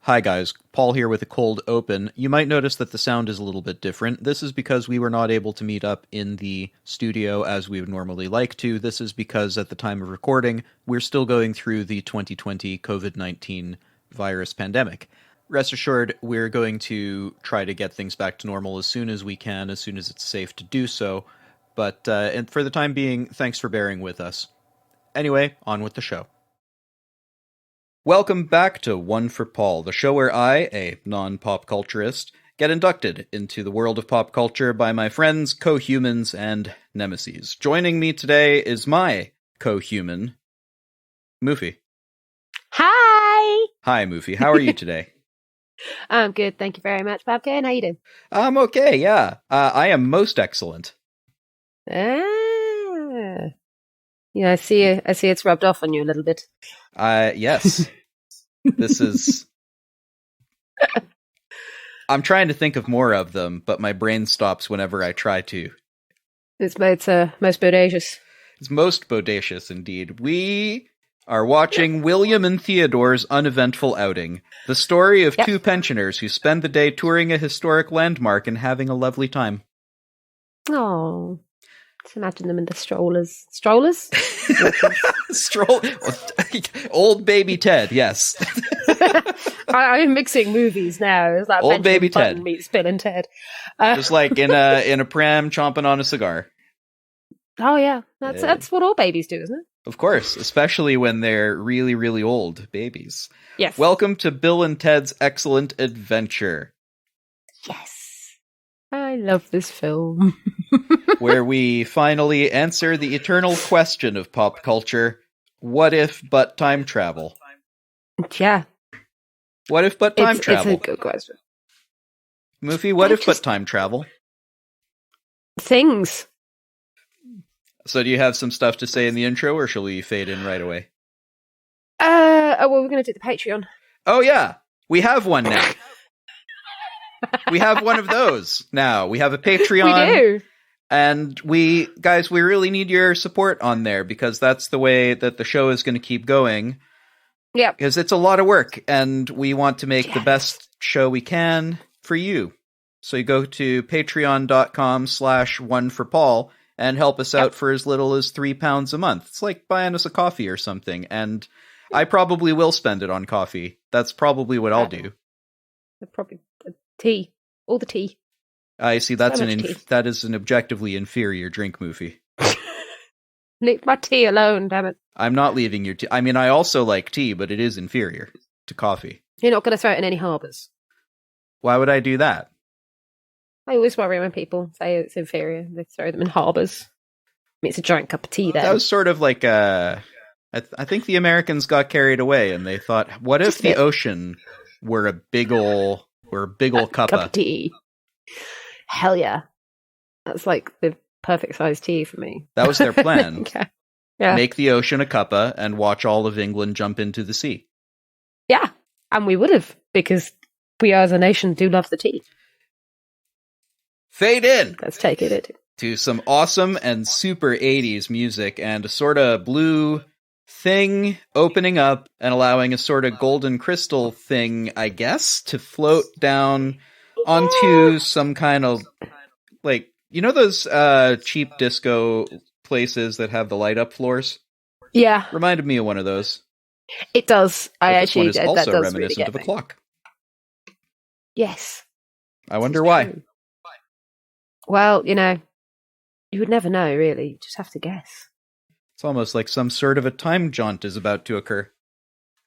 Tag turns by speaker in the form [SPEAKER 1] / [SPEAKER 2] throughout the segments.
[SPEAKER 1] Hi guys, Paul here with a cold open. You might notice that the sound is a little bit different. This is because we were not able to meet up in the studio as we would normally like to. This is because at the time of recording, we're still going through the 2020 COVID-19 virus pandemic. Rest assured, we're going to try to get things back to normal as soon as we can, as soon as it's safe to do so. But and for the time being, thanks for bearing with us. Anyway, on with the show. Welcome back to One for Paul, the show where I, a non-pop culturist, get inducted into the world of pop culture by my friends, co-humans, and nemeses. Joining me today is my co-human, Moofie.
[SPEAKER 2] Hi!
[SPEAKER 1] Hi, Moofie. How are you today?
[SPEAKER 2] I'm good, thank you very much, Babkin. How you doing?
[SPEAKER 1] I'm okay, yeah. I am most excellent.
[SPEAKER 2] Yeah, I see it's rubbed off on you a little bit.
[SPEAKER 1] Yes. This is... I'm trying to think of more of them, but my brain stops whenever I try to.
[SPEAKER 2] It's most bodacious.
[SPEAKER 1] It's most bodacious, indeed. We are watching William and Theodore's uneventful outing. The story of two pensioners who spend the day touring a historic landmark and having a lovely time.
[SPEAKER 2] Oh, just imagine them in the strollers. Strollers?
[SPEAKER 1] Old baby Ted, yes.
[SPEAKER 2] I'm mixing movies now. It's like
[SPEAKER 1] Old baby
[SPEAKER 2] Button
[SPEAKER 1] Ted
[SPEAKER 2] meets Bill and Ted.
[SPEAKER 1] Just like in a pram chomping on a cigar.
[SPEAKER 2] Oh yeah, that's what all babies do, isn't it?
[SPEAKER 1] Of course, especially when they're really, really old babies.
[SPEAKER 2] Yes.
[SPEAKER 1] Welcome to Bill and Ted's Excellent Adventure.
[SPEAKER 2] Yes. I love this film.
[SPEAKER 1] Where we finally answer the eternal question of pop culture, what if but time travel?
[SPEAKER 2] Yeah.
[SPEAKER 1] What if but time travel?
[SPEAKER 2] It's a good question.
[SPEAKER 1] Moofie, what if but time travel?
[SPEAKER 2] Things.
[SPEAKER 1] So do you have some stuff to say in the intro, or shall we fade in right away?
[SPEAKER 2] We're going to do the Patreon.
[SPEAKER 1] Oh yeah, we have one now. We have one of those now. We have a Patreon.
[SPEAKER 2] We do.
[SPEAKER 1] And we really need your support on there, because that's the way that the show is going to keep going.
[SPEAKER 2] Yeah.
[SPEAKER 1] Because it's a lot of work, and we want to make the best show we can for you. So you go to patreon.com/oneforpaul and help us out for as little as £3 a month. It's like buying us a coffee or something. And I probably will spend it on coffee. That's probably what I'll do.
[SPEAKER 2] Probably tea. All the tea.
[SPEAKER 1] I see. That is an objectively inferior drink, Moofie.
[SPEAKER 2] Leave my tea alone, damn it.
[SPEAKER 1] I'm not leaving your tea. I mean, I also like tea, but it is inferior to coffee.
[SPEAKER 2] You're not going to throw it in any harbours.
[SPEAKER 1] Why would I do that?
[SPEAKER 2] I always worry when people say it's inferior. They throw them in harbours. I mean, it's a giant cup of tea there.
[SPEAKER 1] That was sort of like I think the Americans got carried away, and they thought, what if the ocean were a big ol' cuppa?
[SPEAKER 2] Cup of tea. Hell yeah. That's like the perfect size tea for me.
[SPEAKER 1] That was their plan.
[SPEAKER 2] Yeah.
[SPEAKER 1] Make the ocean a cuppa and watch all of England jump into the sea.
[SPEAKER 2] Yeah. And we would have, because we as a nation do love the tea.
[SPEAKER 1] Fade in!
[SPEAKER 2] Let's take it.
[SPEAKER 1] To some awesome and super 80s music and a sort of blue thing opening up and allowing a sort of golden crystal thing, I guess, to float down onto some kind of, like, you know those cheap disco places that have the light up floors?
[SPEAKER 2] Yeah.
[SPEAKER 1] Reminded me of one of those.
[SPEAKER 2] It does.
[SPEAKER 1] This one is also reminiscent
[SPEAKER 2] really
[SPEAKER 1] of a clock.
[SPEAKER 2] Yes.
[SPEAKER 1] I wonder why.
[SPEAKER 2] True. Well, you would never know, really. You just have to guess.
[SPEAKER 1] It's almost like some sort of a time jaunt is about to occur.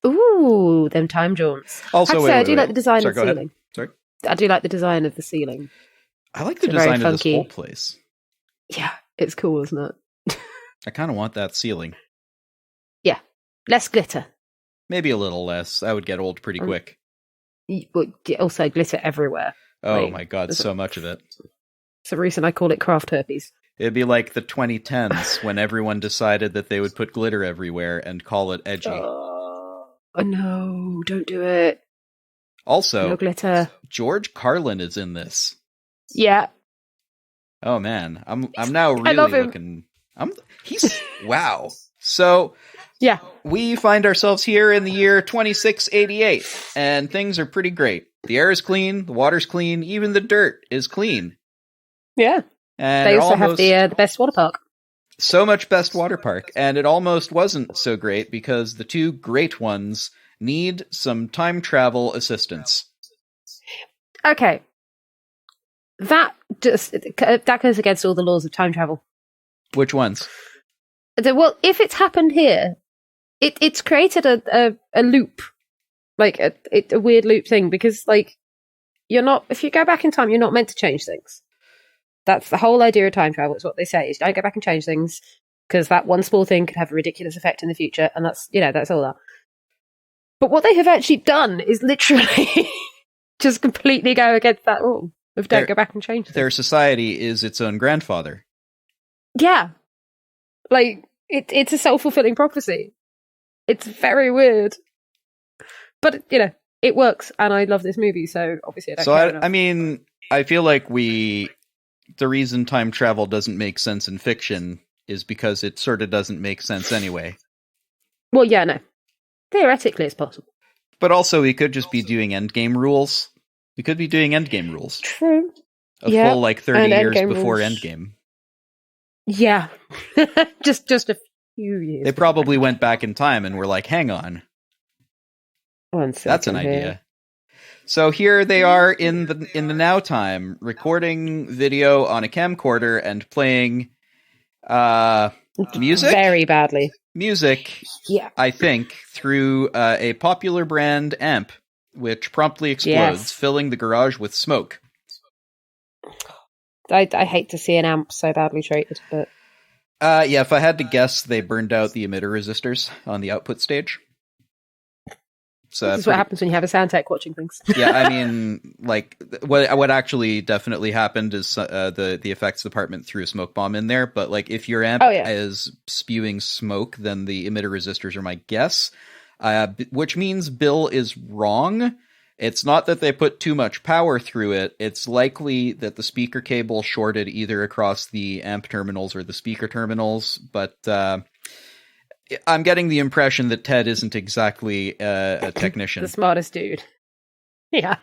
[SPEAKER 2] Ooh, them time jaunts.
[SPEAKER 1] Also,
[SPEAKER 2] I do like the design
[SPEAKER 1] Sorry,
[SPEAKER 2] of the ceiling.
[SPEAKER 1] Sorry?
[SPEAKER 2] I do like the design of the ceiling.
[SPEAKER 1] I like the design of this whole place.
[SPEAKER 2] Yeah, it's cool, isn't it?
[SPEAKER 1] I kind of want that ceiling.
[SPEAKER 2] Yeah, less glitter.
[SPEAKER 1] Maybe a little less. That would get old pretty quick.
[SPEAKER 2] Also, glitter everywhere.
[SPEAKER 1] Oh my god, so much of it.
[SPEAKER 2] It's the reason I call it craft herpes.
[SPEAKER 1] It'd be like the 2010s when everyone decided that they would put glitter everywhere and call it edgy.
[SPEAKER 2] Oh no, don't do it.
[SPEAKER 1] Also,
[SPEAKER 2] no glitter.
[SPEAKER 1] George Carlin is in this.
[SPEAKER 2] Yeah.
[SPEAKER 1] Oh man, I'm now really looking. He's wow. So
[SPEAKER 2] Yeah.
[SPEAKER 1] We find ourselves here in the year 2688, and things are pretty great. The air is clean, the water's clean, even the dirt is clean.
[SPEAKER 2] Yeah.
[SPEAKER 1] And
[SPEAKER 2] they also have the best water park.
[SPEAKER 1] So much best water park, and it almost wasn't so great because the two great ones need some time travel assistance.
[SPEAKER 2] Okay. That goes against all the laws of time travel.
[SPEAKER 1] Which ones?
[SPEAKER 2] Well, if it's happened here, it's created a loop, like a weird loop thing, because like if you go back in time, you're not meant to change things. That's the whole idea of time travel. It's what they say is don't go back and change things because that one small thing could have a ridiculous effect in the future, and that's all that. But what they have actually done is literally just completely go against that rule of don't go back and change things.
[SPEAKER 1] Their society is its own grandfather.
[SPEAKER 2] Yeah. Like, it's a self-fulfilling prophecy. It's very weird. But, it works, and I love this movie, so obviously I don't care enough.
[SPEAKER 1] I mean, I feel like the reason time travel doesn't make sense in fiction is because it sort of doesn't make sense anyway.
[SPEAKER 2] Well, yeah, no. Theoretically, it's possible.
[SPEAKER 1] But also, we could just be doing endgame rules. We could be doing endgame rules.
[SPEAKER 2] True.
[SPEAKER 1] Full, 30 years before rules. Endgame.
[SPEAKER 2] Yeah. just a few years.
[SPEAKER 1] They probably went back in time and were like, hang on. That's an idea.
[SPEAKER 2] Here.
[SPEAKER 1] So here they are in the now time, recording video on a camcorder and playing music?
[SPEAKER 2] Very badly.
[SPEAKER 1] Music,
[SPEAKER 2] yeah.
[SPEAKER 1] I think, through a popular brand amp, which promptly explodes, filling the garage with smoke.
[SPEAKER 2] I hate to see an amp so badly treated, but...
[SPEAKER 1] if I had to guess, they burned out the emitter resistors on the output stage. So
[SPEAKER 2] this is what happens when you have a sound tech watching things.
[SPEAKER 1] Yeah, I mean, like, what actually definitely happened is the effects department threw a smoke bomb in there, but, like, if your amp is spewing smoke, then the emitter resistors are my guess, which means Bill is wrong. It's not that they put too much power through it, it's likely that the speaker cable shorted either across the amp terminals or the speaker terminals, but I'm getting the impression that Ted isn't exactly a technician.
[SPEAKER 2] The smartest dude. Yeah.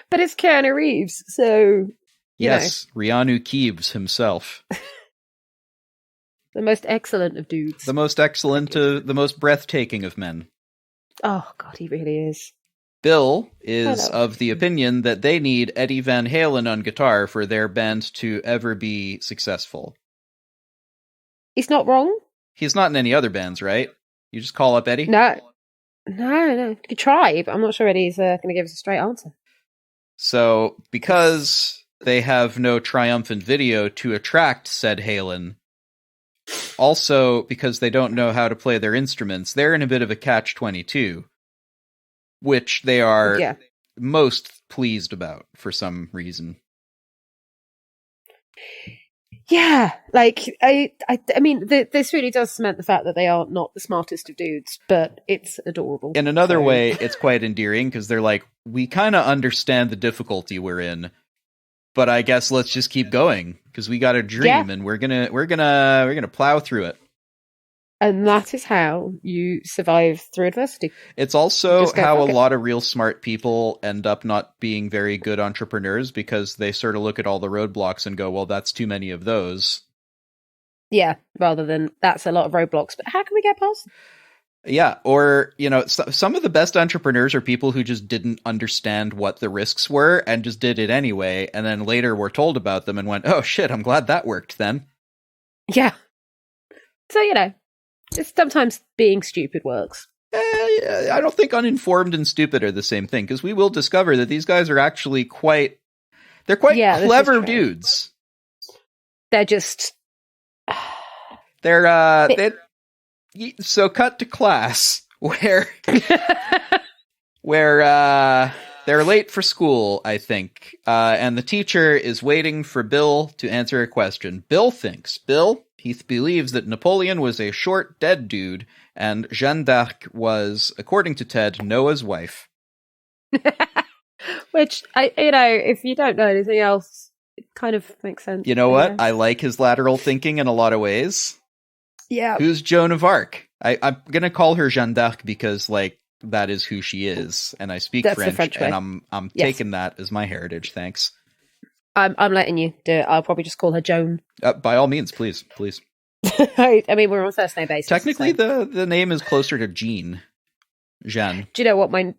[SPEAKER 2] But it's Keanu Reeves, so...
[SPEAKER 1] Yes, Rianu Keeves himself.
[SPEAKER 2] The most excellent of dudes.
[SPEAKER 1] The most excellent, the most breathtaking of men.
[SPEAKER 2] Oh, God, he really is.
[SPEAKER 1] Bill is of the opinion that they need Eddie Van Halen on guitar for their band to ever be successful.
[SPEAKER 2] He's not wrong.
[SPEAKER 1] He's not in any other bands, right? You just call up Eddie?
[SPEAKER 2] No. You could try, but I'm not sure Eddie's going to give us a straight answer.
[SPEAKER 1] So, because they have no triumphant video to attract said Halen, also because they don't know how to play their instruments, they're in a bit of a catch-22, which they are most pleased about for some reason.
[SPEAKER 2] Yeah, like, I mean, this really does cement the fact that they are not the smartest of dudes, but it's adorable.
[SPEAKER 1] In another way, it's quite endearing, because they're like, we kind of understand the difficulty we're in, but I guess let's just keep going, because we got a dream, and we're gonna plow through it.
[SPEAKER 2] And that is how you survive through adversity.
[SPEAKER 1] It's also how a lot of real smart people end up not being very good entrepreneurs, because they sort of look at all the roadblocks and go, well, that's too many of those.
[SPEAKER 2] Yeah, rather than that's a lot of roadblocks, but how can we get past them?
[SPEAKER 1] Yeah, or, some of the best entrepreneurs are people who just didn't understand what the risks were and just did it anyway, and then later were told about them and went, oh shit, I'm glad that worked then.
[SPEAKER 2] Yeah. So, just sometimes being stupid works.
[SPEAKER 1] I don't think uninformed and stupid are the same thing, because we will discover that these guys are actually quite clever dudes.
[SPEAKER 2] They're just...
[SPEAKER 1] So cut to class, where they're late for school, I think, and the teacher is waiting for Bill to answer a question. He believes that Napoleon was a short, dead dude, and Jeanne d'Arc was, according to Ted, Noah's wife.
[SPEAKER 2] Which, if you don't know anything else, it kind of makes sense.
[SPEAKER 1] You know what? I like his lateral thinking in a lot of ways.
[SPEAKER 2] Yeah.
[SPEAKER 1] Who's Joan of Arc? I'm gonna call her Jeanne d'Arc because, like, that is who she is, and I speak
[SPEAKER 2] That's the
[SPEAKER 1] French,
[SPEAKER 2] French way.
[SPEAKER 1] and I'm
[SPEAKER 2] Yes.
[SPEAKER 1] taking that as my heritage. Thanks.
[SPEAKER 2] I'm letting you do it. I'll probably just call her Joan.
[SPEAKER 1] By all means, please.
[SPEAKER 2] I mean, we're on first name basis.
[SPEAKER 1] Technically,
[SPEAKER 2] so.
[SPEAKER 1] the name is closer to Jean. Jeanne.
[SPEAKER 2] Do you know what my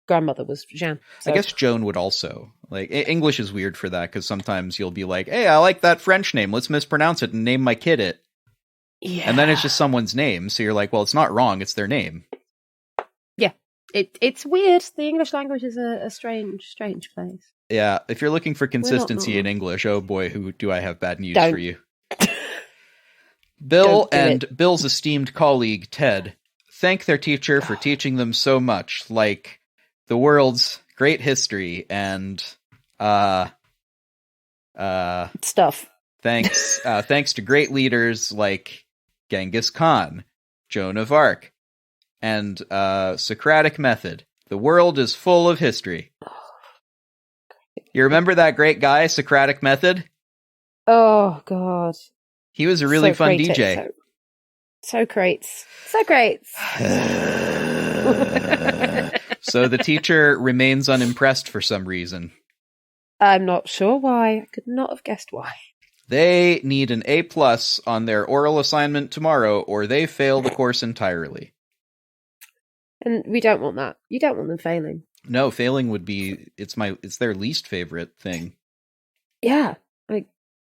[SPEAKER 2] grandmother was Jeanne? So.
[SPEAKER 1] I guess Joan would also. Like, English is weird for that, because sometimes you'll be like, hey, I like that French name. Let's mispronounce it and name my kid it.
[SPEAKER 2] Yeah.
[SPEAKER 1] And then it's just someone's name, so you're like, well, it's not wrong, it's their name.
[SPEAKER 2] Yeah. It's weird. The English language is a strange place.
[SPEAKER 1] Yeah, if you're looking for consistency in English, oh boy, who do I have bad news for you. Bill and Bill's esteemed colleague, Ted, thank their teacher for teaching them so much, like the world's great history and
[SPEAKER 2] stuff.
[SPEAKER 1] Thanks to great leaders like Genghis Khan, Joan of Arc, and Socratic method. The world is full of history. You remember that great guy, Socratic method?
[SPEAKER 2] Oh, God.
[SPEAKER 1] He was a really fun DJ.
[SPEAKER 2] So great.
[SPEAKER 1] So the teacher remains unimpressed for some reason.
[SPEAKER 2] I'm not sure why. I could not have guessed why.
[SPEAKER 1] They need an A+ on their oral assignment tomorrow, or they fail the course entirely.
[SPEAKER 2] And we don't want that. You don't want them failing.
[SPEAKER 1] No, failing would be it's their least favorite thing.
[SPEAKER 2] Yeah, like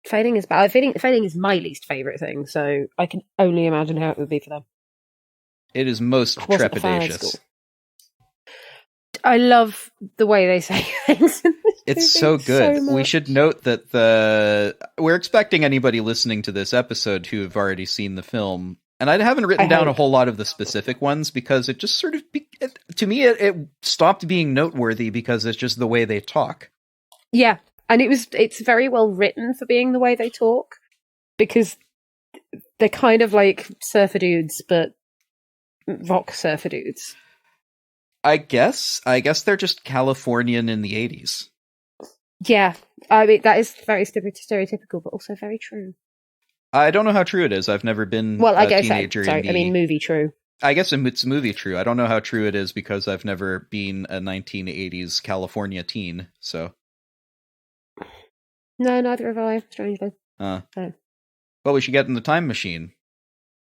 [SPEAKER 2] failing is bad. Failing is my least favorite thing, so I can only imagine how it would be for them.
[SPEAKER 1] It is most trepidatious.
[SPEAKER 2] I love the way they say things.
[SPEAKER 1] It's so good. We should note that we're expecting anybody listening to this episode who have already seen the film. And I haven't written down a whole lot of the specific ones because it just sort of, to me, it stopped being noteworthy because it's just the way they talk.
[SPEAKER 2] Yeah, and it's very well written for being the way they talk because they're kind of like surfer dudes, but rock surfer dudes.
[SPEAKER 1] I guess they're just Californian in the 80s.
[SPEAKER 2] Yeah, I mean, that is very stereotypical, but also very true.
[SPEAKER 1] I don't know how true it is. I've never been
[SPEAKER 2] a
[SPEAKER 1] teenager.
[SPEAKER 2] Sorry, I mean movie true.
[SPEAKER 1] I guess it's movie true. I don't know how true it is because I've never been a 1980s California teen, so.
[SPEAKER 2] No, neither have I, strangely.
[SPEAKER 1] Well, we should get in the time machine.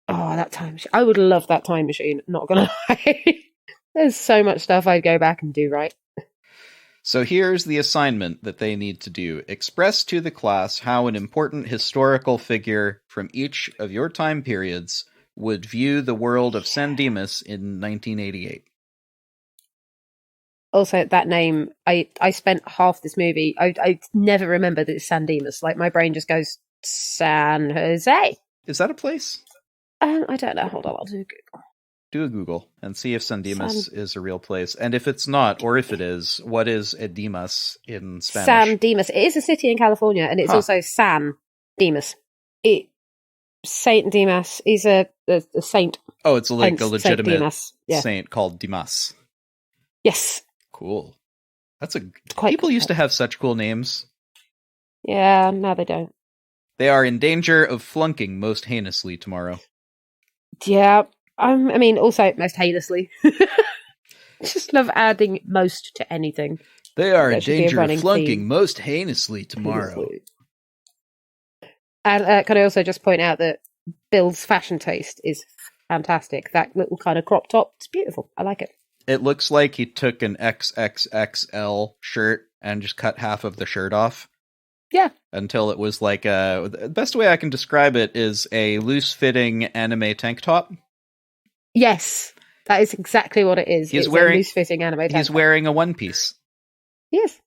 [SPEAKER 2] Oh, that time machine. I would love that time machine, not gonna lie. There's so much stuff I'd go back and do right.
[SPEAKER 1] So here's the assignment that they need to do. Express to the class how an important historical figure from each of your time periods would view the world of San Dimas in 1988.
[SPEAKER 2] Also, that name, I spent half this movie, I never remember that it's San Dimas. Like, my brain just goes, San Jose.
[SPEAKER 1] Is that a place?
[SPEAKER 2] I don't know. Hold on, I'll do a Google.
[SPEAKER 1] Do a Google and see if San Dimas is a real place. And if it's not, or if it is, what is a Dimas in Spanish?
[SPEAKER 2] San Dimas. It is a city in California, and it's also San Dimas. Saint Dimas is a saint.
[SPEAKER 1] Oh, it's like a legitimate
[SPEAKER 2] saint,
[SPEAKER 1] saint called Dimas.
[SPEAKER 2] Yes.
[SPEAKER 1] Cool. People used to have such cool names.
[SPEAKER 2] Yeah, now they don't.
[SPEAKER 1] They are in danger of flunking most heinously tomorrow.
[SPEAKER 2] Yeah. I mean, also most heinously. Just love adding most to anything.
[SPEAKER 1] They are in danger of flunking most heinously tomorrow.
[SPEAKER 2] And can I also just point out that Bill's fashion taste is fantastic. That little kind of crop top, it's beautiful. I like it.
[SPEAKER 1] It looks like he took an XXXL shirt and just cut half of the shirt off.
[SPEAKER 2] Yeah.
[SPEAKER 1] Until it was like the best way I can describe it is a loose-fitting anime tank top.
[SPEAKER 2] Yes, that is exactly what it is. It's wearing a loose-fitting anime tank top.
[SPEAKER 1] He's wearing a one piece.
[SPEAKER 2] Yes.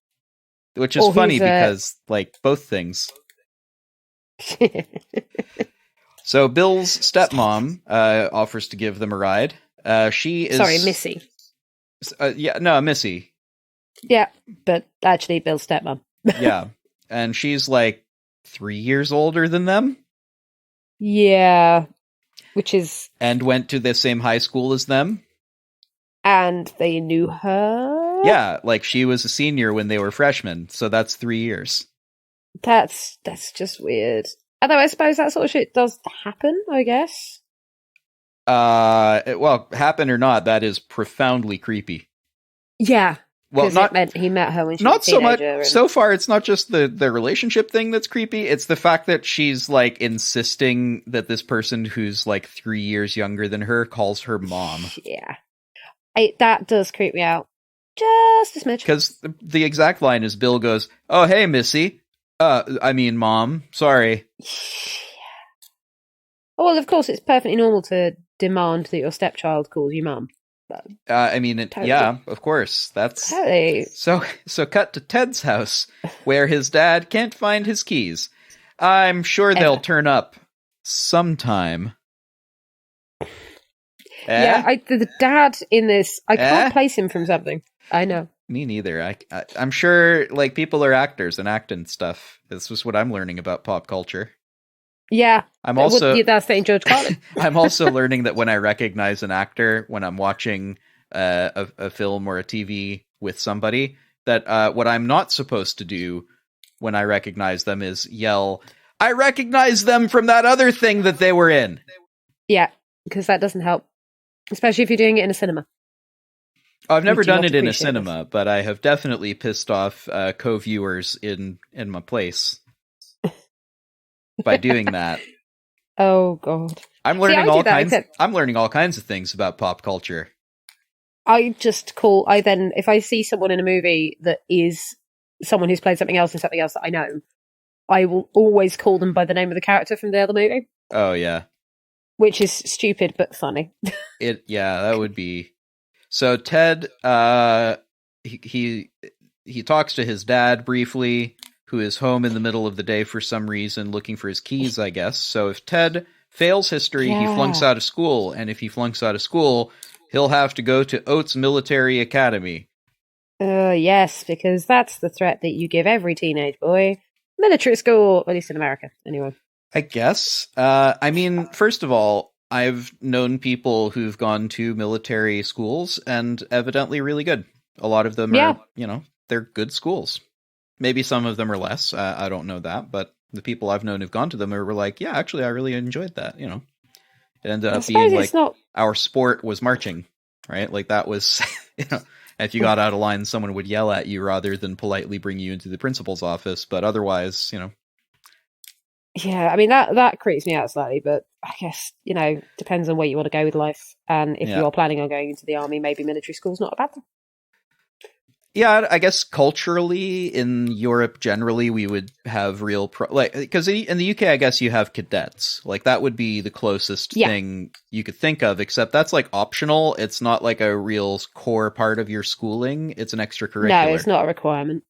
[SPEAKER 1] Which is funny because, like, both things. So Bill's stepmom offers to give them a ride. She is...
[SPEAKER 2] Sorry, Missy.
[SPEAKER 1] Missy.
[SPEAKER 2] Yeah, but actually Bill's stepmom.
[SPEAKER 1] Yeah, and she's like 3 years older than them.
[SPEAKER 2] Yeah, which is...
[SPEAKER 1] And went to the same high school as them.
[SPEAKER 2] And they knew her?
[SPEAKER 1] Yeah, like she was a senior when they were freshmen, so that's 3 years.
[SPEAKER 2] That's just weird. Although I suppose that sort of shit does happen, I guess.
[SPEAKER 1] Well, happen or not, that is profoundly creepy.
[SPEAKER 2] Yeah.
[SPEAKER 1] Well,
[SPEAKER 2] Because it meant he met her when she was
[SPEAKER 1] not
[SPEAKER 2] a
[SPEAKER 1] so much.
[SPEAKER 2] teenager.
[SPEAKER 1] So far, it's not just the relationship thing that's creepy. It's the fact that she's like insisting that this person who's like 3 years younger than her calls her mom.
[SPEAKER 2] Yeah. That does creep me out. Just a smidge.
[SPEAKER 1] Because the exact line is Bill goes, "Oh, hey, Missy. I mean, Mom. Sorry."
[SPEAKER 2] Oh, well, of course, it's perfectly normal to demand that your stepchild calls you mum.
[SPEAKER 1] I mean,
[SPEAKER 2] Totally.
[SPEAKER 1] yeah, of course. That's
[SPEAKER 2] Totally.
[SPEAKER 1] so. Cut to Ted's house, where his dad can't find his keys. I'm sure they'll turn up sometime.
[SPEAKER 2] Yeah, the dad in this, I can't place him from something. I know.
[SPEAKER 1] Me neither. I'm sure, like, people are actors and act and stuff. This was what I'm learning about pop culture.
[SPEAKER 2] Yeah.
[SPEAKER 1] I'm also
[SPEAKER 2] that's saying George Carlin.
[SPEAKER 1] I'm also learning that when I recognize an actor when I'm watching a film or a TV with somebody, that what I'm not supposed to do when I recognize them is yell, "I recognize them from that other thing that they were in."
[SPEAKER 2] Yeah, because that doesn't help, especially if you're doing it in a cinema.
[SPEAKER 1] I've never done it in a cinema, but I have definitely pissed off co-viewers in my place by doing that.
[SPEAKER 2] Oh God!
[SPEAKER 1] I'm learning I'm learning all kinds of things about pop culture.
[SPEAKER 2] If I see someone in a movie that is someone who's played something else and something else that I know, I will always call them by the name of the character from the other movie.
[SPEAKER 1] Oh yeah,
[SPEAKER 2] which is stupid but funny.
[SPEAKER 1] That would be. So Ted, he talks to his dad briefly, who is home in the middle of the day for some reason, looking for his keys, I guess. So if Ted fails history, he flunks out of school, and if he flunks out of school, he'll have to go to Oates Military Academy.
[SPEAKER 2] Yes, because that's the threat that you give every teenage boy. Military school, at least in America, anyway.
[SPEAKER 1] I guess. I mean, first of all, I've known people who've gone to military schools and evidently really good. A lot of them are, they're good schools. Maybe some of them are less. I don't know that, but the people I've known who've gone to them were like, yeah, actually, I really enjoyed that. It ended up being like our sport was marching, right? Like that was, if you got out of line, someone would yell at you rather than politely bring you into the principal's office. But otherwise,
[SPEAKER 2] Yeah, I mean, that creeps me out slightly, but I guess, depends on where you want to go with life. And if you are planning on going into the army, maybe military school's not a bad thing.
[SPEAKER 1] Yeah, I guess culturally in Europe generally we would have real because in the UK I guess you have cadets. Like that would be the closest thing you could think of, except that's like optional. It's not like a real core part of your schooling. It's an extracurricular.
[SPEAKER 2] No, it's not a requirement.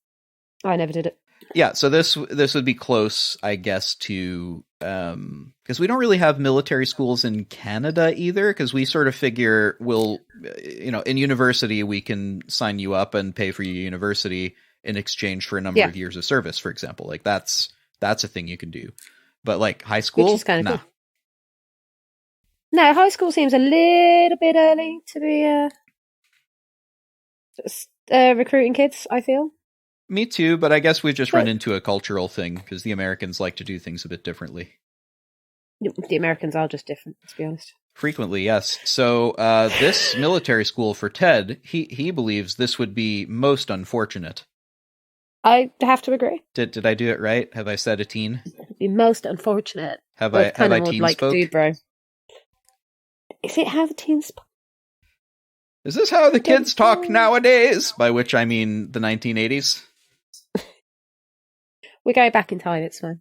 [SPEAKER 2] I never did it.
[SPEAKER 1] Yeah, so this would be close, I guess, to because we don't really have military schools in Canada either, because we sort of figure in university we can sign you up and pay for your university in exchange for a number of years of service, for example. Like that's a thing you can do. But like high school,
[SPEAKER 2] which is kind of cool. No, high school seems a little bit early to be recruiting kids, I feel.
[SPEAKER 1] Me too, but I guess we've just run into a cultural thing because the Americans like to do things a bit differently.
[SPEAKER 2] The Americans are just different, to be honest.
[SPEAKER 1] Frequently, yes. So this military school for Ted, he believes this would be most unfortunate.
[SPEAKER 2] I have to agree.
[SPEAKER 1] Did I do it right? Have I said a teen?
[SPEAKER 2] It'd be most unfortunate.
[SPEAKER 1] Have I teen
[SPEAKER 2] like
[SPEAKER 1] spoke?
[SPEAKER 2] Dude, bro. Is it how the teens spoke?
[SPEAKER 1] Is this how the kids talk nowadays? By which I mean the 1980s.
[SPEAKER 2] We're going back in time, it's fine.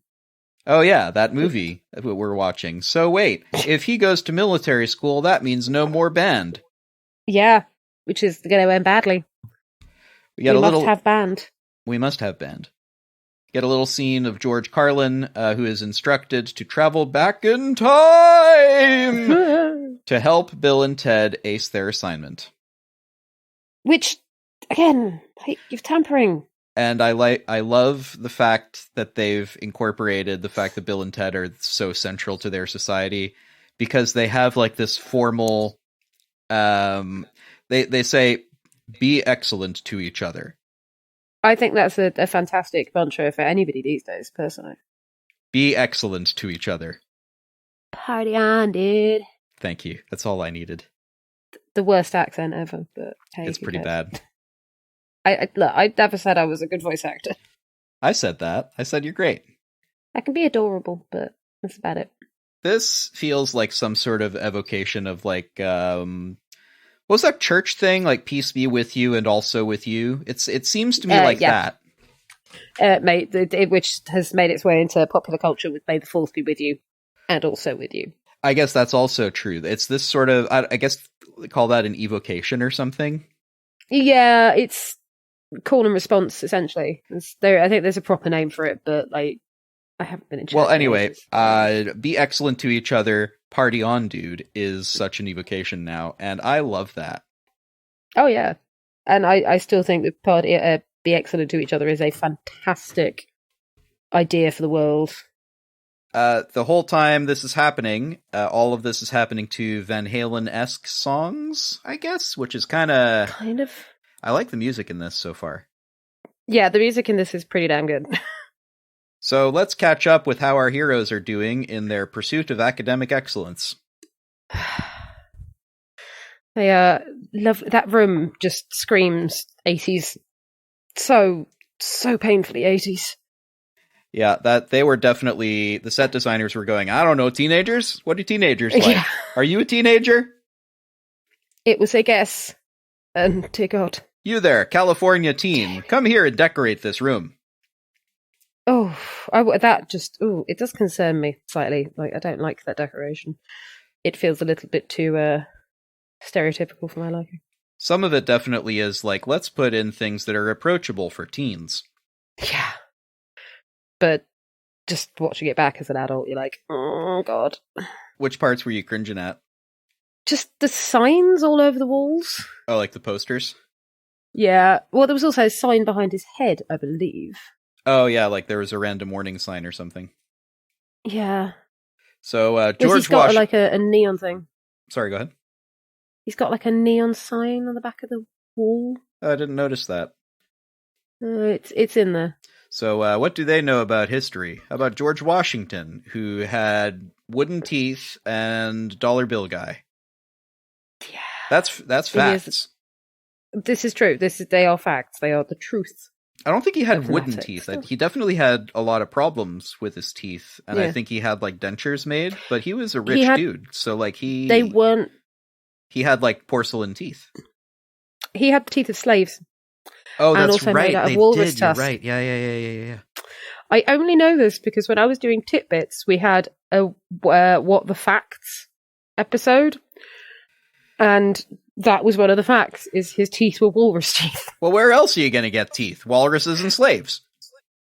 [SPEAKER 1] Oh yeah, that movie that we're watching. So wait, if he goes to military school, that means no more band.
[SPEAKER 2] Yeah, which is going to end badly. We must have band.
[SPEAKER 1] We must have band. Get a little scene of George Carlin, who is instructed to travel back in time to help Bill and Ted ace their assignment.
[SPEAKER 2] Which, again, you're tampering.
[SPEAKER 1] And I love the fact that they've incorporated the fact that Bill and Ted are so central to their society, because they have like this formal, they say, be excellent to each other.
[SPEAKER 2] I think that's a fantastic mantra for anybody these days, personally.
[SPEAKER 1] Be excellent to each other.
[SPEAKER 2] Party on, dude.
[SPEAKER 1] Thank you. That's all I needed.
[SPEAKER 2] The worst accent ever, but hey,
[SPEAKER 1] It's pretty bad.
[SPEAKER 2] Look, I never said I was a good voice actor.
[SPEAKER 1] I said that. I said you're great.
[SPEAKER 2] I can be adorable, but that's about it.
[SPEAKER 1] This feels like some sort of evocation of like, what was that church thing? Like, peace be with you and also with you. It seems to me like that.
[SPEAKER 2] Which has made its way into popular culture with "May the Fourth be with you," and also with you.
[SPEAKER 1] I guess that's also true. It's this sort of, I guess, call that an evocation or something.
[SPEAKER 2] Yeah, it's call and response essentially. I think there's a proper name for it, but like, I haven't been in church.
[SPEAKER 1] Well, anyway, be excellent to each other. Party on, dude, is such an evocation now, and I love that.
[SPEAKER 2] Oh yeah, and I still think that party be excellent to each other is a fantastic idea for the world.
[SPEAKER 1] The whole time this is happening, all of this is happening to Van Halen-esque songs, I guess, which is kind of. I like the music in this so far.
[SPEAKER 2] Yeah, the music in this is pretty damn good.
[SPEAKER 1] So let's catch up with how our heroes are doing in their pursuit of academic excellence.
[SPEAKER 2] They love that room. Just screams 80s. So painfully 80s.
[SPEAKER 1] Yeah, that they were definitely, the set designers were going, I don't know, teenagers? What do teenagers like? Yeah. Are you a teenager?
[SPEAKER 2] It was a guess. And dear God.
[SPEAKER 1] You there, California teen, come here and decorate this room.
[SPEAKER 2] Oh, it does concern me slightly. Like, I don't like that decoration. It feels a little bit too stereotypical for my liking.
[SPEAKER 1] Some of it definitely is like, let's put in things that are approachable for teens.
[SPEAKER 2] Yeah. But just watching it back as an adult, you're like, oh, God.
[SPEAKER 1] Which parts were you cringing at?
[SPEAKER 2] Just the signs all over the walls.
[SPEAKER 1] Oh, like the posters?
[SPEAKER 2] Yeah. Well, there was also a sign behind his head, I believe.
[SPEAKER 1] Oh, yeah, like there was a random warning sign or something.
[SPEAKER 2] Yeah.
[SPEAKER 1] So, George
[SPEAKER 2] got like a neon thing.
[SPEAKER 1] Sorry, go ahead.
[SPEAKER 2] He's got like a neon sign on the back of the wall.
[SPEAKER 1] Oh, I didn't notice that.
[SPEAKER 2] It's in there.
[SPEAKER 1] So, what do they know about history? How about George Washington, who had wooden teeth and dollar bill guy?
[SPEAKER 2] Yeah.
[SPEAKER 1] That's facts.
[SPEAKER 2] This is true. They are facts. They are the truth.
[SPEAKER 1] I don't think he had wooden teeth. He definitely had a lot of problems with his teeth, and I think he had like dentures made, but he was a rich dude, so like he had like porcelain teeth.
[SPEAKER 2] He had the teeth of slaves.
[SPEAKER 1] Oh, that's
[SPEAKER 2] also
[SPEAKER 1] right.
[SPEAKER 2] Made out of
[SPEAKER 1] they
[SPEAKER 2] walrus
[SPEAKER 1] did. You're
[SPEAKER 2] tusk.
[SPEAKER 1] right. Yeah.
[SPEAKER 2] I only know this because when I was doing Titbits, we had a What the Facts episode, and that was one of the facts, is his teeth were walrus teeth.
[SPEAKER 1] Well, where else are you going to get teeth? Walruses and slaves.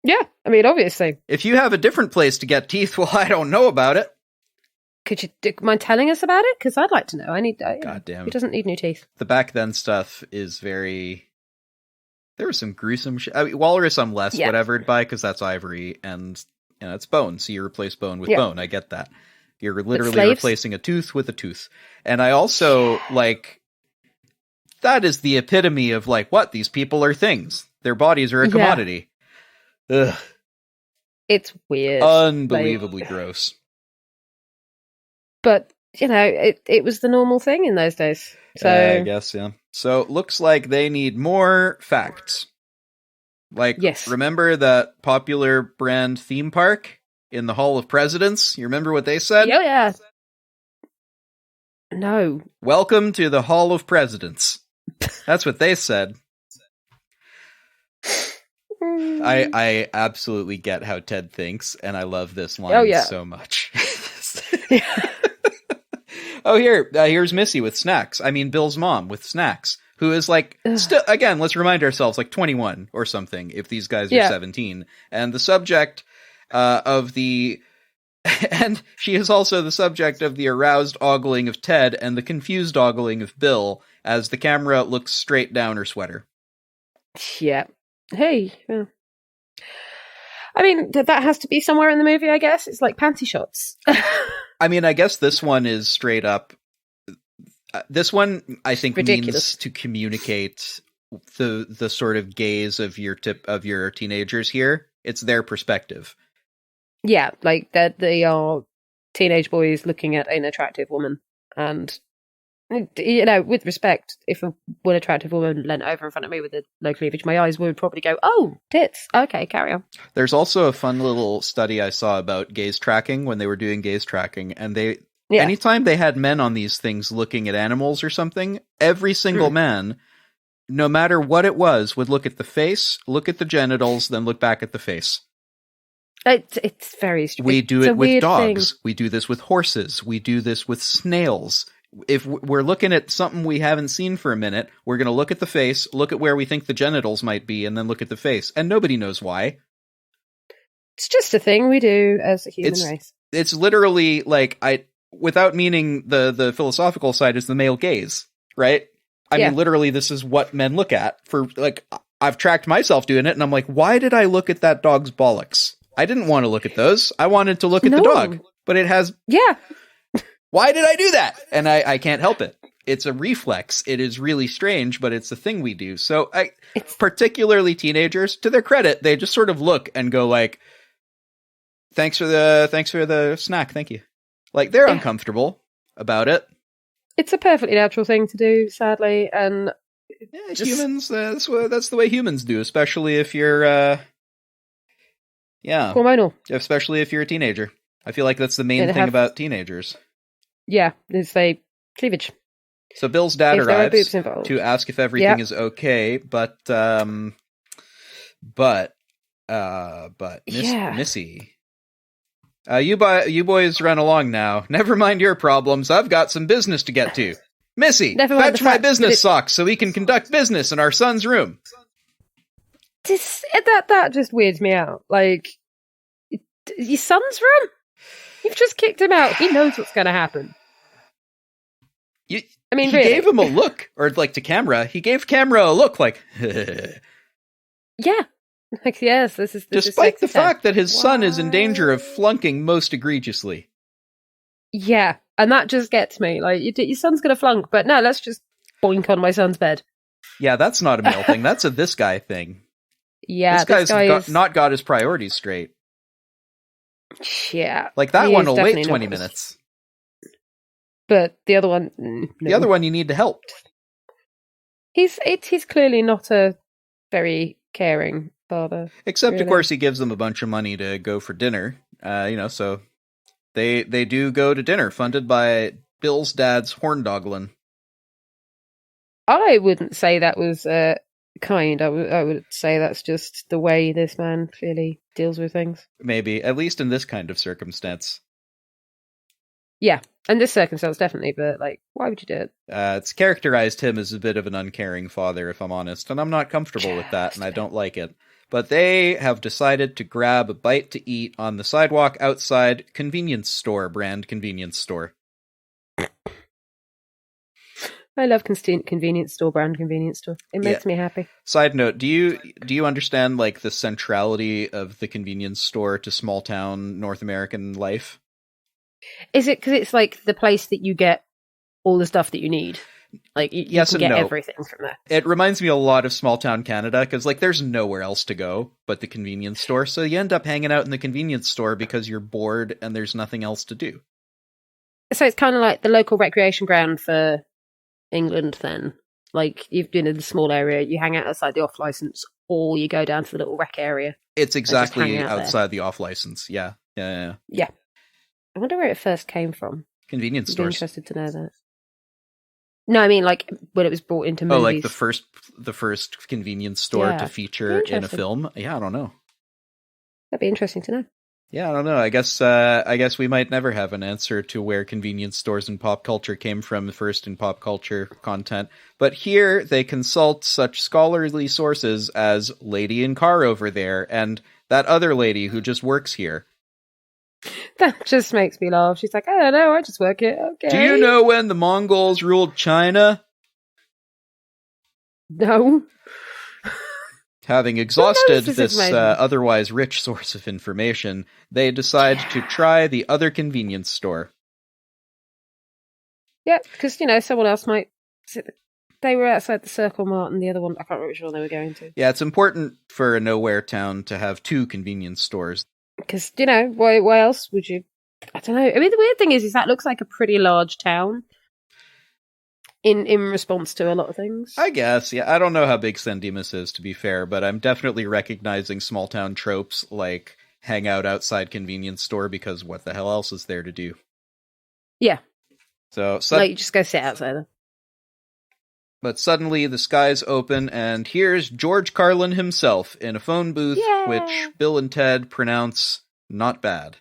[SPEAKER 2] Yeah, I mean, obviously.
[SPEAKER 1] If you have a different place to get teeth, well, I don't know about it.
[SPEAKER 2] Could you mind telling us about it? Because I'd like to know.
[SPEAKER 1] God damn.
[SPEAKER 2] He doesn't need new teeth.
[SPEAKER 1] The back then stuff is very... There was some gruesome shit. I mean, walrus I'm less whatevered by, because that's ivory, and it's bone, so you replace bone with bone. I get that. You're literally replacing a tooth with a tooth. And I also, like... That is the epitome of, like, what? These people are things. Their bodies are a commodity. Ugh.
[SPEAKER 2] It's weird.
[SPEAKER 1] Unbelievably gross.
[SPEAKER 2] But, it was the normal thing in those days. So
[SPEAKER 1] I guess, yeah. So, looks like they need more facts. Like, remember that popular brand theme park in the Hall of Presidents? You remember what they said?
[SPEAKER 2] Oh, yeah. No.
[SPEAKER 1] Welcome to the Hall of Presidents. That's what they said. I absolutely get how Ted thinks, and I love this line so much. Oh, here's Missy with snacks. I mean, Bill's mom with snacks, who is like, still, again, let's remind ourselves, like 21 or something, if these guys are 17. And the subject of the... And she is also the subject of the aroused ogling of Ted and the confused ogling of Bill as the camera looks straight down her sweater.
[SPEAKER 2] Yeah. Hey. Yeah. I mean, that has to be somewhere in the movie, I guess. It's like panty shots.
[SPEAKER 1] I mean, I guess this one is straight up... this one, I think, means to communicate the sort of gaze of your teenagers here. It's their perspective.
[SPEAKER 2] Yeah, like they are teenage boys looking at an attractive woman, and with respect, if one attractive woman leant over in front of me with a low cleavage, my eyes would probably go, "Oh, tits." Okay, carry on.
[SPEAKER 1] There's also a fun little study I saw about gaze tracking when they were doing gaze tracking, and anytime they had men on these things looking at animals or something, every single man, no matter what it was, would look at the face, look at the genitals, then look back at the face.
[SPEAKER 2] It's very strange.
[SPEAKER 1] We do it with dogs. Thing. We do this with horses. We do this with snails. If we're looking at something we haven't seen for a minute, we're going to look at the face, look at where we think the genitals might be, and then look at the face. And nobody knows why.
[SPEAKER 2] It's just a thing we do as a human race.
[SPEAKER 1] It's literally like, without meaning the philosophical side, is the male gaze, right? I mean, literally, this is what men look at. For like, I've tracked myself doing it, and I'm like, why did I look at that dog's bollocks? I didn't want to look at those. I wanted to look at the dog, but it has...
[SPEAKER 2] Yeah.
[SPEAKER 1] Why did I do that? And I can't help it. It's a reflex. It is really strange, but it's a thing we do. So particularly teenagers, to their credit, they just sort of look and go like, thanks for the snack. Thank you. Like, they're uncomfortable about it.
[SPEAKER 2] It's a perfectly natural thing to do, sadly. And
[SPEAKER 1] humans, that's the way humans do, especially if you're,
[SPEAKER 2] hormonal.
[SPEAKER 1] Especially if you're a teenager. I feel like that's the main thing about teenagers.
[SPEAKER 2] Yeah, is they cleavage.
[SPEAKER 1] So Bill's dad arrives to ask if everything is okay, but Missy, you boys run along now. Never mind your problems. I've got some business to get to. Missy, fetch my business socks so we can conduct business in our son's room.
[SPEAKER 2] That just weirds me out. Like, your son's room? You've just kicked him out. He knows what's going to happen.
[SPEAKER 1] He gave him a look, or like to camera. He gave camera a look, like,
[SPEAKER 2] yeah, like yes, this is.
[SPEAKER 1] Despite the fact that his son is in danger of flunking most egregiously.
[SPEAKER 2] Yeah, and that just gets me. Like, your son's going to flunk, but no, let's just boink on my son's bed.
[SPEAKER 1] Yeah, that's not a male thing. That's a this guy thing.
[SPEAKER 2] Yeah,
[SPEAKER 1] this guy's not got his priorities straight.
[SPEAKER 2] Yeah.
[SPEAKER 1] Like, that one will wait 20 minutes.
[SPEAKER 2] But the other one...
[SPEAKER 1] No. The other one you need to help.
[SPEAKER 2] He's clearly not a very caring father.
[SPEAKER 1] Except, really. Of course, he gives them a bunch of money to go for dinner. So they do go to dinner, funded by Bill's dad's horndoglin.
[SPEAKER 2] I wouldn't say that was kind. I would say that's just the way this man clearly deals with things.
[SPEAKER 1] Maybe, at least in this kind of circumstance.
[SPEAKER 2] Yeah, in this circumstance, definitely, but, like, why would you do it?
[SPEAKER 1] It's characterized him as a bit of an uncaring father, if I'm honest, and I'm not comfortable with that, and I don't like it. But they have decided to grab a bite to eat on the sidewalk outside convenience store, brand convenience store.
[SPEAKER 2] I love convenience store, brand convenience store. It makes me happy.
[SPEAKER 1] Side note, do you understand, like, the centrality of the convenience store to small town North American life?
[SPEAKER 2] Is it because it's like the place that you get all the stuff that you need? Like, you can get everything from there.
[SPEAKER 1] It reminds me a lot of small town Canada, because, like, there's nowhere else to go but the convenience store, so you end up hanging out in the convenience store because you're bored and there's nothing else to do.
[SPEAKER 2] So it's kind of like the local recreation ground for England, then. Like, you've been in a small area, you hang out outside the off-license, or you go down to the little rec area.
[SPEAKER 1] It's exactly outside the off-license, yeah.
[SPEAKER 2] Yeah. I wonder where it first came from.
[SPEAKER 1] Convenience stores.
[SPEAKER 2] I'd be interested to know that. No, I mean, like, when it was brought into movies.
[SPEAKER 1] Oh, like the first convenience store to feature in a film? Yeah, I don't know.
[SPEAKER 2] That'd be interesting to know.
[SPEAKER 1] Yeah, I don't know. I guess we might never have an answer to where convenience stores in pop culture came from first in pop culture content. But here they consult such scholarly sources as Lady in Car over there and that other lady who just works here.
[SPEAKER 2] That just makes me laugh. She's like, I don't know, I just work it. Okay.
[SPEAKER 1] Do you know when the Mongols ruled China?
[SPEAKER 2] No.
[SPEAKER 1] Having exhausted this otherwise rich source of information, they decide to try the other convenience store.
[SPEAKER 2] Yeah, because, someone else might... They were outside the Circle Mart and the other one, I can't remember which one they were going to.
[SPEAKER 1] Yeah, it's important for a nowhere town to have two convenience stores.
[SPEAKER 2] Because, why else would you... I don't know. I mean, the weird thing is that looks like a pretty large town in response to a lot of things.
[SPEAKER 1] I guess, yeah. I don't know how big San Dimas is, to be fair, but I'm definitely recognizing small town tropes like hang out outside convenience store because what the hell else is there to do?
[SPEAKER 2] Yeah.
[SPEAKER 1] So
[SPEAKER 2] you just go sit outside then.
[SPEAKER 1] But suddenly the skies open, and here's George Carlin himself in a phone booth, which Bill and Ted pronounce not bad.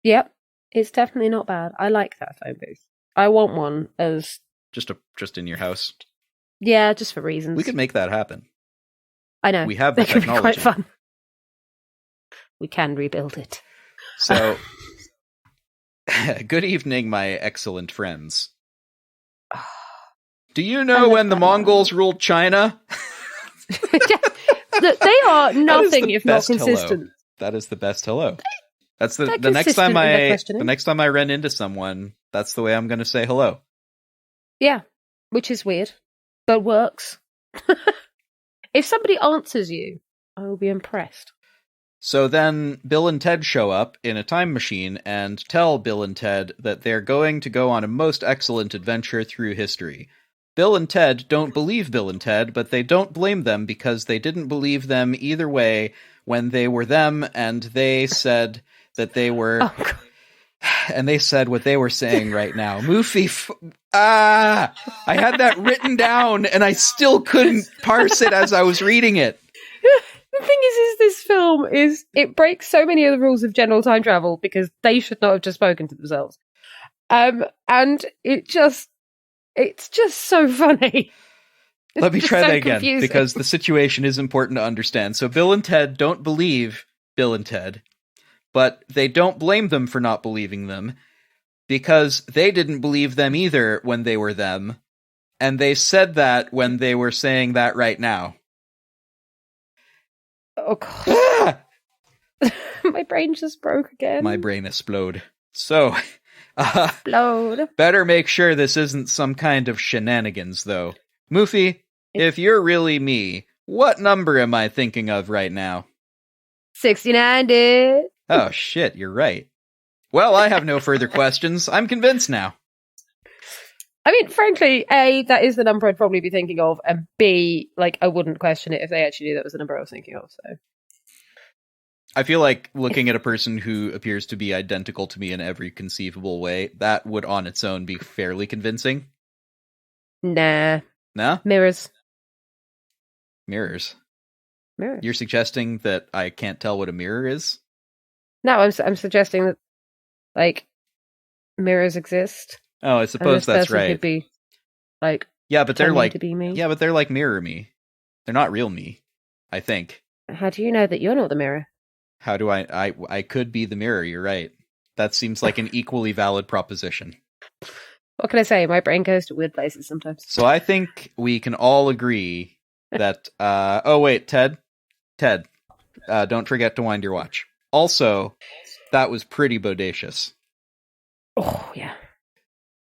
[SPEAKER 2] Yep, it's definitely not bad. I like that phone booth. I want one as... Just in your house? Yeah, just for reasons.
[SPEAKER 1] We could make that happen.
[SPEAKER 2] I know.
[SPEAKER 1] We have the technology.
[SPEAKER 2] Be quite fun. We can rebuild it.
[SPEAKER 1] So, good evening, my excellent friends. Do you know when the Mongols ruled China?
[SPEAKER 2] They are nothing if not consistent.
[SPEAKER 1] Hello. That is the best hello. That's the next time I run into someone, that's the way I'm going to say hello.
[SPEAKER 2] Yeah, which is weird, but works. If somebody answers you, I will be impressed.
[SPEAKER 1] So then Bill and Ted show up in a time machine and tell Bill and Ted that they're going to go on a most excellent adventure through history. Bill and Ted don't believe Bill and Ted, but they don't blame them because they didn't believe them either way when they were them, and they said that they were... Oh, God. And they said what they were saying right now. Moofie, I had that written down, and I still couldn't parse it as I was reading it.
[SPEAKER 2] The thing is this film it breaks so many of the rules of general time travel because they should not have just spoken to themselves. And it's just so funny.
[SPEAKER 1] Let me try that again, because the situation is important to understand. So Bill and Ted don't believe Bill and Ted, but they don't blame them for not believing them, because they didn't believe them either when they were them, and they said that when they were saying that right now.
[SPEAKER 2] Oh, God. My brain just broke again.
[SPEAKER 1] My brain explode. So...
[SPEAKER 2] Explode.
[SPEAKER 1] Better make sure this isn't some kind of shenanigans, though. Moofie, if you're really me, what number am I thinking of right now?
[SPEAKER 2] 69, dude.
[SPEAKER 1] Oh, shit, you're right. Well, I have no further questions. I'm convinced now.
[SPEAKER 2] I mean, frankly, A, that is the number I'd probably be thinking of, and B, I wouldn't question it if they actually knew that was the number I was thinking of, so...
[SPEAKER 1] I feel like looking at a person who appears to be identical to me in every conceivable way, that would on its own be fairly convincing.
[SPEAKER 2] Nah.
[SPEAKER 1] Nah?
[SPEAKER 2] Mirrors.
[SPEAKER 1] Mirrors.
[SPEAKER 2] Mirrors.
[SPEAKER 1] You're suggesting that I can't tell what a mirror is?
[SPEAKER 2] No, I'm suggesting that, mirrors exist.
[SPEAKER 1] Oh, I suppose that's right.
[SPEAKER 2] Could be,
[SPEAKER 1] yeah, but they're
[SPEAKER 2] to be me.
[SPEAKER 1] Yeah, but they're like mirror me. They're not real me, I think.
[SPEAKER 2] How do you know that you're not the mirror?
[SPEAKER 1] How do I could be the mirror, you're right. That seems like an equally valid proposition.
[SPEAKER 2] What can I say? My brain goes to weird places sometimes.
[SPEAKER 1] So I think we can all agree that, oh wait, Ted, don't forget to wind your watch. Also, that was pretty bodacious.
[SPEAKER 2] Oh, yeah.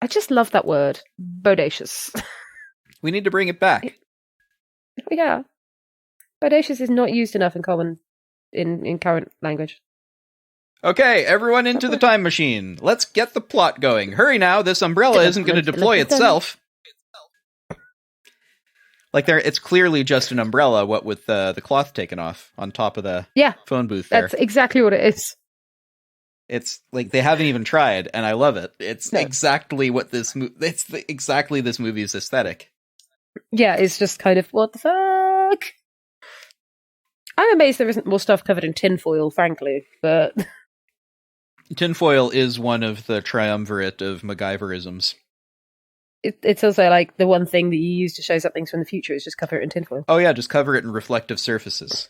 [SPEAKER 2] I just love that word, bodacious.
[SPEAKER 1] We need to bring it back.
[SPEAKER 2] Yeah. Bodacious is not used enough in current language.
[SPEAKER 1] Okay, everyone into the time machine. Let's get the plot going. Hurry now, this umbrella isn't going to deploy itself. It's clearly just an umbrella, what with the cloth taken off on top of the phone booth there.
[SPEAKER 2] That's exactly what it is.
[SPEAKER 1] It's they haven't even tried, and I love it. It's exactly what exactly this movie's aesthetic.
[SPEAKER 2] Yeah, it's just kind of, what the fuck? I'm amazed there isn't more stuff covered in tinfoil, frankly, but...
[SPEAKER 1] Tinfoil is one of the triumvirate of MacGyverisms.
[SPEAKER 2] It's also the one thing that you use to show something's from the future is just cover it in tinfoil.
[SPEAKER 1] Oh yeah, just cover it in reflective surfaces.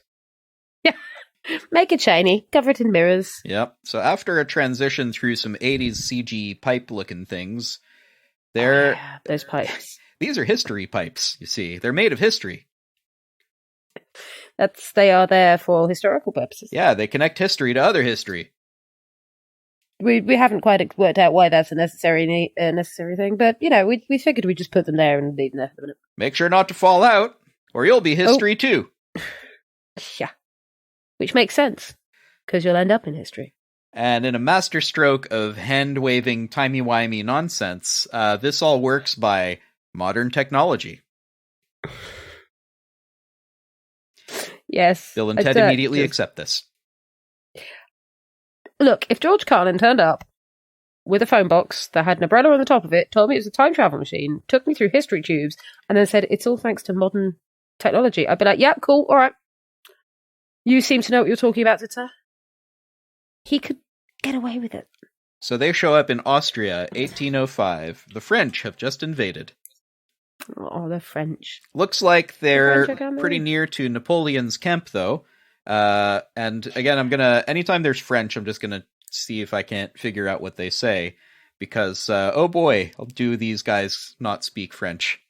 [SPEAKER 2] Yeah, make it shiny, cover it in mirrors.
[SPEAKER 1] Yep, so after a transition through some 80s CG pipe-looking things, those
[SPEAKER 2] pipes.
[SPEAKER 1] These are history pipes, you see. They're made of history.
[SPEAKER 2] They are there for historical purposes.
[SPEAKER 1] Yeah, they connect history to other history.
[SPEAKER 2] We haven't quite worked out why that's a necessary thing, but we figured we'd just put them there and leave them there for a minute.
[SPEAKER 1] Make sure not to fall out, or you'll be history too.
[SPEAKER 2] Yeah, which makes sense. because you'll end up in history.
[SPEAKER 1] And in a masterstroke of hand-waving, timey-wimey nonsense, this all works by modern technology.
[SPEAKER 2] Yes.
[SPEAKER 1] Bill and Ted immediately accept this.
[SPEAKER 2] Look, if George Carlin turned up with a phone box that had an umbrella on the top of it, told me it was a time travel machine, took me through history tubes, and then said, it's all thanks to modern technology, I'd be like, yeah, cool, all right. You seem to know what you're talking about, sir. He could get away with it.
[SPEAKER 1] So they show up in Austria, 1805. The French have just invaded.
[SPEAKER 2] Oh, the French.
[SPEAKER 1] Looks like they're pretty near to Napoleon's camp, though. And again, anytime there's French, I'm just gonna see if I can't figure out what they say. Because, oh boy, do these guys not speak French.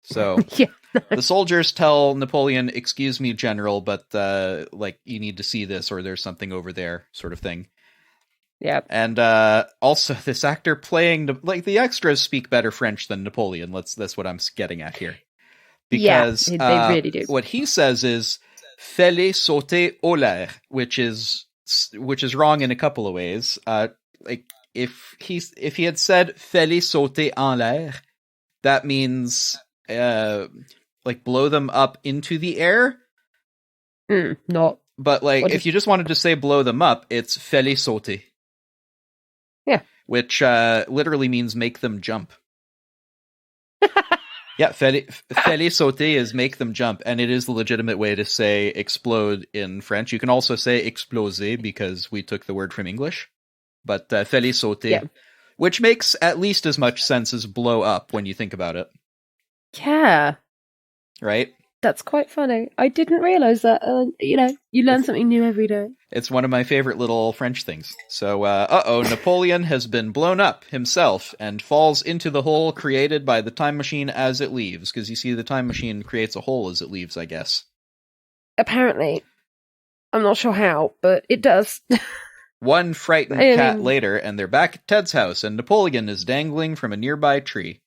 [SPEAKER 1] So,
[SPEAKER 2] yeah.
[SPEAKER 1] The soldiers tell Napoleon, excuse me, General, but, you need to see this, or there's something over there, sort of thing.
[SPEAKER 2] Yeah.
[SPEAKER 1] And also, this actor playing the extras speak better French than Napoleon. That's what I'm getting at here. Because
[SPEAKER 2] they really do.
[SPEAKER 1] What he says is "fallait sauter au l'air," which is wrong in a couple of ways. If he had said "fallait sauter en l'air," that means blow them up into the air.
[SPEAKER 2] Not.
[SPEAKER 1] But if you just wanted to say blow them up, it's "fallait sauter."
[SPEAKER 2] Yeah.
[SPEAKER 1] Which literally means make them jump. Yeah, fallait sauter is make them jump, and it is the legitimate way to say explode in French. You can also say exploser because we took the word from English. But fallait sauter, which makes at least as much sense as blow up when you think about it.
[SPEAKER 2] Yeah.
[SPEAKER 1] Right?
[SPEAKER 2] That's quite funny. I didn't realize that. You learn something new every day.
[SPEAKER 1] It's one of my favorite little French things. So, Napoleon has been blown up himself and falls into the hole created by the time machine as it leaves. Because you see, the time machine creates a hole as it leaves, I guess.
[SPEAKER 2] Apparently. I'm not sure how, but it does.
[SPEAKER 1] One frightened cat later, and they're back at Ted's house, and Napoleon is dangling from a nearby tree.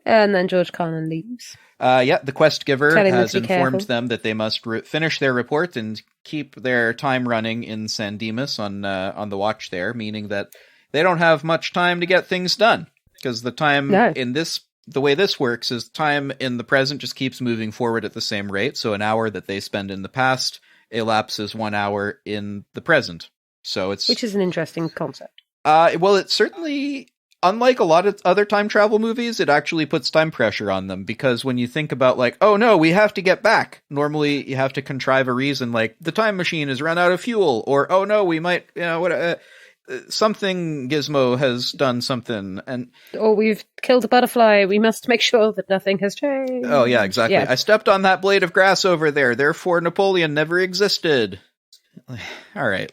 [SPEAKER 2] And then George Carlin leaves.
[SPEAKER 1] The quest giver has informed
[SPEAKER 2] careful.
[SPEAKER 1] them that they must finish their report and keep their time running in San Dimas on the watch there, meaning that they don't have much time to get things done. Because the time the way this works is time in the present just keeps moving forward at the same rate. So an hour that they spend in the past elapses 1 hour in the present. Which
[SPEAKER 2] is an interesting concept.
[SPEAKER 1] It certainly, unlike a lot of other time travel movies, it actually puts time pressure on them, because when you think about oh no, we have to get back, normally you have to contrive a reason the time machine has run out of fuel, or oh no, we might, something Gizmo has done something,
[SPEAKER 2] or we've killed a butterfly, we must make sure that nothing has changed.
[SPEAKER 1] Oh yeah, exactly. Yeah. I stepped on that blade of grass over there, therefore Napoleon never existed. All right,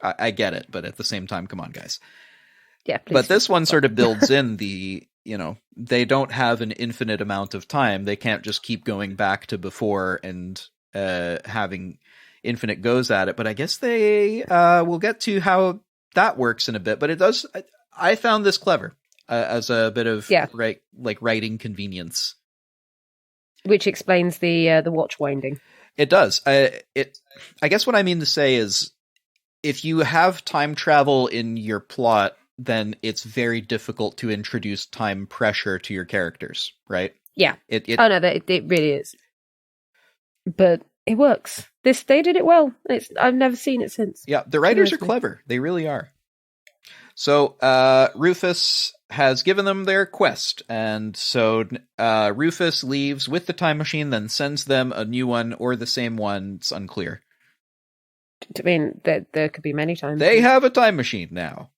[SPEAKER 1] I get it, but at the same time, come on, guys.
[SPEAKER 2] Yeah, please.
[SPEAKER 1] But this one sort of builds in they don't have an infinite amount of time. They can't just keep going back to before and having infinite goes at it. But I guess they will get to how that works in a bit. But it does. I found this clever as a bit of writing convenience,
[SPEAKER 2] which explains the watch winding.
[SPEAKER 1] It does. I guess what I mean to say is, if you have time travel in your plot, then it's very difficult to introduce time pressure to your characters, right?
[SPEAKER 2] Yeah. It really is. But it works. They did it well. I've never seen it since.
[SPEAKER 1] Yeah, the writers are clever. They really are. So Rufus has given them their quest, and so Rufus leaves with the time machine, then sends them a new one or the same one. It's unclear.
[SPEAKER 2] I mean, there could be many times.
[SPEAKER 1] They have a time machine now.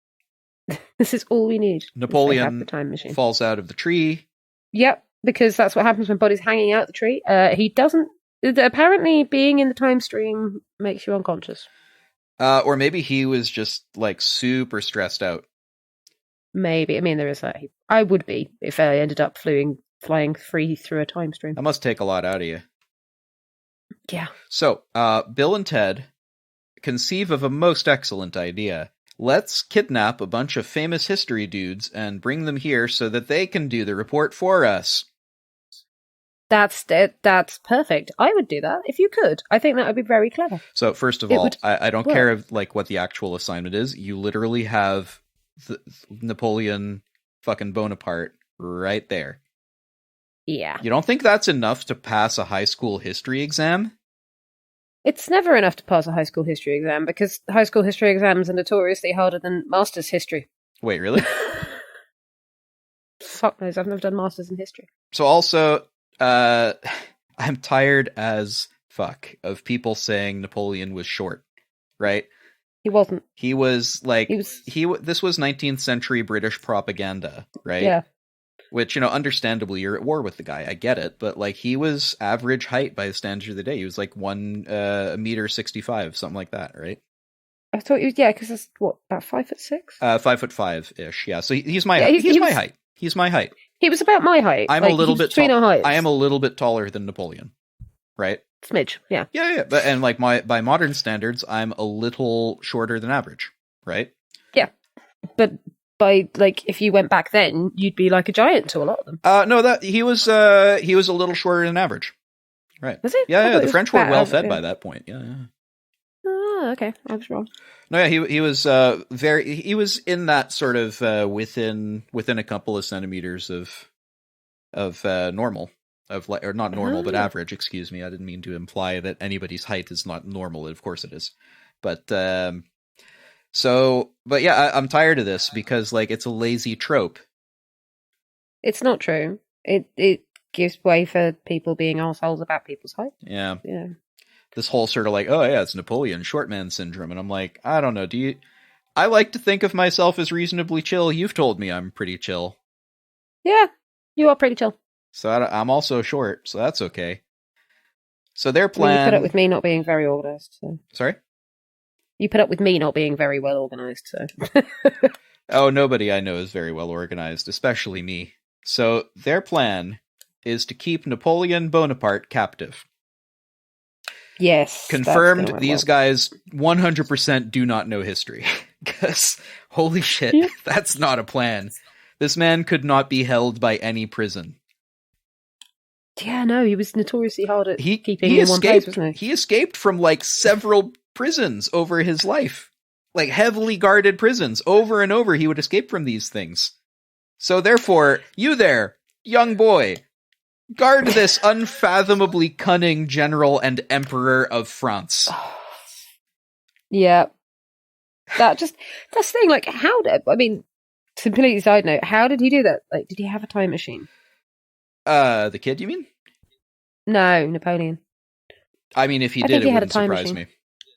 [SPEAKER 2] This is all we need.
[SPEAKER 1] Napoleon
[SPEAKER 2] the time machine.
[SPEAKER 1] Falls out of the tree.
[SPEAKER 2] Yep, because that's what happens when Buddy's hanging out the tree. He doesn't. Apparently, being in the time stream makes you unconscious.
[SPEAKER 1] Or maybe he was just super stressed out.
[SPEAKER 2] Maybe. I mean, there is that. I would be if I ended up flying free through a time stream.
[SPEAKER 1] That must take a lot out of you.
[SPEAKER 2] Yeah.
[SPEAKER 1] So, Bill and Ted conceive of a most excellent idea. Let's kidnap a bunch of famous history dudes and bring them here so that they can do the report for us.
[SPEAKER 2] That's perfect. I would do that if you could. I think that would be very clever.
[SPEAKER 1] So first of all, I don't care if, like, what the actual assignment is. You literally have Napoleon fucking Bonaparte right there.
[SPEAKER 2] Yeah.
[SPEAKER 1] You don't think that's enough to pass a high school history exam?
[SPEAKER 2] It's never enough to pass a high school history exam because high school history exams are notoriously harder than master's history.
[SPEAKER 1] Wait, really?
[SPEAKER 2] Fuck knows, I've never done masters in history.
[SPEAKER 1] So also, I'm tired as fuck of people saying Napoleon was short, right?
[SPEAKER 2] He wasn't.
[SPEAKER 1] He was like, this was 19th century British propaganda, right?
[SPEAKER 2] Yeah.
[SPEAKER 1] Which, understandably, you're at war with the guy. I get it. But, like, he was average height by the standards of the day. He was, like, 1.65 m, something like that, right?
[SPEAKER 2] I thought he was, because that's, what, about 5'6"?
[SPEAKER 1] 5'5"-ish, yeah. So he's my height. He's my height. He's my height.
[SPEAKER 2] He was about my height.
[SPEAKER 1] I'm a little bit
[SPEAKER 2] between our heights.
[SPEAKER 1] I am a little bit taller than Napoleon, right?
[SPEAKER 2] Smidge, yeah.
[SPEAKER 1] Yeah. But, and, like, by modern standards, I'm a little shorter than average, right?
[SPEAKER 2] Yeah. But by, like, if you went back then, you'd be like a giant to a lot of them.
[SPEAKER 1] No, that he was a little shorter than average. Right.
[SPEAKER 2] Was it?
[SPEAKER 1] Yeah, the French were well fed by that point. Yeah.
[SPEAKER 2] Oh, okay. I was wrong.
[SPEAKER 1] No, yeah, he was he was in that sort of within a couple of centimeters of normal, or not normal, but average, excuse me. I didn't mean to imply that anybody's height is not normal. Of course it is. But but yeah, I'm tired of this because, like, it's a lazy trope.
[SPEAKER 2] It's not true. It gives way for people being assholes about people's height.
[SPEAKER 1] Yeah.
[SPEAKER 2] Yeah.
[SPEAKER 1] This whole sort of like, oh yeah, it's Napoleon short man syndrome. And I'm like, I don't know. I like to think of myself as reasonably chill. You've told me I'm pretty chill.
[SPEAKER 2] Yeah, you are pretty chill.
[SPEAKER 1] So I'm also short, so that's okay. So their plan...
[SPEAKER 2] You put up with me not being very organized. So.
[SPEAKER 1] Sorry?
[SPEAKER 2] You put up with me not being very well organized, so...
[SPEAKER 1] Oh, nobody I know is very well organized, especially me. So their plan is to keep Napoleon Bonaparte captive.
[SPEAKER 2] Yes.
[SPEAKER 1] Confirmed, these guys 100% do not know history. Because, holy shit, that's not a plan. This man could not be held by any prison.
[SPEAKER 2] Yeah, no, he was notoriously hard at keeping in one place, wasn't he?
[SPEAKER 1] He escaped from, like, several prisons over his life. Like, heavily guarded prisons. Over and over, he would escape from these things. So therefore, you there, young boy, guard this unfathomably cunning general and emperor of France.
[SPEAKER 2] Yeah. That's the thing, like, completely side note, how did he do that? Like, did he have a time machine?
[SPEAKER 1] The kid, you mean?
[SPEAKER 2] No, Napoleon.
[SPEAKER 1] I mean, if he did, it wouldn't surprise me.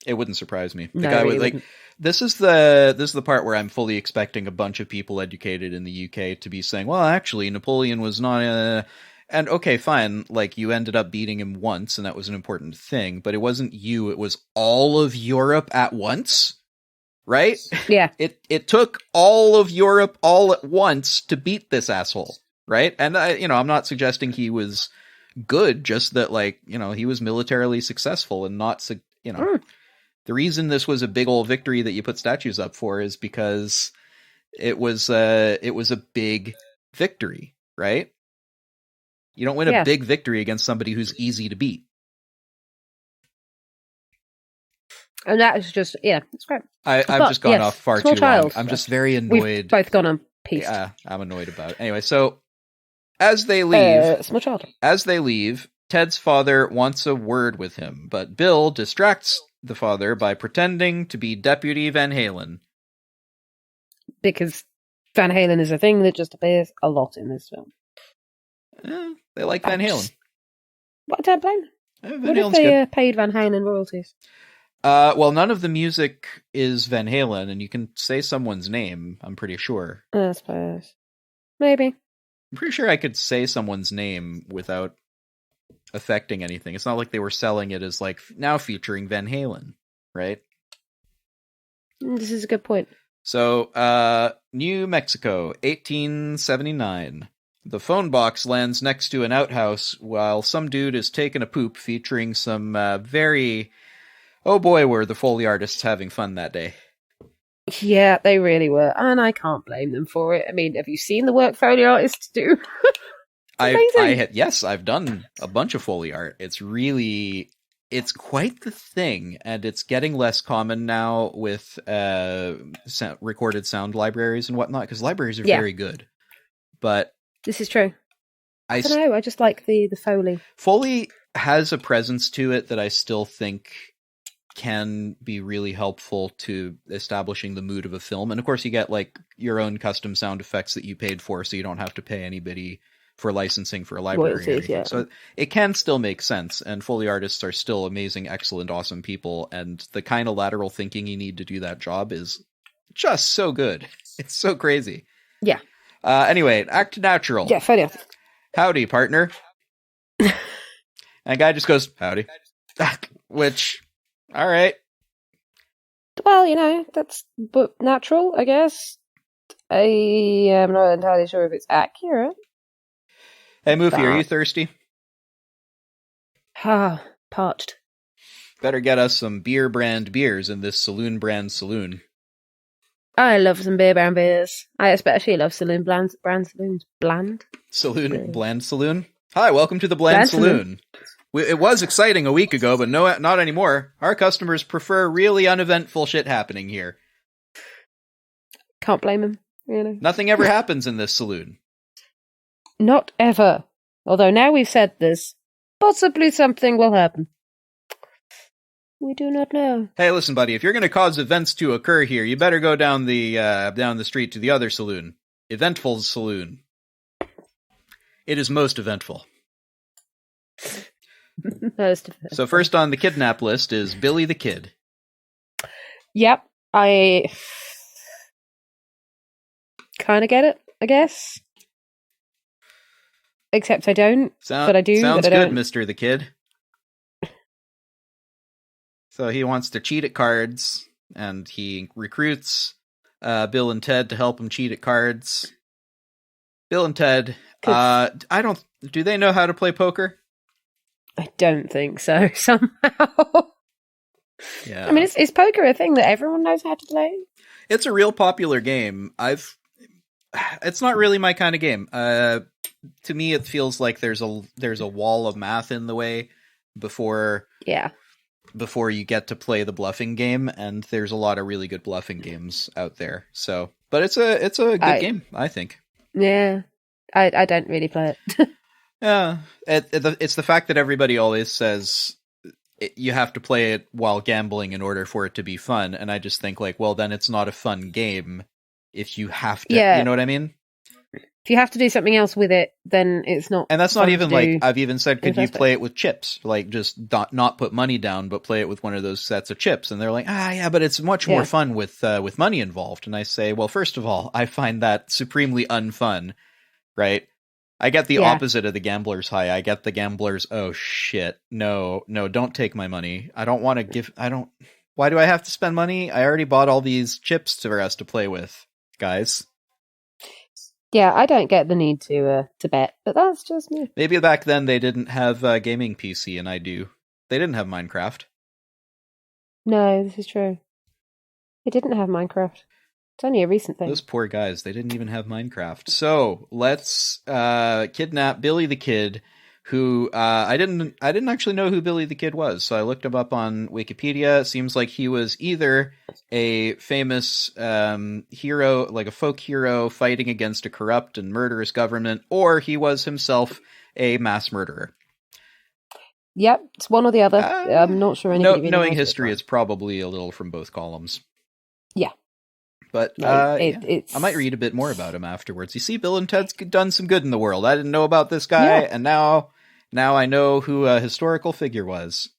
[SPEAKER 1] It wouldn't surprise me. The guy would, like, this is the part where I'm fully expecting a bunch of people educated in the UK to be saying, well, actually, Napoleon was not and okay, fine, like, you ended up beating him once, and that was an important thing, but it wasn't you, it was all of Europe at once, right?
[SPEAKER 2] Yeah.
[SPEAKER 1] It took all of Europe all at once to beat this asshole, right? And, I'm not suggesting he was good, just that, like, he was militarily successful and not, The reason this was a big old victory that you put statues up for is because it was a big victory, right? You don't win a big victory against somebody who's easy to beat.
[SPEAKER 2] And that is just, it's great.
[SPEAKER 1] I've just gone off far too long. I'm just very annoyed.
[SPEAKER 2] We've both gone on piece.
[SPEAKER 1] Yeah, I'm annoyed about it. Anyway, so as they leave, Ted's father wants a word with him, but Bill distracts the father by pretending to be Deputy Van Halen.
[SPEAKER 2] Because Van Halen is a thing that just appears a lot in this film.
[SPEAKER 1] They like Van Halen.
[SPEAKER 2] What, don't blame them. What if they paid Van Halen royalties?
[SPEAKER 1] Well, none of the music is Van Halen, and you can say someone's name, I'm pretty sure.
[SPEAKER 2] I suppose. Maybe.
[SPEAKER 1] I'm pretty sure I could say someone's name without affecting anything. It's not like they were selling it as, like, now featuring Van Halen, right?
[SPEAKER 2] This is a good point.
[SPEAKER 1] So, New Mexico, 1879. The phone box lands next to an outhouse while some dude is taking a poop featuring some very... Oh boy, were the Foley artists having fun that day.
[SPEAKER 2] Yeah, they really were. And I can't blame them for it. I mean, have you seen the work Foley artists do? amazing.
[SPEAKER 1] Yes, I've done a bunch of Foley art. It's quite the thing, and it's getting less common now with recorded sound libraries and whatnot, because libraries are very good. But
[SPEAKER 2] this is true. I don't know. I just like the Foley.
[SPEAKER 1] Foley has a presence to it that I still think can be really helpful to establishing the mood of a film. And of course, you get like your own custom sound effects that you paid for, so you don't have to pay anybody for licensing for a library. So it can still make sense. And Foley artists are still amazing, excellent, awesome people. And the kind of lateral thinking you need to do that job is just so good. It's so crazy.
[SPEAKER 2] Yeah.
[SPEAKER 1] Anyway, act natural.
[SPEAKER 2] Yeah, fair enough.
[SPEAKER 1] Howdy, partner. And guy just goes, howdy. Which, all right.
[SPEAKER 2] Well, that's but natural, I guess. I am not entirely sure if it's accurate.
[SPEAKER 1] Hey, Moofie, are you thirsty?
[SPEAKER 2] Parched.
[SPEAKER 1] Better get us some beer brand beers in this saloon brand saloon.
[SPEAKER 2] I love some beer brand beers. I especially love saloon brand saloons. Bland?
[SPEAKER 1] Bland Saloon? Hi, welcome to the Bland Saloon. It was exciting a week ago, but no, not anymore. Our customers prefer really uneventful shit happening here.
[SPEAKER 2] Can't blame them,
[SPEAKER 1] Nothing ever happens in this saloon.
[SPEAKER 2] Not ever. Although now we've said this, possibly something will happen. We do not know.
[SPEAKER 1] Hey, listen, buddy, if you're going to cause events to occur here, you better go down the street to the other saloon. Eventful Saloon. It is most eventful. So first on the kidnap list is Billy the Kid.
[SPEAKER 2] Yep, I kind of get it, I guess. Except I don't, but I do.
[SPEAKER 1] Sounds
[SPEAKER 2] but I
[SPEAKER 1] good,
[SPEAKER 2] don't.
[SPEAKER 1] Mr. the Kid. So he wants to cheat at cards, and he recruits Bill and Ted to help him cheat at cards. Bill and Ted, do they know how to play poker?
[SPEAKER 2] I don't think so, somehow.
[SPEAKER 1] Yeah.
[SPEAKER 2] I mean, is poker a thing that everyone knows how to play?
[SPEAKER 1] It's a real popular game. It's not really my kind of game. To me, it feels like there's a wall of math in the way before you get to play the bluffing game, and there's a lot of really good bluffing games out there. So, but it's a good game, I think.
[SPEAKER 2] Yeah, I don't really play it.
[SPEAKER 1] Yeah, it's the fact that everybody always says you have to play it while gambling in order for it to be fun, and I just think like, well, then it's not a fun game if you have to. You know what I mean?
[SPEAKER 2] If you have to do something else with it, then it's not.
[SPEAKER 1] And that's not even like I've even said, could you play it with chips? Like just not put money down, but play it with one of those sets of chips. And they're like, yeah, but it's much more fun with money involved. And I say, well, first of all, I find that supremely unfun, right? I get the opposite of the gambler's high. I get the gambler's, oh shit, no, don't take my money. I don't want to give. Why do I have to spend money? I already bought all these chips for us to play with, guys.
[SPEAKER 2] Yeah, I don't get the need to bet, but that's just me.
[SPEAKER 1] Maybe back then they didn't have gaming PC, and I do. They didn't have Minecraft.
[SPEAKER 2] No, this is true. They didn't have Minecraft. It's only a recent thing.
[SPEAKER 1] Those poor guys, they didn't even have Minecraft. So let's kidnap Billy the Kid, who I didn't actually know who Billy the Kid was, so I looked him up on Wikipedia. It seems like he was either a famous hero, like a folk hero fighting against a corrupt and murderous government, or he was himself a mass murderer.
[SPEAKER 2] Yep, it's one or the other. I'm not sure anybody really
[SPEAKER 1] knowing history, it's probably a little from both columns.
[SPEAKER 2] Yeah.
[SPEAKER 1] But I might read a bit more about him afterwards. You see, Bill and Ted's done some good in the world. I didn't know about this guy, and now I know who a historical figure was.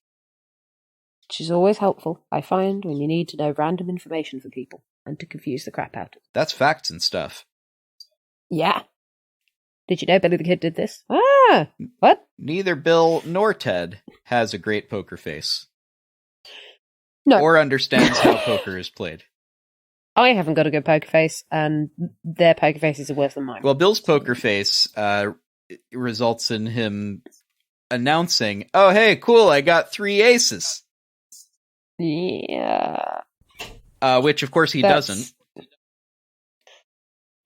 [SPEAKER 2] Which is always helpful, I find, when you need to know random information for people and to confuse the crap out.
[SPEAKER 1] That's facts and stuff.
[SPEAKER 2] Yeah. Did you know Billy the Kid did this? What?
[SPEAKER 1] Neither Bill nor Ted has a great poker face.
[SPEAKER 2] No.
[SPEAKER 1] Or understands how poker is played.
[SPEAKER 2] I haven't got a good poker face, and their poker faces are worse than mine.
[SPEAKER 1] Well, Bill's poker face results in him announcing, oh, hey, cool, I got 3 aces.
[SPEAKER 2] Yeah.
[SPEAKER 1] Which, of course, he doesn't.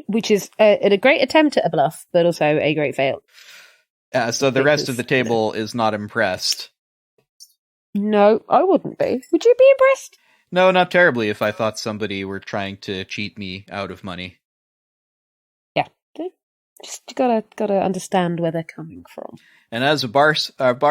[SPEAKER 2] Which is a great attempt at a bluff, but also a great fail.
[SPEAKER 1] So the rest of the table is not impressed.
[SPEAKER 2] No, I wouldn't be. Would you be impressed?
[SPEAKER 1] No, not terribly if I thought somebody were trying to cheat me out of money.
[SPEAKER 2] Yeah. Just gotta understand where they're coming from.
[SPEAKER 1] And as a bar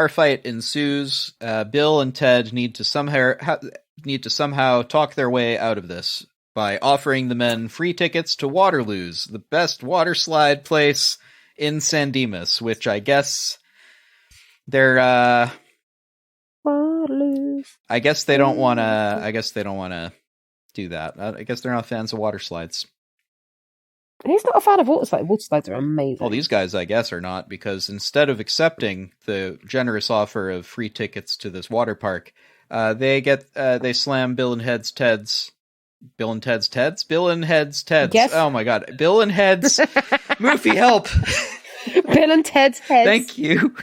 [SPEAKER 1] fight ensues, Bill and Ted need to somehow talk their way out of this by offering the men free tickets to Waterloo's, the best water slide place in San Dimas, which I guess they're
[SPEAKER 2] Waterloo.
[SPEAKER 1] I guess they don't want to do that. I guess they're not fans of water slides.
[SPEAKER 2] He's not a fan of water slides. Water slides are amazing.
[SPEAKER 1] Well, these guys, I guess, are not, because instead of accepting the generous offer of free tickets to this water park, they slam Bill and Ted's Teds.
[SPEAKER 2] Yes.
[SPEAKER 1] Oh my god. Bill and Head's Moofie, help.
[SPEAKER 2] Bill and Ted's heads.
[SPEAKER 1] Thank you.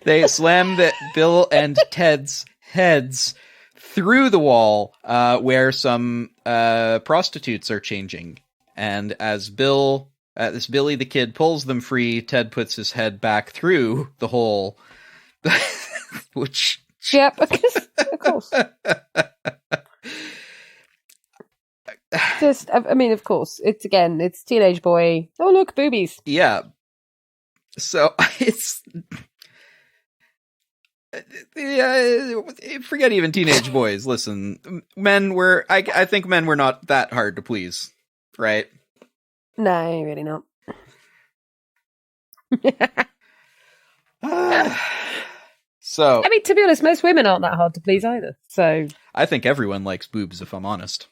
[SPEAKER 1] They slam Bill and Ted's heads through the wall, where some prostitutes are changing. And as Billy the Kid pulls them free, Ted puts his head back through the hole. Which...
[SPEAKER 2] Yep, of course. Of course. It's teenage boy. Oh, look, boobies.
[SPEAKER 1] Yeah. So, it's... forget even teenage boys. Listen, I think men were not that hard to please, right?
[SPEAKER 2] No, really not.
[SPEAKER 1] So,
[SPEAKER 2] to be honest, most women aren't that hard to please either. So,
[SPEAKER 1] I think everyone likes boobs, if I'm honest.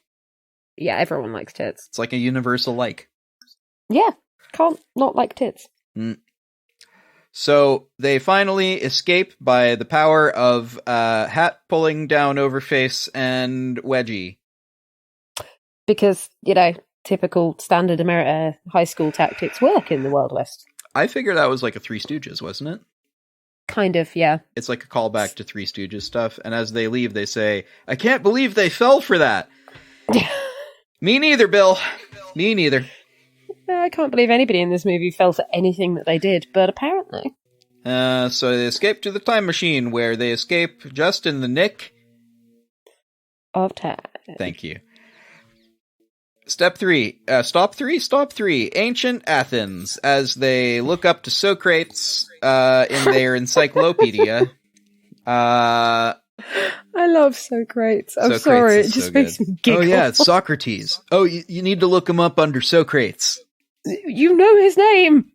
[SPEAKER 2] Yeah, everyone likes tits.
[SPEAKER 1] It's like a universal like.
[SPEAKER 2] Yeah, can't not like tits.
[SPEAKER 1] So they finally escape by the power of hat pulling down over face and wedgie.
[SPEAKER 2] Because, typical standard high school tactics work in the Wild West.
[SPEAKER 1] I figure that was like a Three Stooges, wasn't it?
[SPEAKER 2] Kind of, yeah.
[SPEAKER 1] It's like a callback to Three Stooges stuff. And as they leave, they say, "I can't believe they fell for that." Me neither, Bill. Me neither.
[SPEAKER 2] I can't believe anybody in this movie fell for anything that they did, but apparently.
[SPEAKER 1] So they escape to the time machine, where they escape just in the nick
[SPEAKER 2] of time.
[SPEAKER 1] Thank you. Step 3. Stop 3. Ancient Athens, as they look up to Socrates in their encyclopedia.
[SPEAKER 2] I love Socrates. I'm sorry, it just makes me giggle.
[SPEAKER 1] Oh yeah, it's Socrates. Oh, you need to look him up under Socrates.
[SPEAKER 2] You know his name!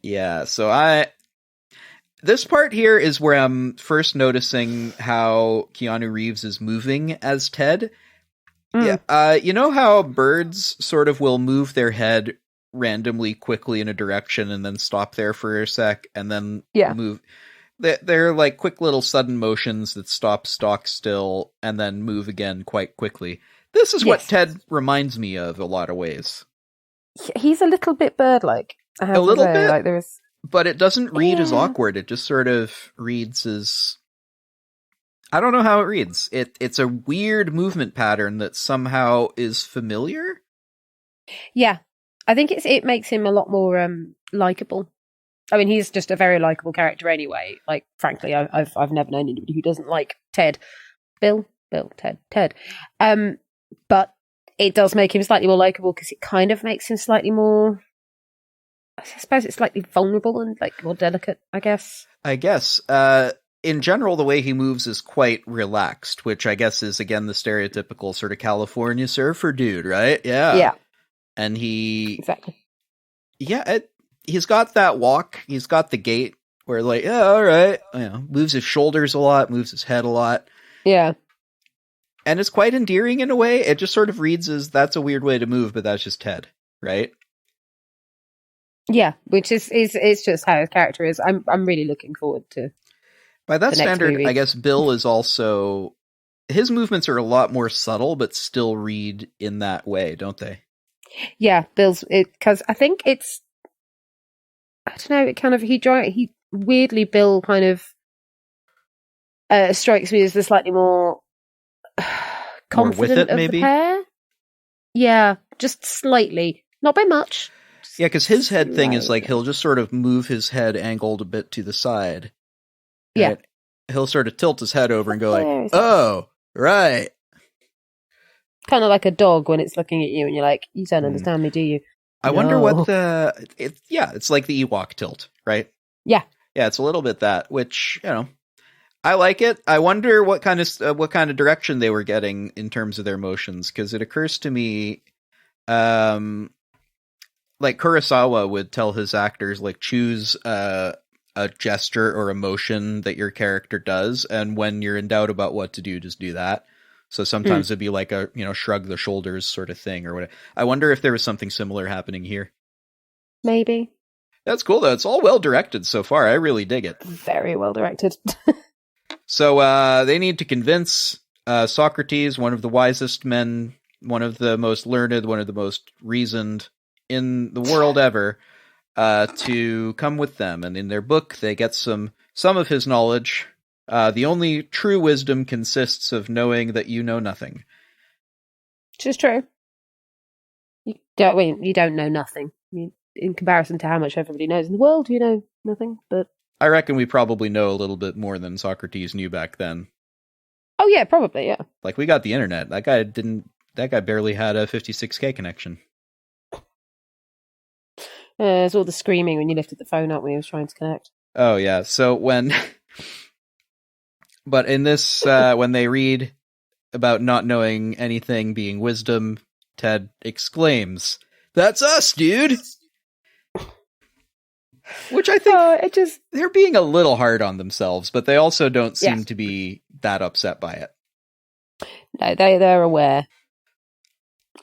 [SPEAKER 1] Yeah, so this part here is where I'm first noticing how Keanu Reeves is moving as Ted. Yeah, you know how birds sort of will move their head randomly quickly in a direction and then stop there for a sec and then move... They're like quick little sudden motions that stop stock still and then move again quite quickly. This is what Ted reminds me of a lot of ways.
[SPEAKER 2] He's a little bit bird-like.
[SPEAKER 1] A little bit, but it doesn't read as awkward. It just sort of reads as... I don't know how it reads. It's a weird movement pattern that somehow is familiar.
[SPEAKER 2] Yeah, I think it makes him a lot more likable. I mean, he's just a very likable character anyway. Like, frankly, I've never known anybody who doesn't like Ted. Bill, Ted. But it does make him slightly more likable because it kind of makes him slightly more... I suppose it's slightly vulnerable and like more delicate, I guess.
[SPEAKER 1] In general, the way he moves is quite relaxed, which I guess is, again, the stereotypical sort of California surfer dude, right? Yeah.
[SPEAKER 2] Yeah.
[SPEAKER 1] And he...
[SPEAKER 2] Exactly.
[SPEAKER 1] Yeah, he's got that walk. He's got the gait where, like, yeah, all right. Moves his shoulders a lot, moves his head a lot.
[SPEAKER 2] Yeah.
[SPEAKER 1] And it's quite endearing in a way. It just sort of reads as, that's a weird way to move, but that's just Ted, right?
[SPEAKER 2] Yeah, which is just how his character is. I'm really looking forward to...
[SPEAKER 1] By that standard, I guess Bill is also... His movements are a lot more subtle, but still read in that way, don't they?
[SPEAKER 2] Yeah, because I think it's... I don't know, it kind of... He weirdly, Bill kind of strikes me as the slightly more confident
[SPEAKER 1] more with it,
[SPEAKER 2] of
[SPEAKER 1] maybe?
[SPEAKER 2] the pair. Yeah, just slightly. Not by much.
[SPEAKER 1] Yeah, because his head thing is
[SPEAKER 2] slowly.
[SPEAKER 1] like he'll just sort of move his head angled a bit to the side.
[SPEAKER 2] Yeah.
[SPEAKER 1] Right? He'll sort of tilt his head over and go like,
[SPEAKER 2] There is it.
[SPEAKER 1] "Oh, right."
[SPEAKER 2] Kind of like a dog when it's looking at you and you're like, you don't understand me, do you?
[SPEAKER 1] I wonder what
[SPEAKER 2] No.
[SPEAKER 1] it's like the Ewok tilt, right?
[SPEAKER 2] Yeah.
[SPEAKER 1] Yeah, it's a little bit that, which, I like it. I wonder what kind of direction they were getting in terms of their motions, because it occurs to me, like Kurosawa would tell his actors, like, choose a gesture or a motion that your character does, and when you're in doubt about what to do, just do that. So sometimes it'd be like a, shrug the shoulders sort of thing or whatever. I wonder if there was something similar happening here.
[SPEAKER 2] Maybe.
[SPEAKER 1] That's cool, though. It's all well directed so far. I really dig it.
[SPEAKER 2] Very well directed.
[SPEAKER 1] So they need to convince Socrates, one of the wisest men, one of the most learned, one of the most reasoned in the world ever, to come with them. And in their book, they get some of his knowledge. The only true wisdom consists of knowing that you know nothing.
[SPEAKER 2] Which is true. You don't know nothing. In comparison to how much everybody knows in the world, you know nothing. But
[SPEAKER 1] I reckon we probably know a little bit more than Socrates knew back then.
[SPEAKER 2] oh yeah, probably, yeah.
[SPEAKER 1] Like, we got the internet. That guy barely had a 56K connection.
[SPEAKER 2] There's all the screaming when you lifted the phone up when he was trying to connect.
[SPEAKER 1] Oh yeah. So but in this, when they read about not knowing anything being wisdom, Ted exclaims, "That's us, dude!" Which I think they're being a little hard on themselves, but they also don't seem to be that upset by it.
[SPEAKER 2] No, they're aware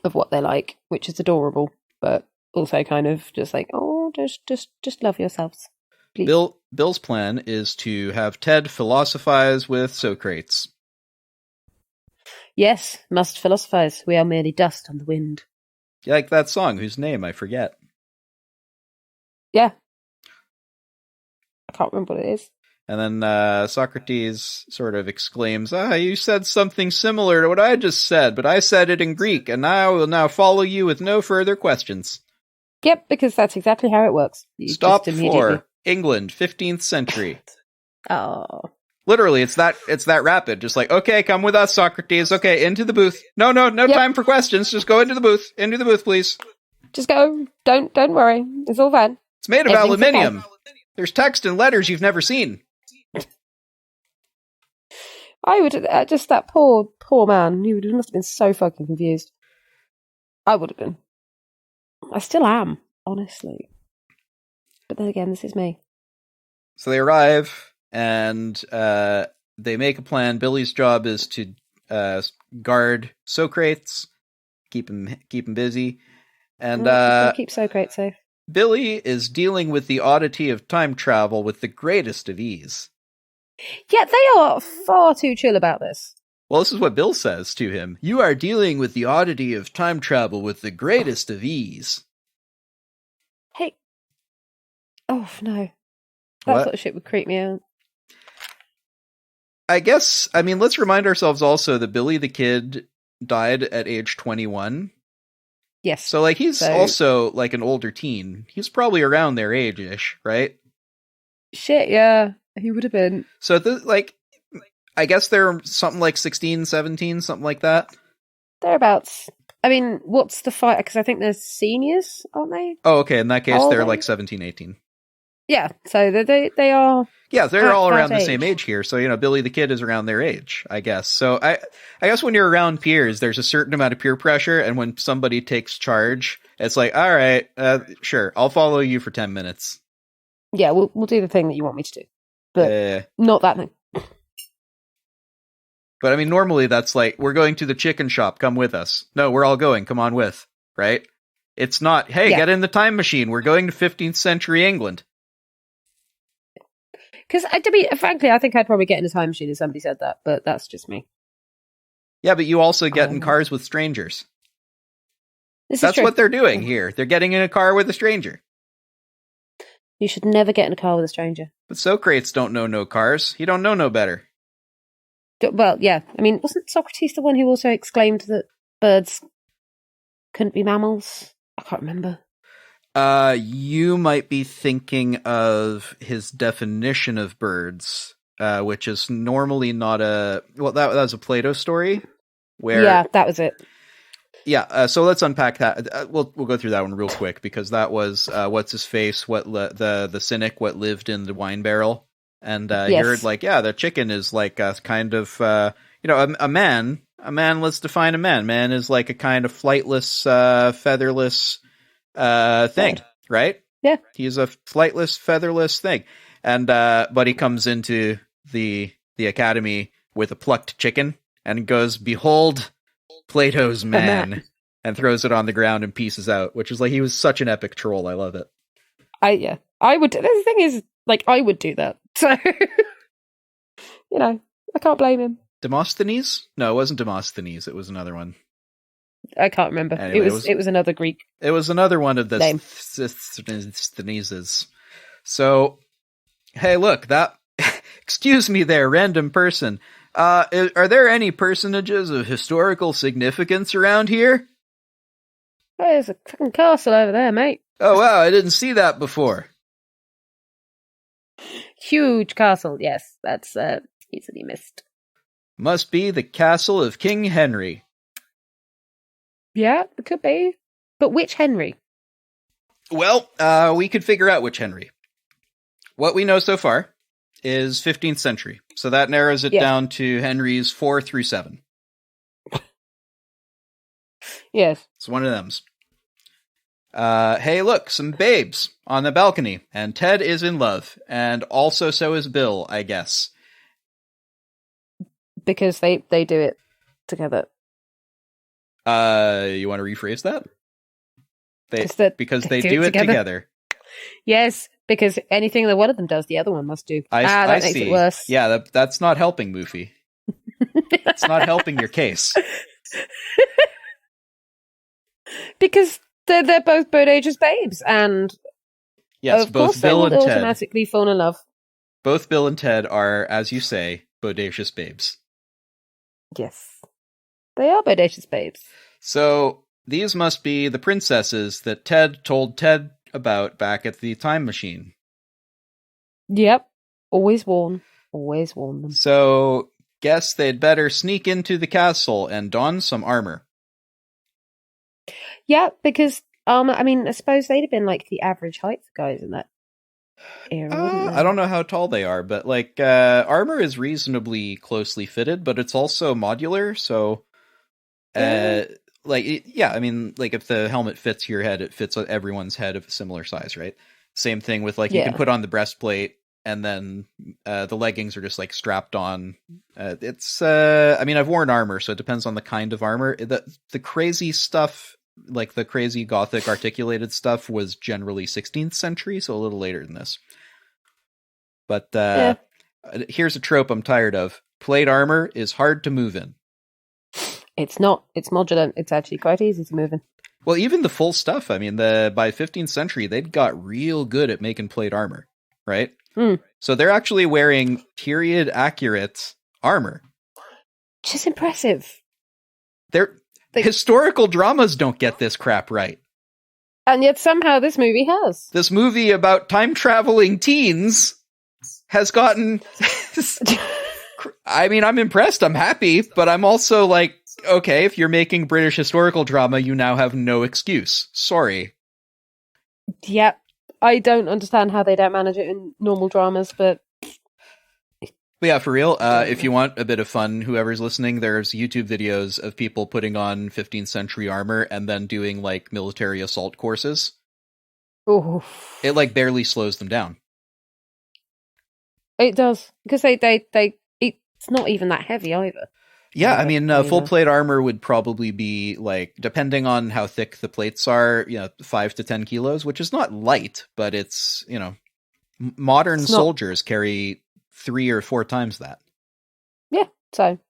[SPEAKER 2] of what they're like, which is adorable, but also kind of just like, oh, just love yourselves, please.
[SPEAKER 1] Bill's plan is to have Ted philosophize with Socrates.
[SPEAKER 2] Yes, must philosophize. We are merely dust on the wind.
[SPEAKER 1] Like that song, whose name I forget.
[SPEAKER 2] Yeah. I can't remember what it is.
[SPEAKER 1] And then Socrates sort of exclaims, you said something similar to what I just said, but I said it in Greek, and I will now follow you with no further questions.
[SPEAKER 2] Yep, because that's exactly how it works.
[SPEAKER 1] Stop for England, 15th century.
[SPEAKER 2] Oh.
[SPEAKER 1] Literally, it's that rapid. Just like, okay, come with us, Socrates. Okay, into the booth. No time for questions. Just go into the booth. Into the booth, please.
[SPEAKER 2] Just go. Don't worry. It's all fine.
[SPEAKER 1] It's made of aluminium. Okay. There's text and letters you've never seen.
[SPEAKER 2] I would just that poor man. He must have been so fucking confused. I would have been. I still am, honestly. But then again, this is me.
[SPEAKER 1] So they arrive and they make a plan. Billy's job is to guard Socrates, keep him busy, and
[SPEAKER 2] keep Socrates safe.
[SPEAKER 1] Billy is dealing with the oddity of time travel with the greatest of ease.
[SPEAKER 2] Yeah, they are far too chill about this.
[SPEAKER 1] Well, this is what Bill says to him. You are dealing with the oddity of time travel with the greatest of ease.
[SPEAKER 2] Hey. Oh, no. That sort of shit would creep me out.
[SPEAKER 1] Let's remind ourselves also that Billy the Kid died at age 21.
[SPEAKER 2] Yes.
[SPEAKER 1] So, he's also, an older teen. He's probably around their age-ish, right?
[SPEAKER 2] Shit, yeah. He would have been.
[SPEAKER 1] So, I guess they're something like 16, 17, something like that?
[SPEAKER 2] Thereabouts. I mean, what's the fight? Because I think they're seniors, aren't they?
[SPEAKER 1] Oh, okay. In that case, they're 17, 18.
[SPEAKER 2] Yeah, so they are.
[SPEAKER 1] Yeah, they're all around the same age here. So, Billy the Kid is around their age, I guess. So I guess when you're around peers, there's a certain amount of peer pressure. And when somebody takes charge, it's like, all right, sure, I'll follow you for 10 minutes.
[SPEAKER 2] Yeah, we'll do the thing that you want me to do. But not that thing.
[SPEAKER 1] But normally that's like, we're going to the chicken shop, come with us. No, we're all going, come on with, right? It's not, hey, get in the time machine, we're going to 15th century England.
[SPEAKER 2] Because, frankly, I think I'd probably get in a time machine if somebody said that, but that's just me.
[SPEAKER 1] Yeah, but you also get in cars with strangers. That's what they're doing here. They're getting in a car with a stranger.
[SPEAKER 2] You should never get in a car with a stranger.
[SPEAKER 1] But Socrates don't know no cars. He don't know no better.
[SPEAKER 2] Well, yeah. Wasn't Socrates the one who also exclaimed that birds couldn't be mammals? I can't remember.
[SPEAKER 1] You might be thinking of his definition of birds, which is normally not a... Well, that was a Plato story, where...
[SPEAKER 2] Yeah, that was it.
[SPEAKER 1] Yeah, so let's unpack that. We'll go through that one real quick, because that was what's his face, the cynic, what lived in the wine barrel, and here, like, the chicken is like a kind of a man. A man. Let's define a man. Man is like a kind of flightless, featherless thing, right?
[SPEAKER 2] Yeah,
[SPEAKER 1] he's a flightless, featherless thing, and but he comes into the academy with a plucked chicken and goes, "Behold, Plato's man," and throws it on the ground and pieces out, which is like, he was such an epic troll. I love it.
[SPEAKER 2] I would. The thing is, like, I would do that. So, I can't blame him.
[SPEAKER 1] Demosthenes? No, it wasn't Demosthenes. It was another one.
[SPEAKER 2] I can't remember. Anyway, it was another Greek.
[SPEAKER 1] It was another one of the Theneses. So, hey, look, that... Excuse me there, random person. Are there any personages of historical significance around here?
[SPEAKER 2] Oh, there's a fucking castle over there, mate.
[SPEAKER 1] Oh, wow, I didn't see that before.
[SPEAKER 2] Huge castle, yes. That's easily missed.
[SPEAKER 1] Must be the castle of King Henry.
[SPEAKER 2] Yeah, it could be. But which Henry?
[SPEAKER 1] Well, we could figure out which Henry. What we know so far is 15th century. So that narrows it down to Henry's 4 through 7.
[SPEAKER 2] Yes.
[SPEAKER 1] It's one of them's. Hey, look, some babes on the balcony, and Ted is in love, and also so is Bill, I guess.
[SPEAKER 2] Because they do it together.
[SPEAKER 1] You want to rephrase that? Because they do it together.
[SPEAKER 2] Yes, because anything that one of them does, the other one must do. That makes it worse.
[SPEAKER 1] Yeah, that's not helping, Moofie. It's not helping your case.
[SPEAKER 2] Because they're both bodacious babes, and
[SPEAKER 1] yes,
[SPEAKER 2] of
[SPEAKER 1] both
[SPEAKER 2] course
[SPEAKER 1] Bill
[SPEAKER 2] they
[SPEAKER 1] and
[SPEAKER 2] will
[SPEAKER 1] Ted
[SPEAKER 2] automatically fall in love.
[SPEAKER 1] Both Bill and Ted are, as you say, bodacious babes.
[SPEAKER 2] Yes, they are bodacious babes.
[SPEAKER 1] So these must be the princesses that Ted told Ted about back at the time machine.
[SPEAKER 2] Yep, always warn them.
[SPEAKER 1] So guess they'd better sneak into the castle and don some armor.
[SPEAKER 2] Yeah, because I suppose they'd have been like the average height for guys in that era.
[SPEAKER 1] I don't know how tall they are, but like armor is reasonably closely fitted, but it's also modular. So, if the helmet fits your head, it fits everyone's head of a similar size, right? Same thing with you can put on the breastplate, and then the leggings are just like strapped on. I've worn armor, so it depends on the kind of armor. The crazy stuff, like the crazy gothic articulated stuff, was generally 16th century, so a little later than this. But here's a trope I'm tired of. Plate armor is hard to move in.
[SPEAKER 2] It's not. It's modular. It's actually quite easy to move in.
[SPEAKER 1] Well, even the full stuff. I mean, by 15th century, they'd got real good at making plate armor, right?
[SPEAKER 2] Mm.
[SPEAKER 1] So they're actually wearing period-accurate armor.
[SPEAKER 2] Which is impressive.
[SPEAKER 1] Historical dramas don't get this crap right.
[SPEAKER 2] And yet somehow this movie has.
[SPEAKER 1] This movie about time-traveling teens has gotten... I mean, I'm impressed, I'm happy, but I'm also like, okay, if you're making British historical drama, you now have no excuse. Sorry.
[SPEAKER 2] Yeah, I don't understand how they don't manage it in normal dramas, but
[SPEAKER 1] yeah, for real, if you want a bit of fun, whoever's listening, there's YouTube videos of people putting on 15th century armor and then doing like military assault courses.
[SPEAKER 2] Ooh.
[SPEAKER 1] It like barely slows them down.
[SPEAKER 2] It does, because it's not even that heavy either.
[SPEAKER 1] Yeah, I mean, full plate armor would probably be like, depending on how thick the plates are, 5 to 10 kilos, which is not light, but it's, modern soldiers carry 3 or 4 times that.
[SPEAKER 2] Yeah, so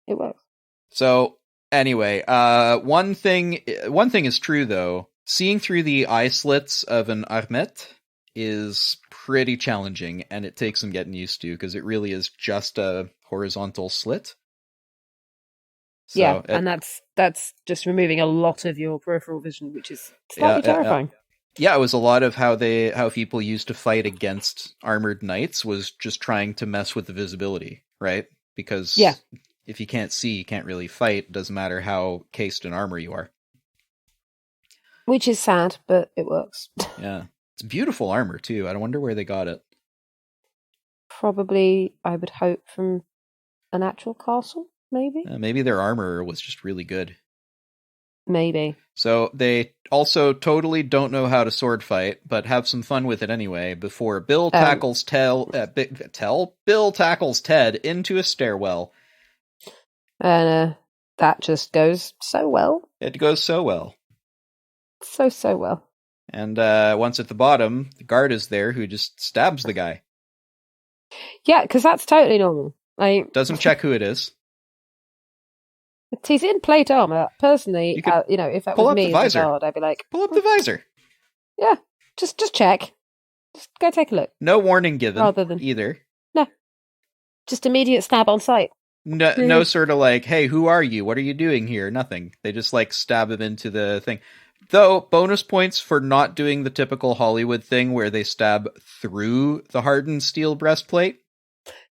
[SPEAKER 2] it works.
[SPEAKER 1] So anyway, one thing is true though. Seeing through the eye slits of an armet is pretty challenging, and it takes some getting used to, because it really is just a horizontal slit. So
[SPEAKER 2] and that's just removing a lot of your peripheral vision, which is slightly terrifying.
[SPEAKER 1] Yeah, it was a lot of how people used to fight against armored knights was just trying to mess with the visibility, right? Because
[SPEAKER 2] Yeah.
[SPEAKER 1] if you can't see, you can't really fight. It doesn't matter how cased in armor you are.
[SPEAKER 2] Which is sad, but it works.
[SPEAKER 1] Yeah. It's beautiful armor, too. I wonder where they got it.
[SPEAKER 2] Probably, I would hope, from an actual castle, maybe?
[SPEAKER 1] Maybe their armor was just really good.
[SPEAKER 2] Maybe.
[SPEAKER 1] So they also totally don't know how to sword fight, but have some fun with it anyway, before Bill tackles Bill tackles Ted into a stairwell.
[SPEAKER 2] And that just goes so well.
[SPEAKER 1] It goes so well.
[SPEAKER 2] So well.
[SPEAKER 1] And once at the bottom, the guard is there who just stabs the guy.
[SPEAKER 2] Yeah, because that's totally normal.
[SPEAKER 1] Doesn't check who it is.
[SPEAKER 2] He's in plate armor. Personally, if that was me as a guard, I'd be like,
[SPEAKER 1] pull up the visor.
[SPEAKER 2] Yeah, just check. Just go take a look.
[SPEAKER 1] No warning given either.
[SPEAKER 2] No. Just immediate stab on sight.
[SPEAKER 1] No sort of like, hey, who are you? What are you doing here? Nothing. They just like stab him into the thing. Though, bonus points for not doing the typical Hollywood thing where they stab through the hardened steel breastplate.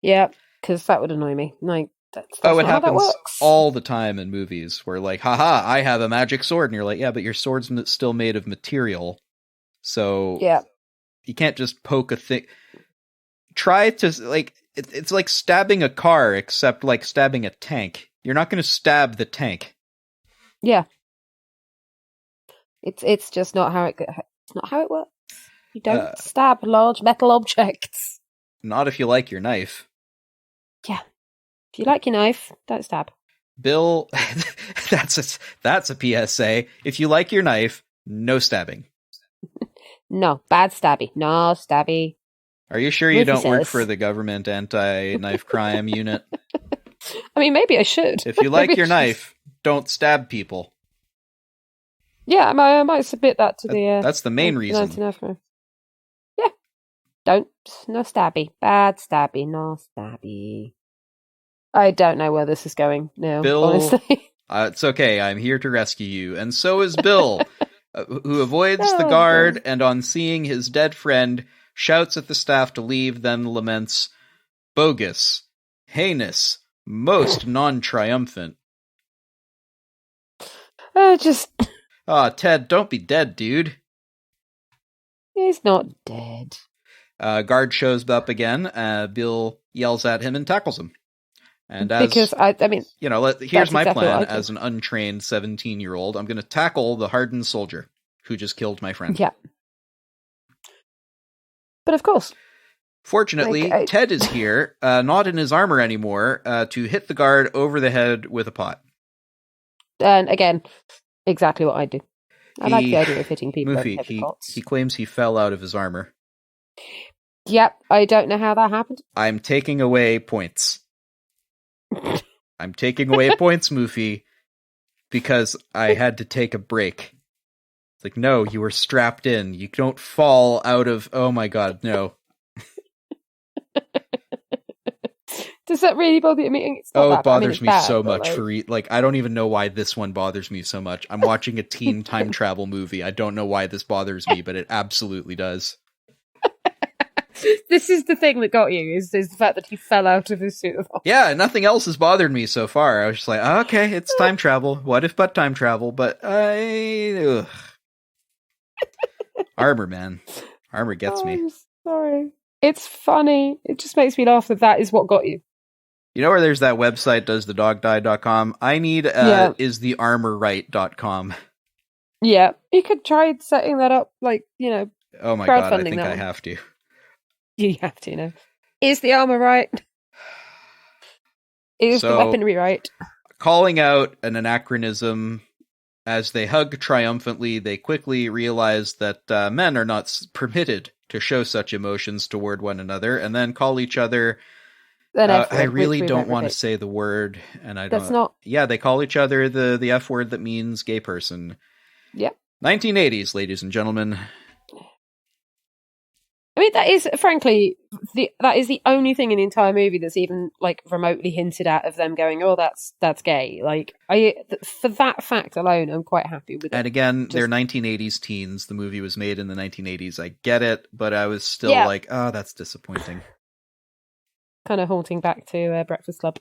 [SPEAKER 2] Yeah, because that would annoy me. Like, that's
[SPEAKER 1] it happens all the time in movies where like, haha, I have a magic sword. And you're like, yeah, but your sword's still made of material. So
[SPEAKER 2] yeah,
[SPEAKER 1] you can't just poke a thing. Try to, like, it's like stabbing a car, except like stabbing a tank. You're not going to stab the tank.
[SPEAKER 2] Yeah. It's just not how it works. You don't stab large metal objects.
[SPEAKER 1] Not if you like your knife.
[SPEAKER 2] Yeah. If you like your knife, don't stab.
[SPEAKER 1] Bill, that's a PSA. If you like your knife, no stabbing.
[SPEAKER 2] No, bad stabby. No stabby.
[SPEAKER 1] Are you sure you don't work for the government anti-knife crime unit?
[SPEAKER 2] I mean, maybe I should.
[SPEAKER 1] If you like your knife, don't stab people.
[SPEAKER 2] Yeah, I might submit that to the...
[SPEAKER 1] That's the main reason.
[SPEAKER 2] Yeah. No stabby. Bad stabby. No stabby. I don't know where this is going now,
[SPEAKER 1] Bill,
[SPEAKER 2] honestly.
[SPEAKER 1] It's okay. I'm here to rescue you. And so is Bill, who avoids the guard and on seeing his dead friend, shouts at the staff to leave, then laments, bogus, heinous, most non-triumphant. Ted, don't be dead, dude.
[SPEAKER 2] He's not dead.
[SPEAKER 1] Guard shows up again. Bill yells at him and tackles him. And
[SPEAKER 2] because
[SPEAKER 1] here's my plan as an untrained 17-year-old. I'm going to tackle the hardened soldier who just killed my friend.
[SPEAKER 2] Yeah. But of course.
[SPEAKER 1] Fortunately, Ted is here, not in his armor anymore, to hit the guard over the head with a pot.
[SPEAKER 2] And again, exactly what I do. I like the idea of hitting people over the head with pots.
[SPEAKER 1] He claims he fell out of his armor.
[SPEAKER 2] Yep, I don't know how that happened.
[SPEAKER 1] I'm taking away points. I'm taking away points, Moofie, because I had to take a break. It's like, no, you were strapped in. You don't fall out of... Oh my god, no.
[SPEAKER 2] Does that really bother you? I mean,
[SPEAKER 1] it bothers me so much I don't even know why this one bothers me so much. I'm watching a teen time travel movie. I don't know why this bothers me, but it absolutely does.
[SPEAKER 2] This is the thing that got you, is the fact that he fell out of his suit of armor.
[SPEAKER 1] Yeah, nothing else has bothered me so far. I was just like, okay, it's time travel. What if but time travel? But armor, man. Armor gets me.
[SPEAKER 2] I'm sorry. It's funny. It just makes me laugh that is what got you.
[SPEAKER 1] You know where there's that website, doesthedogdie.com? I need isthearmorright.com.
[SPEAKER 2] Yeah. You could try setting that up,
[SPEAKER 1] oh my god, I think I have to.
[SPEAKER 2] You have to, know. Is the armor right? Is the weaponry right?
[SPEAKER 1] Calling out an anachronism, as they hug triumphantly, they quickly realize that men are not permitted to show such emotions toward one another, and then call each other... I really don't want to say the word, and I don't...
[SPEAKER 2] That's not...
[SPEAKER 1] Yeah, they call each other the F word that means gay person.
[SPEAKER 2] Yep.
[SPEAKER 1] 1980s, ladies and gentlemen.
[SPEAKER 2] I mean, that is, frankly, that is the only thing in the entire movie that's even, like, remotely hinted at of them going, oh, that's gay. Like, for that fact alone, I'm quite happy with it.
[SPEAKER 1] And again, they're 1980s teens. The movie was made in the 1980s. I get it, but I was still like, oh, that's disappointing.
[SPEAKER 2] Kind of haunting back to Breakfast Club.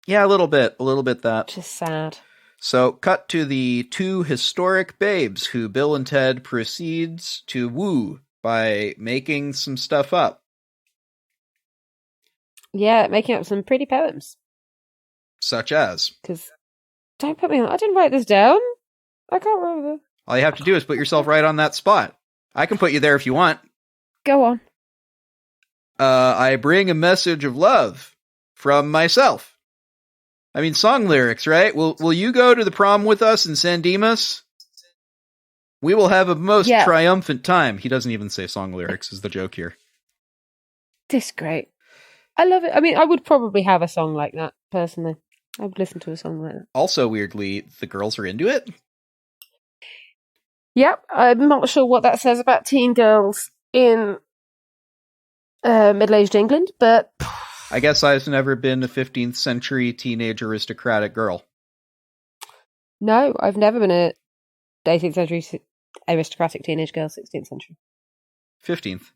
[SPEAKER 1] Yeah, a little bit that.
[SPEAKER 2] Just sad.
[SPEAKER 1] So, cut to the two historic babes who Bill and Ted proceeds to woo by making some stuff up.
[SPEAKER 2] Yeah, making up some pretty poems.
[SPEAKER 1] Such as?
[SPEAKER 2] Because, don't put me on, I didn't write this down. I can't remember.
[SPEAKER 1] All you have to do is put yourself right on that spot. I can put you there if you want.
[SPEAKER 2] Go on.
[SPEAKER 1] I bring a message of love from myself. I mean, song lyrics, right? Will you go to the prom with us in San Dimas? We will have a most triumphant time. He doesn't even say song lyrics is the joke here.
[SPEAKER 2] This is great. I love it. I mean, I would probably have a song like that, personally. I would listen to a song like that.
[SPEAKER 1] Also, weirdly, the girls are into it.
[SPEAKER 2] Yep. I'm not sure what that says about teen girls in middle-aged England, but...
[SPEAKER 1] I guess I've never been a 15th century teenage aristocratic girl.
[SPEAKER 2] No, I've never been a 18th century aristocratic teenage girl, 16th century.
[SPEAKER 1] 15th.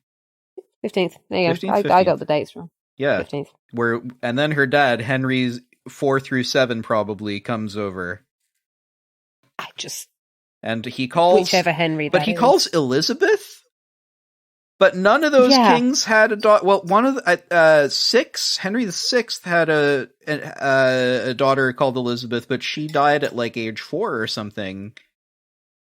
[SPEAKER 2] 15th. There you
[SPEAKER 1] 15th,
[SPEAKER 2] go. I got the dates wrong.
[SPEAKER 1] Yeah.
[SPEAKER 2] 15th. And
[SPEAKER 1] then her dad, Henry's 4 through 7 probably, comes over. And he calls...
[SPEAKER 2] Whichever Henry
[SPEAKER 1] But he calls Elizabeth? But none of those kings had a daughter. Well, one of the Henry VI had a daughter called Elizabeth, but she died at like age 4 or something.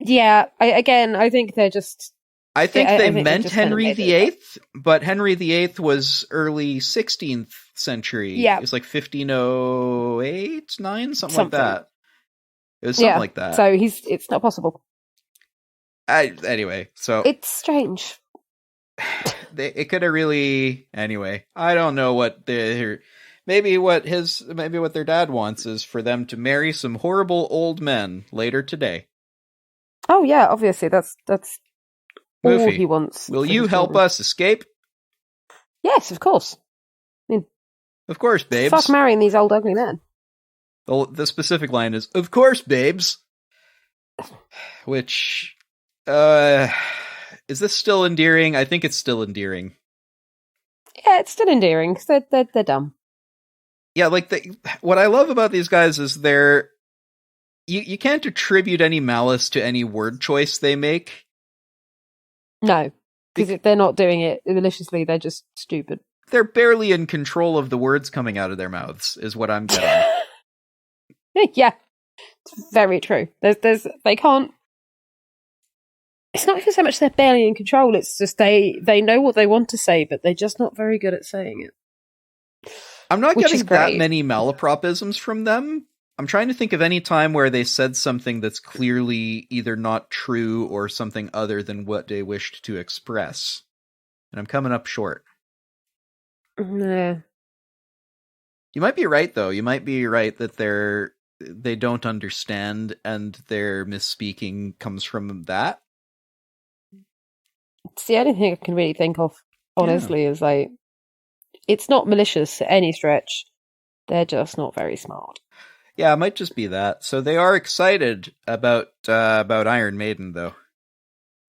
[SPEAKER 2] Yeah, I think they're just.
[SPEAKER 1] I think they meant Henry VIII, but Henry VIII was early 16th century.
[SPEAKER 2] Yeah,
[SPEAKER 1] it was like 1508, 9, something like that. It was something like that.
[SPEAKER 2] So it's not possible.
[SPEAKER 1] Anyway, so
[SPEAKER 2] it's strange.
[SPEAKER 1] It could have really. Anyway, I don't know what maybe what their dad wants is for them to marry some horrible old men later today.
[SPEAKER 2] Oh yeah, obviously that's
[SPEAKER 1] Moofie,
[SPEAKER 2] all he wants.
[SPEAKER 1] Will you help us escape?
[SPEAKER 2] Yes, of course. I mean,
[SPEAKER 1] of course, babes.
[SPEAKER 2] Fuck marrying these old ugly men.
[SPEAKER 1] The specific line is, "Of course, babes," which. Is this still endearing? I think it's still endearing.
[SPEAKER 2] Yeah, it's still endearing because they're dumb.
[SPEAKER 1] Yeah, like what I love about these guys is you can't attribute any malice to any word choice they make.
[SPEAKER 2] No, because they're not doing it maliciously. They're just stupid.
[SPEAKER 1] They're barely in control of the words coming out of their mouths, is what I'm getting.
[SPEAKER 2] Yeah, it's very true. They can't. It's not even so much they're barely in control, it's just they know what they want to say, but they're just not very good at saying it.
[SPEAKER 1] I'm not getting that many malapropisms from them. I'm trying to think of any time where they said something that's clearly either not true or something other than what they wished to express. And I'm coming up short.
[SPEAKER 2] No.
[SPEAKER 1] You might be right, though. You might be right that they don't understand and their misspeaking comes from that.
[SPEAKER 2] It's the only thing I can really think of, honestly, is like, it's not malicious at any stretch. They're just not very smart.
[SPEAKER 1] Yeah, it might just be that. So they are excited about Iron Maiden, though.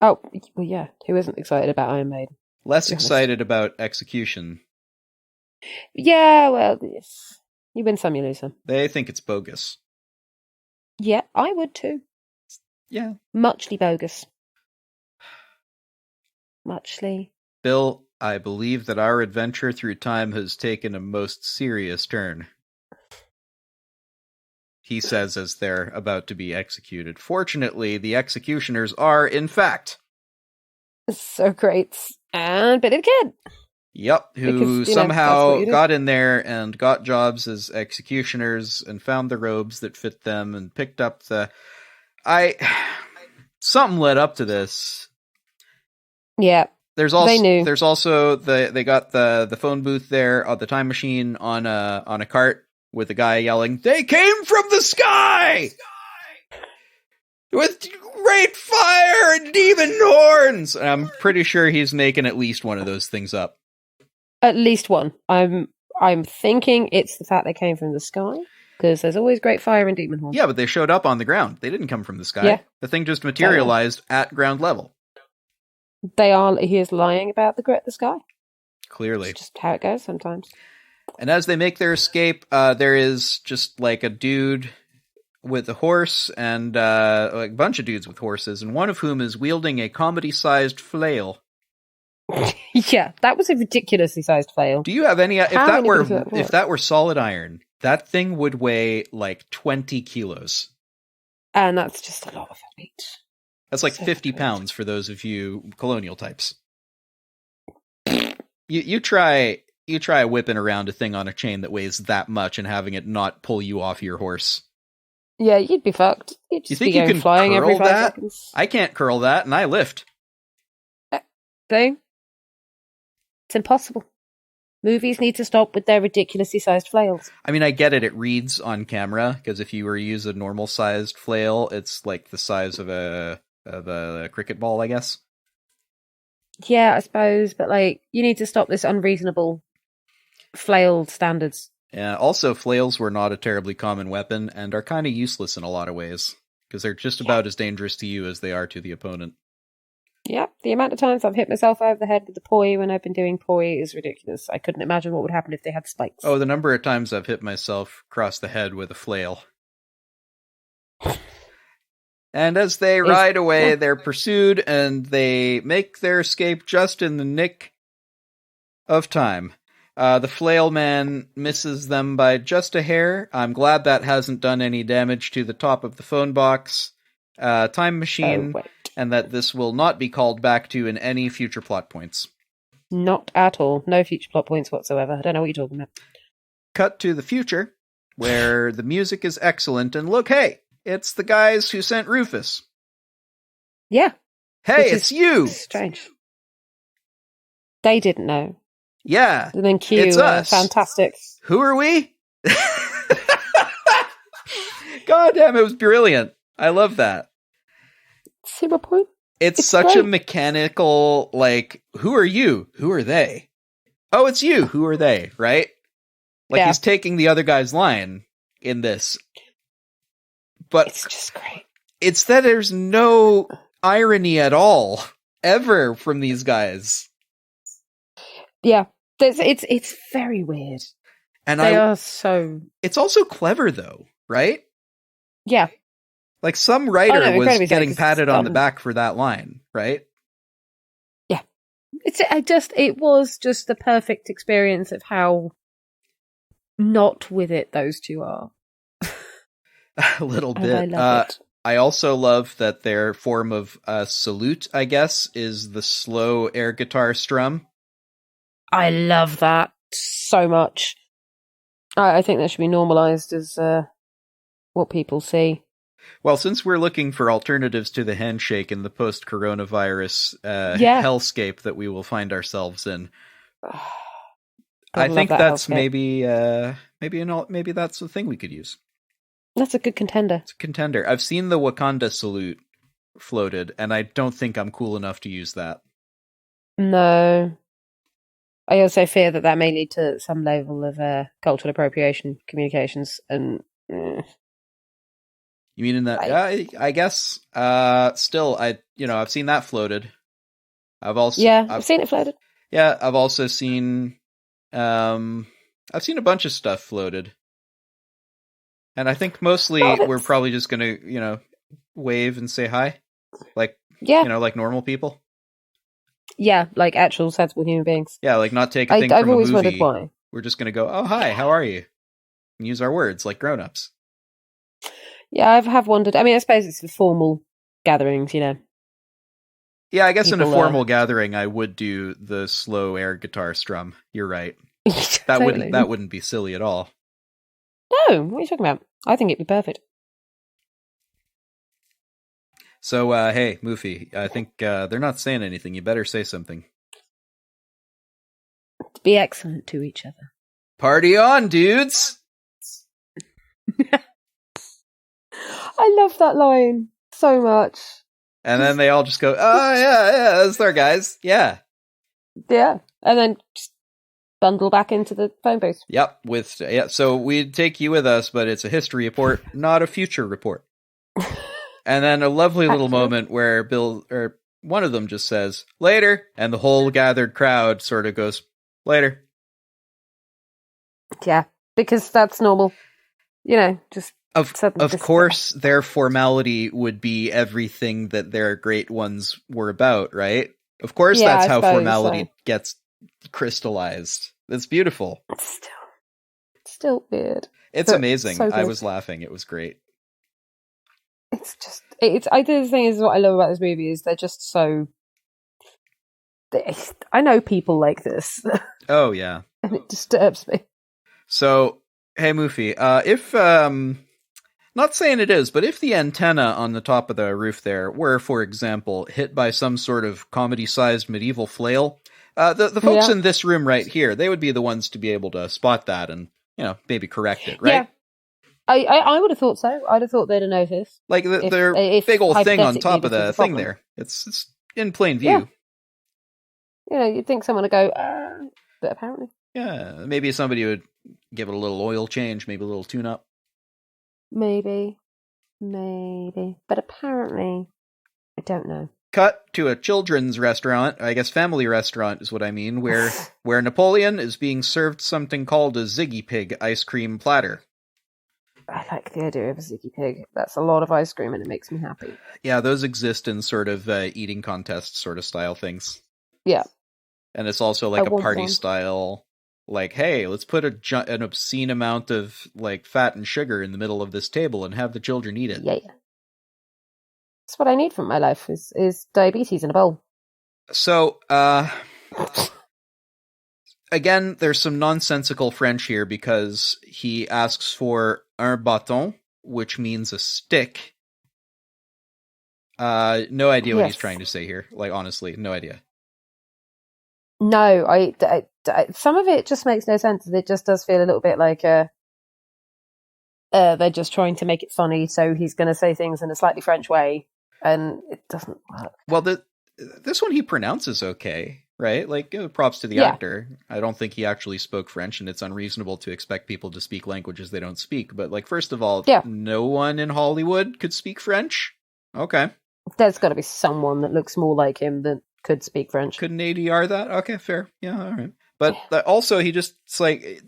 [SPEAKER 2] Oh, well, yeah. Who isn't excited about Iron Maiden?
[SPEAKER 1] Less excited about Execution.
[SPEAKER 2] Yeah, well, you win some, you lose some.
[SPEAKER 1] They think it's bogus.
[SPEAKER 2] Yeah, I would too.
[SPEAKER 1] Yeah.
[SPEAKER 2] Muchly bogus. Muchly.
[SPEAKER 1] Bill, I believe that our adventure through time has taken a most serious turn. He says as they're about to be executed. Fortunately, the executioners are, in fact...
[SPEAKER 2] So great. And Billy the Kid.
[SPEAKER 1] Yep, who somehow got in there and got jobs as executioners and found the robes that fit them and picked up the... Something led up to this.
[SPEAKER 2] Yeah.
[SPEAKER 1] There's also they got the phone booth there, the time machine on a cart with a guy yelling, "They came from the sky!" With great fire and demon horns! And I'm pretty sure he's making at least one of those things up.
[SPEAKER 2] At least one. I'm thinking it's the fact they came from the sky, because there's always great fire and demon horns.
[SPEAKER 1] Yeah, but they showed up on the ground. They didn't come from the sky.
[SPEAKER 2] Yeah.
[SPEAKER 1] The thing just materialized at ground level.
[SPEAKER 2] He is lying about the sky.
[SPEAKER 1] Clearly.
[SPEAKER 2] It's just how it goes sometimes.
[SPEAKER 1] And as they make their escape, there is just like a dude with a horse and like a bunch of dudes with horses, and one of whom is wielding a comedy-sized flail.
[SPEAKER 2] Yeah, that was a ridiculously sized flail.
[SPEAKER 1] Do you have any? If that were solid iron, that thing would weigh like 20 kilos.
[SPEAKER 2] And that's just a lot of weight.
[SPEAKER 1] That's like 50 pounds for those of you colonial types. You try whipping around a thing on a chain that weighs that much and having it not pull you off your horse.
[SPEAKER 2] Yeah, you'd be fucked. You'd just
[SPEAKER 1] you think
[SPEAKER 2] be
[SPEAKER 1] you can
[SPEAKER 2] flying
[SPEAKER 1] curl
[SPEAKER 2] every 5
[SPEAKER 1] that?
[SPEAKER 2] seconds.
[SPEAKER 1] I can't curl that, and I lift.
[SPEAKER 2] See? It's impossible. Movies need to stop with their ridiculously sized flails.
[SPEAKER 1] I mean, I get it. It reads on camera, because if you were to use a normal-sized flail, it's like the size of a cricket ball, I guess.
[SPEAKER 2] Yeah, I suppose, but like, you need to stop this unreasonable flail standards.
[SPEAKER 1] Yeah, also, flails were not a terribly common weapon, and are kind of useless in a lot of ways, because they're just about as dangerous to you as they are to the opponent.
[SPEAKER 2] Yeah, the amount of times I've hit myself over the head with the poi when I've been doing poi is ridiculous. I couldn't imagine what would happen if they had spikes.
[SPEAKER 1] Oh, the number of times I've hit myself across the head with a flail. And as they ride away, they're pursued, and they make their escape just in the nick of time. The flail man misses them by just a hair. I'm glad that hasn't done any damage to the top of the phone box. Time machine, and that this will not be called back to in any future plot points.
[SPEAKER 2] Not at all. No future plot points whatsoever. I don't know what you're talking about.
[SPEAKER 1] Cut to the future, where the music is excellent, and look, hey, it's the guys who sent Rufus.
[SPEAKER 2] Yeah.
[SPEAKER 1] Hey, it's you!
[SPEAKER 2] Strange. They didn't know.
[SPEAKER 1] Yeah.
[SPEAKER 2] And then Q,
[SPEAKER 1] it's us.
[SPEAKER 2] Fantastic.
[SPEAKER 1] Who are we? God damn, it was brilliant. I love that.
[SPEAKER 2] See my point?
[SPEAKER 1] It's such a mechanical, like, who are you? Who are they? Oh, it's you. Who are they? Right? Like, he's taking the other guy's line in this. But
[SPEAKER 2] it's just great.
[SPEAKER 1] It's that there's no irony at all, ever, from these guys.
[SPEAKER 2] Yeah. It's very weird.
[SPEAKER 1] And
[SPEAKER 2] they are so...
[SPEAKER 1] It's also clever, though, right?
[SPEAKER 2] Yeah.
[SPEAKER 1] Like, some writer was getting patted on the back for that line, right?
[SPEAKER 2] Yeah. It was just the perfect experience of how not with it those two are.
[SPEAKER 1] A little bit. I also love that their form of salute, I guess, is the slow air guitar strum.
[SPEAKER 2] I love that so much. I think that should be normalized as what people see.
[SPEAKER 1] Well, since we're looking for alternatives to the handshake in the post-coronavirus hellscape that we will find ourselves in, I think that's maybe that's the thing we could use.
[SPEAKER 2] That's a good contender.
[SPEAKER 1] It's a contender. I've seen the Wakanda salute floated, and I don't think I'm cool enough to use that.
[SPEAKER 2] No. I also fear that may lead to some level of cultural appropriation communications, and...
[SPEAKER 1] You mean in that? I guess. Still, I've seen that floated. I've
[SPEAKER 2] seen it floated.
[SPEAKER 1] Yeah, I've also seen. I've seen a bunch of stuff floated, and I think mostly we're probably just gonna, wave and say hi, like like normal people.
[SPEAKER 2] Yeah, like actual sensible human beings.
[SPEAKER 1] Yeah, like not take a thing from a movie. I've
[SPEAKER 2] always wondered why.
[SPEAKER 1] We're just gonna go, oh hi, how are you? And use our words like grown-ups.
[SPEAKER 2] Yeah, I have wondered. I mean, I suppose it's for formal gatherings, Yeah,
[SPEAKER 1] I guess in a formal gathering, I would do the slow air guitar strum. You're right. That wouldn't be silly at all.
[SPEAKER 2] No, what are you talking about? I think it'd be perfect.
[SPEAKER 1] So, hey, Moofie, I think they're not saying anything. You better say something.
[SPEAKER 2] Be excellent to each other.
[SPEAKER 1] Party on, dudes!
[SPEAKER 2] I love that line so much.
[SPEAKER 1] And then they all just go, oh, yeah, that's there, guys. Yeah.
[SPEAKER 2] Yeah. And then just bundle back into the phone booth.
[SPEAKER 1] Yep. So we'd take you with us, but it's a history report, not a future report. And then a lovely little moment where Bill, or one of them just says, later. And the whole gathered crowd sort of goes, later.
[SPEAKER 2] Yeah. Because that's normal. Just
[SPEAKER 1] Of course, their formality would be everything that their great ones were about, right? Of course, that's how formality gets crystallized. It's beautiful.
[SPEAKER 2] It's still weird.
[SPEAKER 1] It's amazing. So I was laughing. It was great.
[SPEAKER 2] I think the thing is, what I love about this movie is they're just so... I know people like this.
[SPEAKER 1] Oh, yeah.
[SPEAKER 2] And it disturbs me.
[SPEAKER 1] So, hey, Moofie, if... not saying it is, but if the antenna on the top of the roof there were, for example, hit by some sort of comedy-sized medieval flail, the folks in this room right here, they would be the ones to be able to spot that and, maybe correct it, right?
[SPEAKER 2] Yeah. I would have thought so. I'd have thought they'd have noticed.
[SPEAKER 1] Like their big old thing on top of the thing there. It's in plain view.
[SPEAKER 2] Yeah. You'd think someone would go, but apparently.
[SPEAKER 1] Yeah, maybe somebody would give it a little oil change, maybe a little tune-up.
[SPEAKER 2] Maybe. But apparently, I don't know.
[SPEAKER 1] Cut to a children's restaurant, I guess family restaurant is what I mean, where Napoleon is being served something called a Ziggy Pig ice cream platter.
[SPEAKER 2] I like the idea of a Ziggy Pig. That's a lot of ice cream and it makes me happy.
[SPEAKER 1] Yeah, those exist in sort of eating contest sort of style things.
[SPEAKER 2] Yeah.
[SPEAKER 1] And it's also like a party style, like, hey, let's put an obscene amount of like fat and sugar in the middle of this table and have the children eat it.
[SPEAKER 2] Yeah. That's what I need from my life is diabetes in a bowl.
[SPEAKER 1] So, again, there's some nonsensical French here because he asks for un bâton, which means a stick. No idea what he's trying to say here. Like, honestly, no idea.
[SPEAKER 2] No, I some of it just makes no sense. It just does feel a little bit like they're just trying to make it funny, so he's going to say things in a slightly French way, and it doesn't work.
[SPEAKER 1] Well, this one he pronounces okay, right? Like, props to the actor. I don't think he actually spoke French, and it's unreasonable to expect people to speak languages they don't speak. But, like, first of all, no one in Hollywood could speak French? Okay.
[SPEAKER 2] There's got to be someone that looks more like him that could speak French.
[SPEAKER 1] Couldn't ADR that? Okay, fair. Yeah, all right. But also, he just, it's like,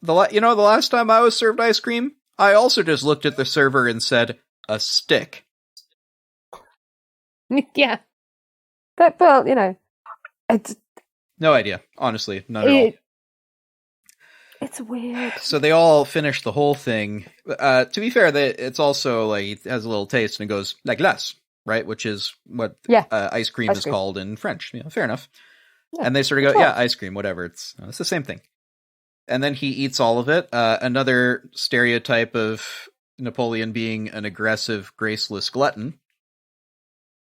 [SPEAKER 1] the last time I was served ice cream, I also just looked at the server and said, a stick.
[SPEAKER 2] Yeah. But, well, it's...
[SPEAKER 1] No idea. Honestly, none at all.
[SPEAKER 2] It's weird.
[SPEAKER 1] So they all finish the whole thing. To be fair, it's also, like, it has a little taste and it goes, la glace, right? Which is what ice cream is called in French. Yeah, fair enough. Yeah, and they sort of go, ice cream, whatever. It's the same thing. And then he eats all of it. Another stereotype of Napoleon being an aggressive, graceless glutton.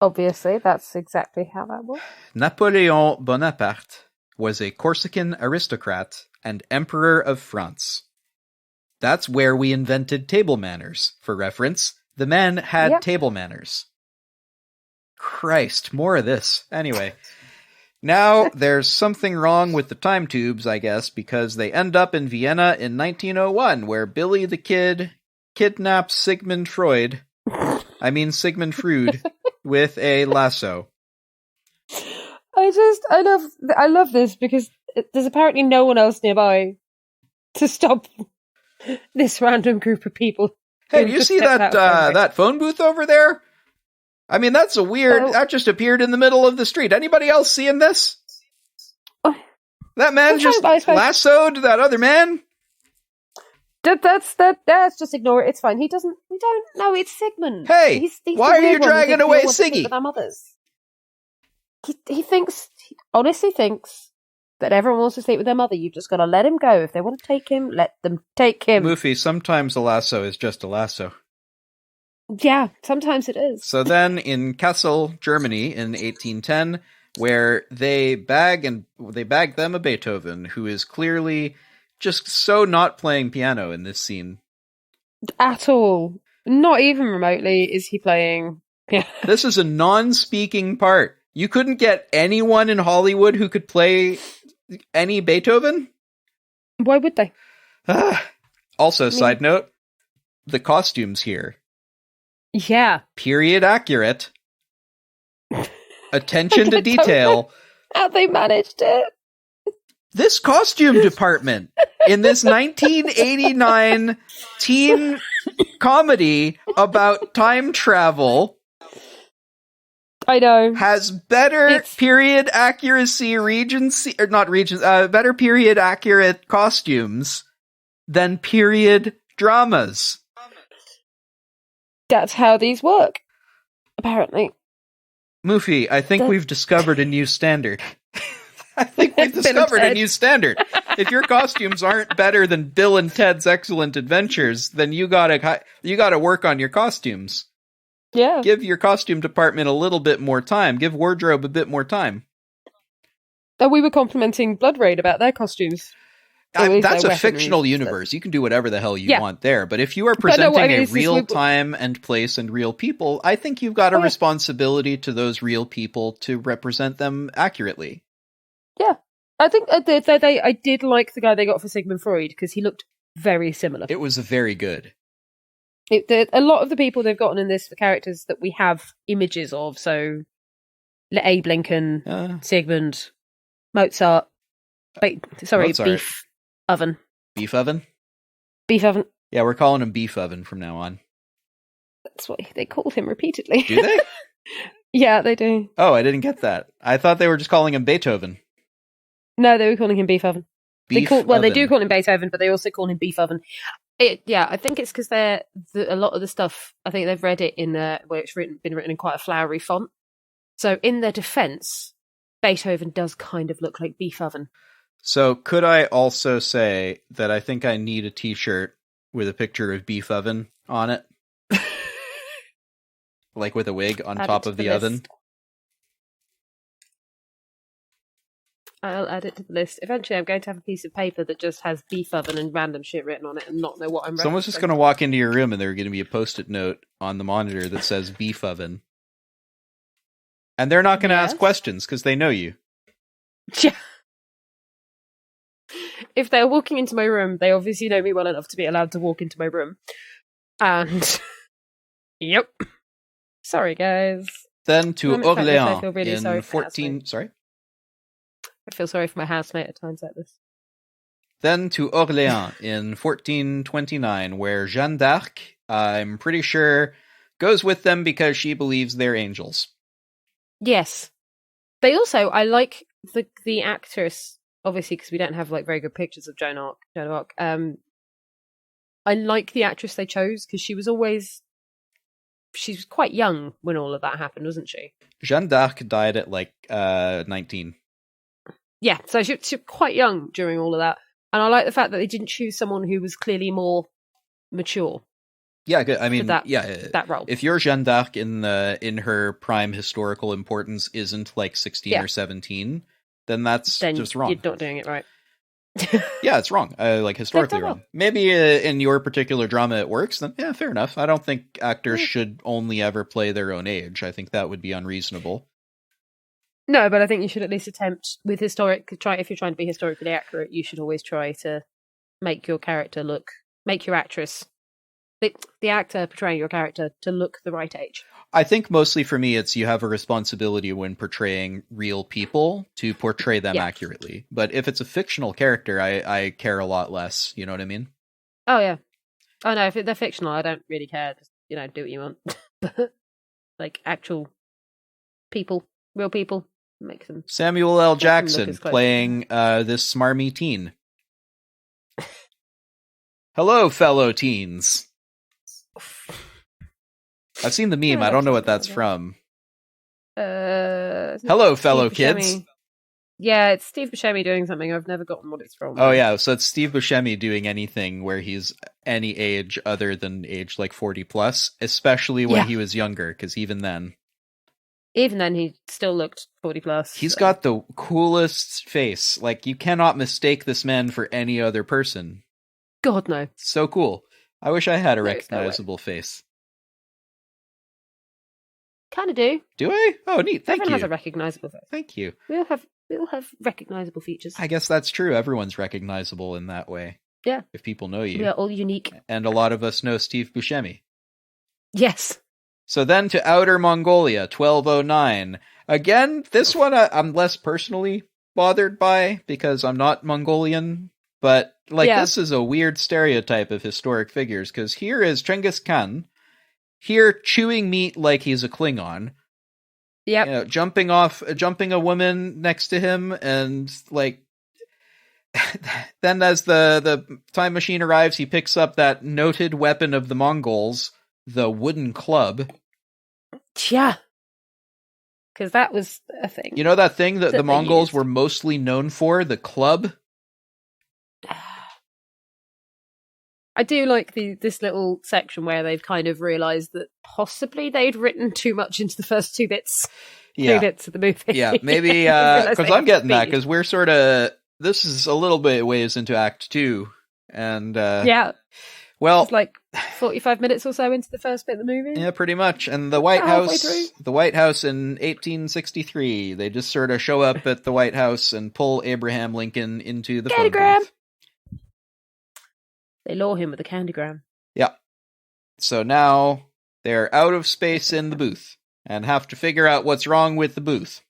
[SPEAKER 2] Obviously, that's exactly how that was.
[SPEAKER 1] Napoleon Bonaparte was a Corsican aristocrat and emperor of France. That's where we invented table manners. For reference, the man had table manners. Christ, more of this. Anyway, now there's something wrong with the time tubes, I guess, because they end up in Vienna in 1901, where Billy the Kid kidnaps Sigmund Freud, with a lasso.
[SPEAKER 2] I love this because there's apparently no one else nearby to stop this random group of people.
[SPEAKER 1] Hey, do you see that phone booth over there? I mean, that's a weird... that just appeared in the middle of the street. Anybody else seeing this? That man just lassoed that other man?
[SPEAKER 2] That's just ignore it. It's fine. We don't know it's Sigmund.
[SPEAKER 1] Hey, he's why are you dragging away Siggy?
[SPEAKER 2] With our mothers. He honestly thinks that everyone wants to sleep with their mother. You've just got to let him go. If they want to take him, let them take him.
[SPEAKER 1] Moofie, sometimes a lasso is just a lasso.
[SPEAKER 2] Yeah, sometimes it is.
[SPEAKER 1] So then in Kassel, Germany in 1810, where they bag them a Beethoven, who is clearly just so not playing piano in this scene.
[SPEAKER 2] At all. Not even remotely is he playing Yeah.
[SPEAKER 1] This is a non-speaking part. You couldn't get anyone in Hollywood who could play any Beethoven?
[SPEAKER 2] Why would they?
[SPEAKER 1] Also, side note, the costumes here.
[SPEAKER 2] Yeah.
[SPEAKER 1] Period accurate. Attention to detail.
[SPEAKER 2] How they managed it.
[SPEAKER 1] This costume department in this 1989 teen comedy about time travel
[SPEAKER 2] I know.
[SPEAKER 1] has better period accuracy regency, or not regency, better period accurate costumes than period dramas.
[SPEAKER 2] That's how these work, apparently.
[SPEAKER 1] Moofie, I think we've discovered a new standard. I think we've discovered a new standard. If your costumes aren't better than Bill and Ted's Excellent Adventures, then you gotta work on your costumes.
[SPEAKER 2] Yeah.
[SPEAKER 1] Give your costume department a little bit more time. Give wardrobe a bit more time.
[SPEAKER 2] And we were complimenting Blood Raid about their costumes.
[SPEAKER 1] That's a fictional universe. You can do whatever the hell you want there. But if you are presenting a real time and place and real people, I think you've got a responsibility to those real people to represent them accurately.
[SPEAKER 2] Yeah. I think I did like the guy they got for Sigmund Freud because he looked very similar.
[SPEAKER 1] It was very good.
[SPEAKER 2] A lot of the people they've gotten in this for characters that we have images of, so Abe Lincoln, Sigmund, Mozart. Beef Oven.
[SPEAKER 1] Beef Oven?
[SPEAKER 2] Beef Oven.
[SPEAKER 1] Yeah, we're calling him Beef Oven from now on.
[SPEAKER 2] That's what they called him repeatedly.
[SPEAKER 1] Do they?
[SPEAKER 2] Yeah, they do.
[SPEAKER 1] Oh, I didn't get that. I thought they were just calling him Beethoven.
[SPEAKER 2] No, they were calling him Beef Oven. They do call him Beethoven, but they also call him Beef Oven. I think it's because a lot of the stuff, I think they've read it in where it's been written in quite a flowery font. So in their defense, Beethoven does kind of look like Beef Oven.
[SPEAKER 1] So could I also say that I think I need a t-shirt with a picture of Beef Oven on it? Like with a wig on top of the oven?
[SPEAKER 2] I'll add it to the list. Eventually, I'm going to have a piece of paper that just has Beef Oven and random shit written on it and not know what I'm referencing.
[SPEAKER 1] Someone's just going to walk into your room and there's going to be a post-it note on the monitor that says Beef Oven. And they're not going to ask questions because they know you.
[SPEAKER 2] Yeah. If they're walking into my room, they obviously know me well enough to be allowed to walk into my room. And... Yep. Sorry, guys.
[SPEAKER 1] Then to Orléans
[SPEAKER 2] really
[SPEAKER 1] in 14... Sorry?
[SPEAKER 2] I feel sorry for my housemate at times like this.
[SPEAKER 1] Then to Orléans in 1429, where Jeanne d'Arc, I'm pretty sure, goes with them because she believes they're angels.
[SPEAKER 2] Yes. They also, I like the actress, obviously because we don't have very good pictures of Joan of Arc. I like the actress they chose because she was quite young when all of that happened, wasn't she?
[SPEAKER 1] Jeanne d'Arc died at 19.
[SPEAKER 2] Yeah, so she was quite young during all of that. And I like the fact that they didn't choose someone who was clearly more mature.
[SPEAKER 1] Yeah, good. I mean,
[SPEAKER 2] that role.
[SPEAKER 1] If your Jeanne d'Arc in her prime historical importance isn't 16 or 17, then that's just wrong.
[SPEAKER 2] You're not doing it right.
[SPEAKER 1] Yeah, it's wrong. Historically wrong. Maybe in your particular drama it works, then yeah, fair enough. I don't think actors should only ever play their own age. I think that would be unreasonable.
[SPEAKER 2] No, but I think you should at least attempt with if you're trying to be historically accurate, you should always try to make your actress, the actor portraying your character to look the right age.
[SPEAKER 1] I think mostly for me, it's you have a responsibility when portraying real people to portray them accurately. But if it's a fictional character, I care a lot less. You know what I mean?
[SPEAKER 2] Oh, yeah. Oh, no, if they're fictional, I don't really care. Just, do what you want. But, actual people, real people. Make them
[SPEAKER 1] Samuel L. Jackson playing this smarmy teen. Hello, fellow teens. I've seen the meme. I don't know what that's from. Hello, fellow kids.
[SPEAKER 2] Yeah, it's Steve Buscemi doing something. I've never gotten what it's from.
[SPEAKER 1] Oh, yeah. So it's Steve Buscemi doing anything where he's any age other than age 40 plus, especially when he was younger, because even then he still looked 40 plus. He's got the coolest face. You cannot mistake this man for any other person.
[SPEAKER 2] God, no.
[SPEAKER 1] So cool. I wish I had a recognizable face.
[SPEAKER 2] Kind of do.
[SPEAKER 1] Do I? Oh, neat. Thank
[SPEAKER 2] Everyone
[SPEAKER 1] you.
[SPEAKER 2] has a recognisable face.
[SPEAKER 1] Thank you.
[SPEAKER 2] We all have recognisable features.
[SPEAKER 1] I guess that's true. Everyone's recognizable in that way.
[SPEAKER 2] Yeah.
[SPEAKER 1] If people know you.
[SPEAKER 2] We are all unique.
[SPEAKER 1] And a lot of us know Steve Buscemi.
[SPEAKER 2] Yes.
[SPEAKER 1] So then to Outer Mongolia, 1209. Again, this one I'm less personally bothered by because I'm not Mongolian. But, this is a weird stereotype of historic figures, because here is Genghis Khan, here chewing meat like he's a Klingon.
[SPEAKER 2] Yep.
[SPEAKER 1] You know, jumping a woman next to him, and, then as the time machine arrives, he picks up that noted weapon of the Mongols, the wooden club.
[SPEAKER 2] Yeah. Because that was a thing.
[SPEAKER 1] You know that thing that the Mongols were mostly known for, the club?
[SPEAKER 2] I do like this little section where they've kind of realised that possibly they'd written too much into the first two bits.
[SPEAKER 1] Yeah.
[SPEAKER 2] 2 bits of the movie.
[SPEAKER 1] Yeah, maybe, because I'm getting that, because we're sort of, this is a little bit ways into Act 2, and,
[SPEAKER 2] yeah.
[SPEAKER 1] Well,
[SPEAKER 2] it's like 45 minutes or so into the first bit of the movie.
[SPEAKER 1] Yeah, pretty much. And the White House in 1863, they just sort of show up at the White House and pull Abraham Lincoln into the phone booth.
[SPEAKER 2] They lure him with a candygram.
[SPEAKER 1] Yeah. So now they're out of space in the booth and have to figure out what's wrong with the booth.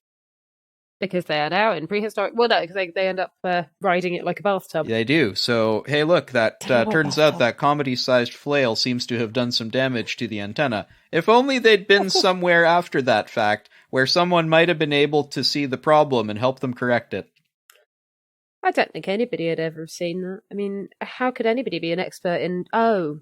[SPEAKER 2] Because they are now in prehistoric... Well, no, because they end up riding it like a bathtub.
[SPEAKER 1] Yeah, they do. So, hey, look, that turns out that comedy-sized flail seems to have done some damage to the antenna. If only they'd been somewhere after that fact, where someone might have been able to see the problem and help them correct it.
[SPEAKER 2] I don't think anybody had ever seen that. I mean, how could anybody be an expert in... Oh.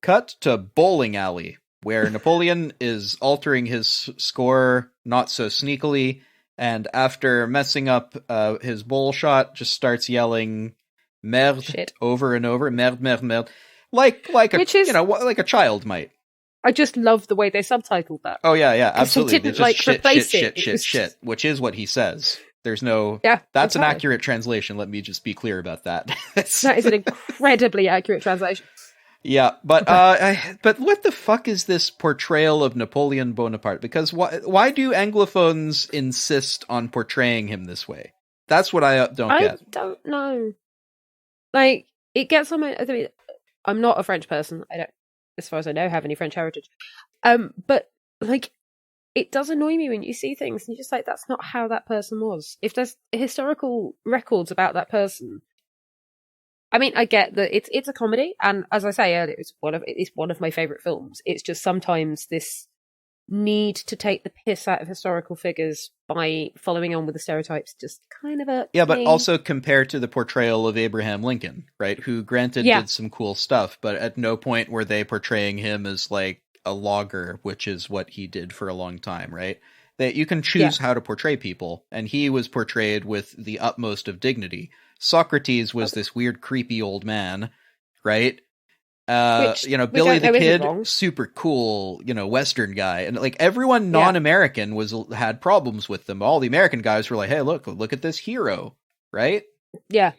[SPEAKER 1] Cut to bowling alley, where Napoleon is altering his score not so sneakily, and after messing up his bowl shot, just starts yelling merde
[SPEAKER 2] Shit.
[SPEAKER 1] over and over, merde, merde, merde, like a child might.
[SPEAKER 2] I just love the way they subtitled that.
[SPEAKER 1] Oh yeah, absolutely.
[SPEAKER 2] They didn't replace it.
[SPEAKER 1] Shit, which is what he says. There's no...
[SPEAKER 2] Yeah,
[SPEAKER 1] that's an accurate translation. Let me just be clear about that.
[SPEAKER 2] That is an incredibly accurate translation.
[SPEAKER 1] Yeah, but but what the fuck is this portrayal of Napoleon Bonaparte? Because why do Anglophones insist on portraying him this way? That's what I don't get.
[SPEAKER 2] I don't know. Like, it gets on my... I mean, I'm not a French person. I don't, as far as I know, have any French heritage. But, like, it does annoy me when you see things and you're just like, that's not how that person was. If there's historical records about that person... I mean, I get that it's a comedy, and as I say earlier, it's one of my favourite films. It's just sometimes this need to take the piss out of historical figures by following on with the stereotypes just kind of a...
[SPEAKER 1] Yeah, but also compared to the portrayal of Abraham Lincoln, right? Who, granted, did some cool stuff, but at no point were they portraying him as, like, a logger, which is what he did for a long time, right? That you can choose how to portray people, and he was portrayed with the utmost of dignity. Socrates was this weird, creepy old man, right? Billy the Kid, super cool, Western guy. And, like, everyone non-American had problems with them. All the American guys were like, hey, look at this hero, right?
[SPEAKER 2] Yeah.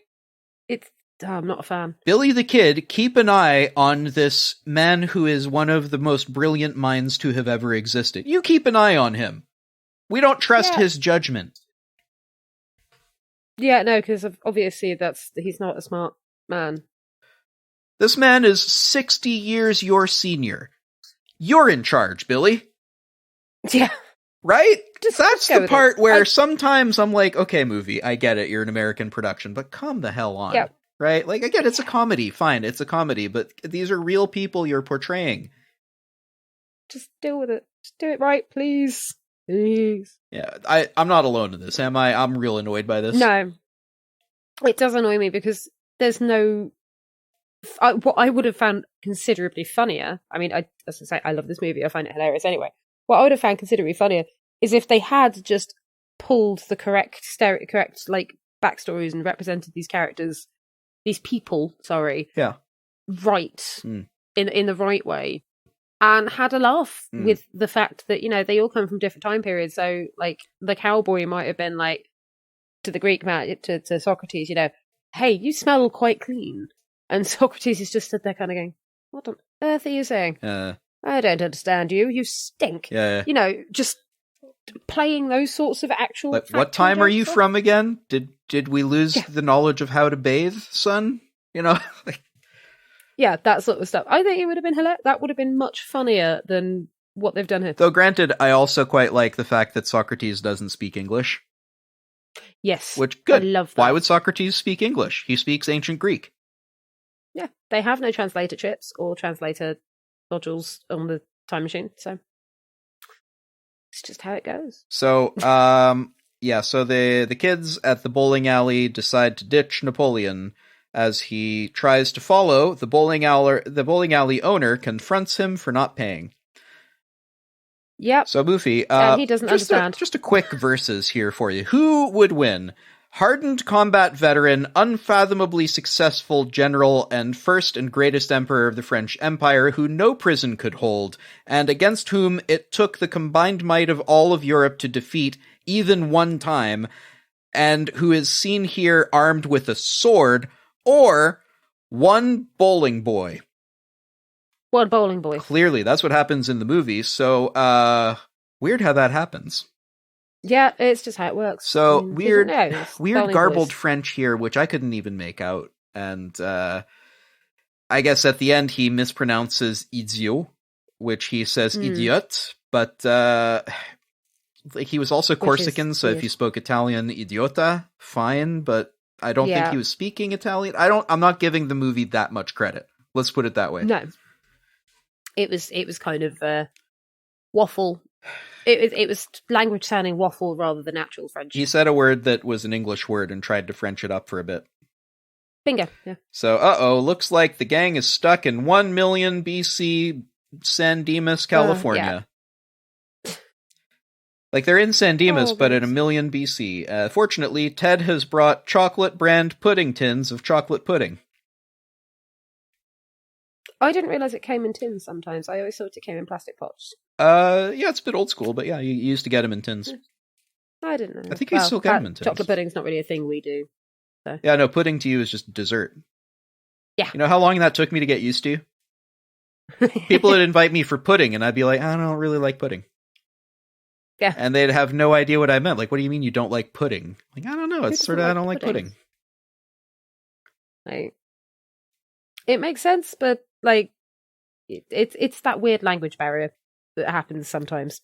[SPEAKER 2] I'm not a fan.
[SPEAKER 1] Billy the Kid, keep an eye on this man who is one of the most brilliant minds to have ever existed. You keep an eye on him. We don't trust his judgment.
[SPEAKER 2] Yeah, no, because obviously he's not a smart man.
[SPEAKER 1] This man is 60 years your senior. You're in charge, Billy.
[SPEAKER 2] Yeah.
[SPEAKER 1] Right? That's the part where sometimes I'm like, okay, movie, I get it, you're an American production, but come the hell on. Yeah. Right? Like, again, it's a comedy. Fine, it's a comedy, but these are real people you're portraying.
[SPEAKER 2] Just deal with it. Just do it right, please. Please.
[SPEAKER 1] Yeah, I'm not alone in this, am I? I'm real annoyed by this.
[SPEAKER 2] No. It does annoy me because there's no... what I would have found considerably funnier, I mean, as I say, I love this movie, I find it hilarious anyway. What I would have found considerably funnier is if they had just pulled the correct like, backstories and represented these characters, these people, right, in the right way. And had a laugh with the fact that, they all come from different time periods. So, like, the cowboy might have been like, to the Greek man, to Socrates, hey, you smell quite clean. And Socrates is just stood there kind of going, What on earth are you saying?
[SPEAKER 1] Yeah.
[SPEAKER 2] I don't understand you. You stink.
[SPEAKER 1] Yeah.
[SPEAKER 2] You know, just playing those sorts of actual.
[SPEAKER 1] Like, what time are you from again? Did we lose the knowledge of how to bathe, son? You know?
[SPEAKER 2] Yeah, that sort of stuff. I think it would have been hilarious. That would have been much funnier than what they've done here.
[SPEAKER 1] Though granted, I also quite like the fact that Socrates doesn't speak English.
[SPEAKER 2] Yes.
[SPEAKER 1] Which, good.
[SPEAKER 2] I love that.
[SPEAKER 1] Why would Socrates speak English? He speaks ancient Greek.
[SPEAKER 2] Yeah, they have no translator chips or translator modules on the time machine, so it's just how it goes.
[SPEAKER 1] So, so the kids at the bowling alley decide to ditch Napoleon as he tries to follow. The bowling alley owner confronts him for not paying.
[SPEAKER 2] Yep.
[SPEAKER 1] So, Moofie,
[SPEAKER 2] and he doesn't understand.
[SPEAKER 1] Just a quick verses here for you. Who would win? Hardened combat veteran, unfathomably successful general, and first and greatest emperor of the French Empire, who no prison could hold, and against whom it took the combined might of all of Europe to defeat even one time, and who is seen here armed with a sword, or one bowling boy.
[SPEAKER 2] One bowling boy.
[SPEAKER 1] Clearly, that's what happens in the movie, so, weird how that happens.
[SPEAKER 2] Yeah, it's just how it works.
[SPEAKER 1] So, weird garbled
[SPEAKER 2] boys.
[SPEAKER 1] French here, which I couldn't even make out, and, I guess at the end he mispronounces idiot, which he says idiot, but, he was also Corsican, so if he spoke Italian, idiota, fine, but I don't think he was speaking Italian. I'm not giving the movie that much credit. Let's put it that way.
[SPEAKER 2] No. It was kind of waffle. It was language sounding waffle rather than actual French.
[SPEAKER 1] He said a word that was an English word and tried to French it up for a bit.
[SPEAKER 2] Bingo. Yeah.
[SPEAKER 1] So, looks like the gang is stuck in 1 million BC San Dimas, California. Like, they're in San Dimas, but in 1 million BC. Fortunately, Ted has brought chocolate brand pudding tins of chocolate pudding.
[SPEAKER 2] I didn't realise it came in tins sometimes. I always thought it came in plastic pots.
[SPEAKER 1] It's a bit old school, but yeah, you used to get them in tins.
[SPEAKER 2] I didn't know.
[SPEAKER 1] I think you still get them in tins.
[SPEAKER 2] Chocolate pudding's not really a thing we do. So.
[SPEAKER 1] Yeah, no, pudding to you is just dessert.
[SPEAKER 2] Yeah.
[SPEAKER 1] You know how long that took me to get used to? People would invite me for pudding, and I'd be like, I don't really like pudding.
[SPEAKER 2] Yeah.
[SPEAKER 1] And they'd have no idea what I meant. Like, what do you mean you don't like pudding? Like, I don't know. It's sort of, I don't like pudding.
[SPEAKER 2] Like, it makes sense, but, like, it's that weird language barrier that happens sometimes.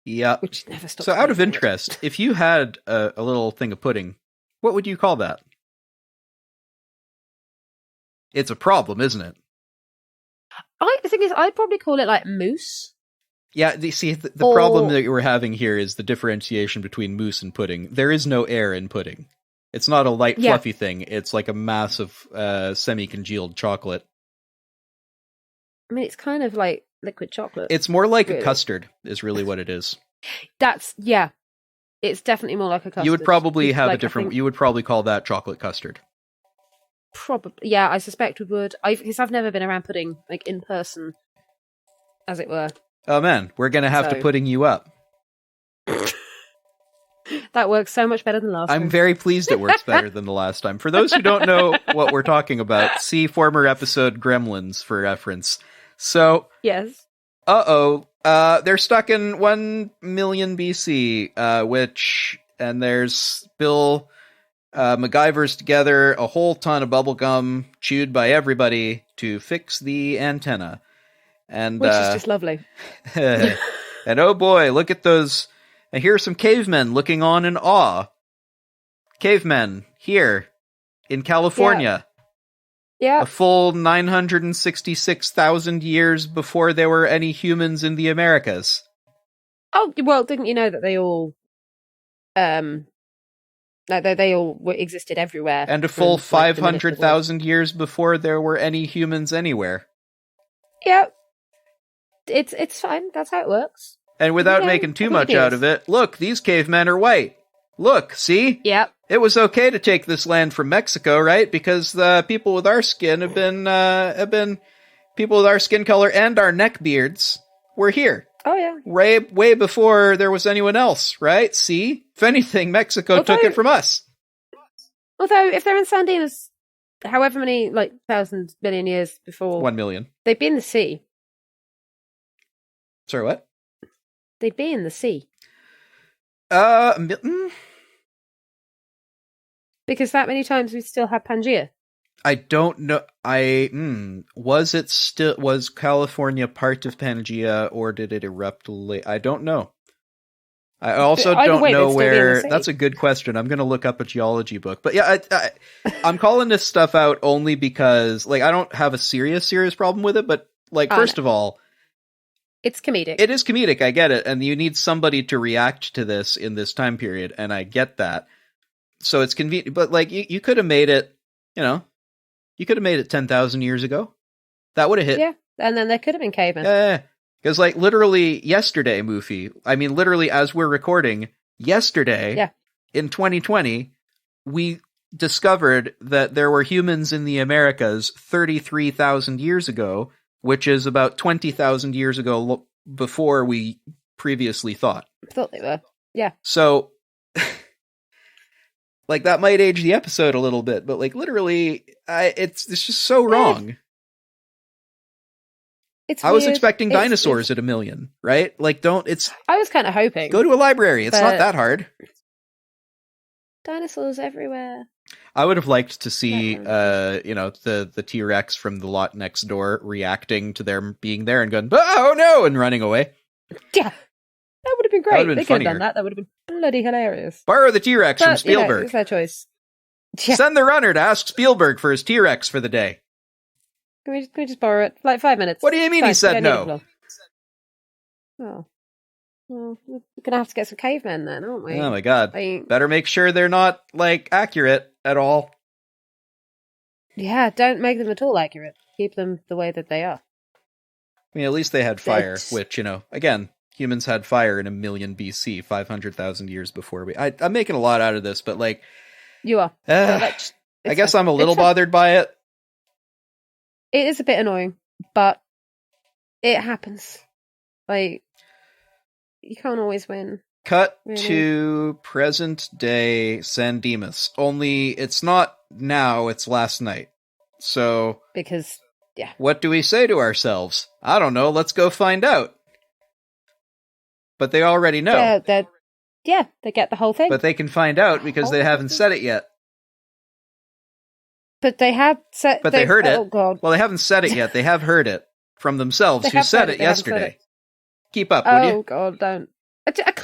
[SPEAKER 1] Yeah.
[SPEAKER 2] Which never stops.
[SPEAKER 1] So, out of interest, if you had a little thing of pudding, what would you call that? It's a problem, isn't it?
[SPEAKER 2] The thing is, I'd probably call it, like, mousse.
[SPEAKER 1] Yeah, the problem that we're having here is the differentiation between mousse and pudding. There is no air in pudding. It's not a light, fluffy thing. It's like a mass of semi-congealed chocolate.
[SPEAKER 2] I mean, it's kind of like liquid chocolate.
[SPEAKER 1] It's more like a custard, is really what it is.
[SPEAKER 2] It's definitely more like a custard.
[SPEAKER 1] You would probably have you would probably call that chocolate custard.
[SPEAKER 2] Probably, yeah, I suspect we would. Because I've never been around pudding, like, in person, as it were.
[SPEAKER 1] Oh man, we're going to have to pudding you up.
[SPEAKER 2] That works so much better than last time.
[SPEAKER 1] I'm very pleased it works better than the last time. For those who don't know what we're talking about, see former episode Gremlins for reference. So,
[SPEAKER 2] yes.
[SPEAKER 1] They're stuck in 1 million BC, and there's Bill MacGyver's together a whole ton of bubblegum chewed by everybody to fix the antenna. And,
[SPEAKER 2] which is just lovely.
[SPEAKER 1] And oh boy, look at those. And here are some cavemen looking on in awe. Cavemen, here, in California.
[SPEAKER 2] Yeah.
[SPEAKER 1] A full 966,000 years before there were any humans in the Americas.
[SPEAKER 2] Oh, well, didn't you know that they all... they all existed everywhere.
[SPEAKER 1] And a full 500,000 years before there were any humans anywhere.
[SPEAKER 2] Yep. It's fine. That's how it works.
[SPEAKER 1] And without making too much out of it, look, these cavemen are white. Look, see?
[SPEAKER 2] Yep.
[SPEAKER 1] It was okay to take this land from Mexico, right? Because the people with our skin have been people with our skin color and our neck beards were here.
[SPEAKER 2] Oh yeah.
[SPEAKER 1] Way before there was anyone else, right? See? If anything, Mexico took it from us.
[SPEAKER 2] Although, if they're in San Dimas, however many, like, 1,000 million years before.
[SPEAKER 1] 1 million.
[SPEAKER 2] They'd be in the sea.
[SPEAKER 1] Sorry, what?
[SPEAKER 2] They'd be in the sea. Because that many times we still have Pangea.
[SPEAKER 1] I don't know. Was California part of Pangea, or did it erupt late? I don't know. I also don't know where. That's a good question. I'm going to look up a geology book. But yeah, I'm calling this stuff out only because, like, I don't have a serious problem with it. But, like, first of all,
[SPEAKER 2] it's comedic.
[SPEAKER 1] It is comedic. I get it. And you need somebody to react to this in this time period. And I get that. So it's convenient. But, like, you could have made it, you could have made it 10,000 years ago. That would have hit.
[SPEAKER 2] Yeah. And then there could have been cavemen.
[SPEAKER 1] Yeah. Because, like, literally yesterday, Moofie, I mean, literally as we're recording, yesterday, in 2020, we discovered that there were humans in the Americas 33,000 years ago, which is about 20,000 years ago before we previously thought.
[SPEAKER 2] I thought they were. Yeah.
[SPEAKER 1] So, like, that might age the episode a little bit, but, like, literally, it's just so wrong. I was expecting dinosaurs at 1 million, right? Like,
[SPEAKER 2] I was kind of hoping.
[SPEAKER 1] Go to a library. It's not that hard.
[SPEAKER 2] Dinosaurs everywhere.
[SPEAKER 1] I would have liked to see, the T-Rex from the lot next door reacting to them being there and going, "Oh no!" and running away.
[SPEAKER 2] Yeah, that would have been great. They could have done that. That would have been bloody hilarious.
[SPEAKER 1] Borrow the T-Rex from Spielberg.
[SPEAKER 2] It's their choice.
[SPEAKER 1] Yeah. Send the runner to ask Spielberg for his T-Rex for the day.
[SPEAKER 2] Can we just borrow it? Like 5 minutes.
[SPEAKER 1] What do you mean he said no?
[SPEAKER 2] Oh. Well, we're going to have to get some cavemen then, aren't we?
[SPEAKER 1] Oh my god. Better make sure they're not, like, accurate at all.
[SPEAKER 2] Yeah, don't make them at all accurate. Keep them the way that they are.
[SPEAKER 1] I mean, at least they had fire, which, again, humans had fire in 1 million BC, 500,000 years before we... I'm making a lot out of this, but, like...
[SPEAKER 2] You are.
[SPEAKER 1] I guess I'm a little bothered by it.
[SPEAKER 2] It is a bit annoying, but it happens. Like, you can't always win.
[SPEAKER 1] Cut to present day San Dimas. Only it's not now, it's last night. So...
[SPEAKER 2] Because, yeah.
[SPEAKER 1] What do we say to ourselves? I don't know, let's go find out. But they already know.
[SPEAKER 2] They get the whole thing.
[SPEAKER 1] But they can find out because they haven't said it yet.
[SPEAKER 2] But they have said...
[SPEAKER 1] But they heard it.
[SPEAKER 2] Oh, God.
[SPEAKER 1] Well, they haven't said it yet. They have heard it from themselves, who said it yesterday. Keep up, would you?
[SPEAKER 2] Oh, God, don't. I can't!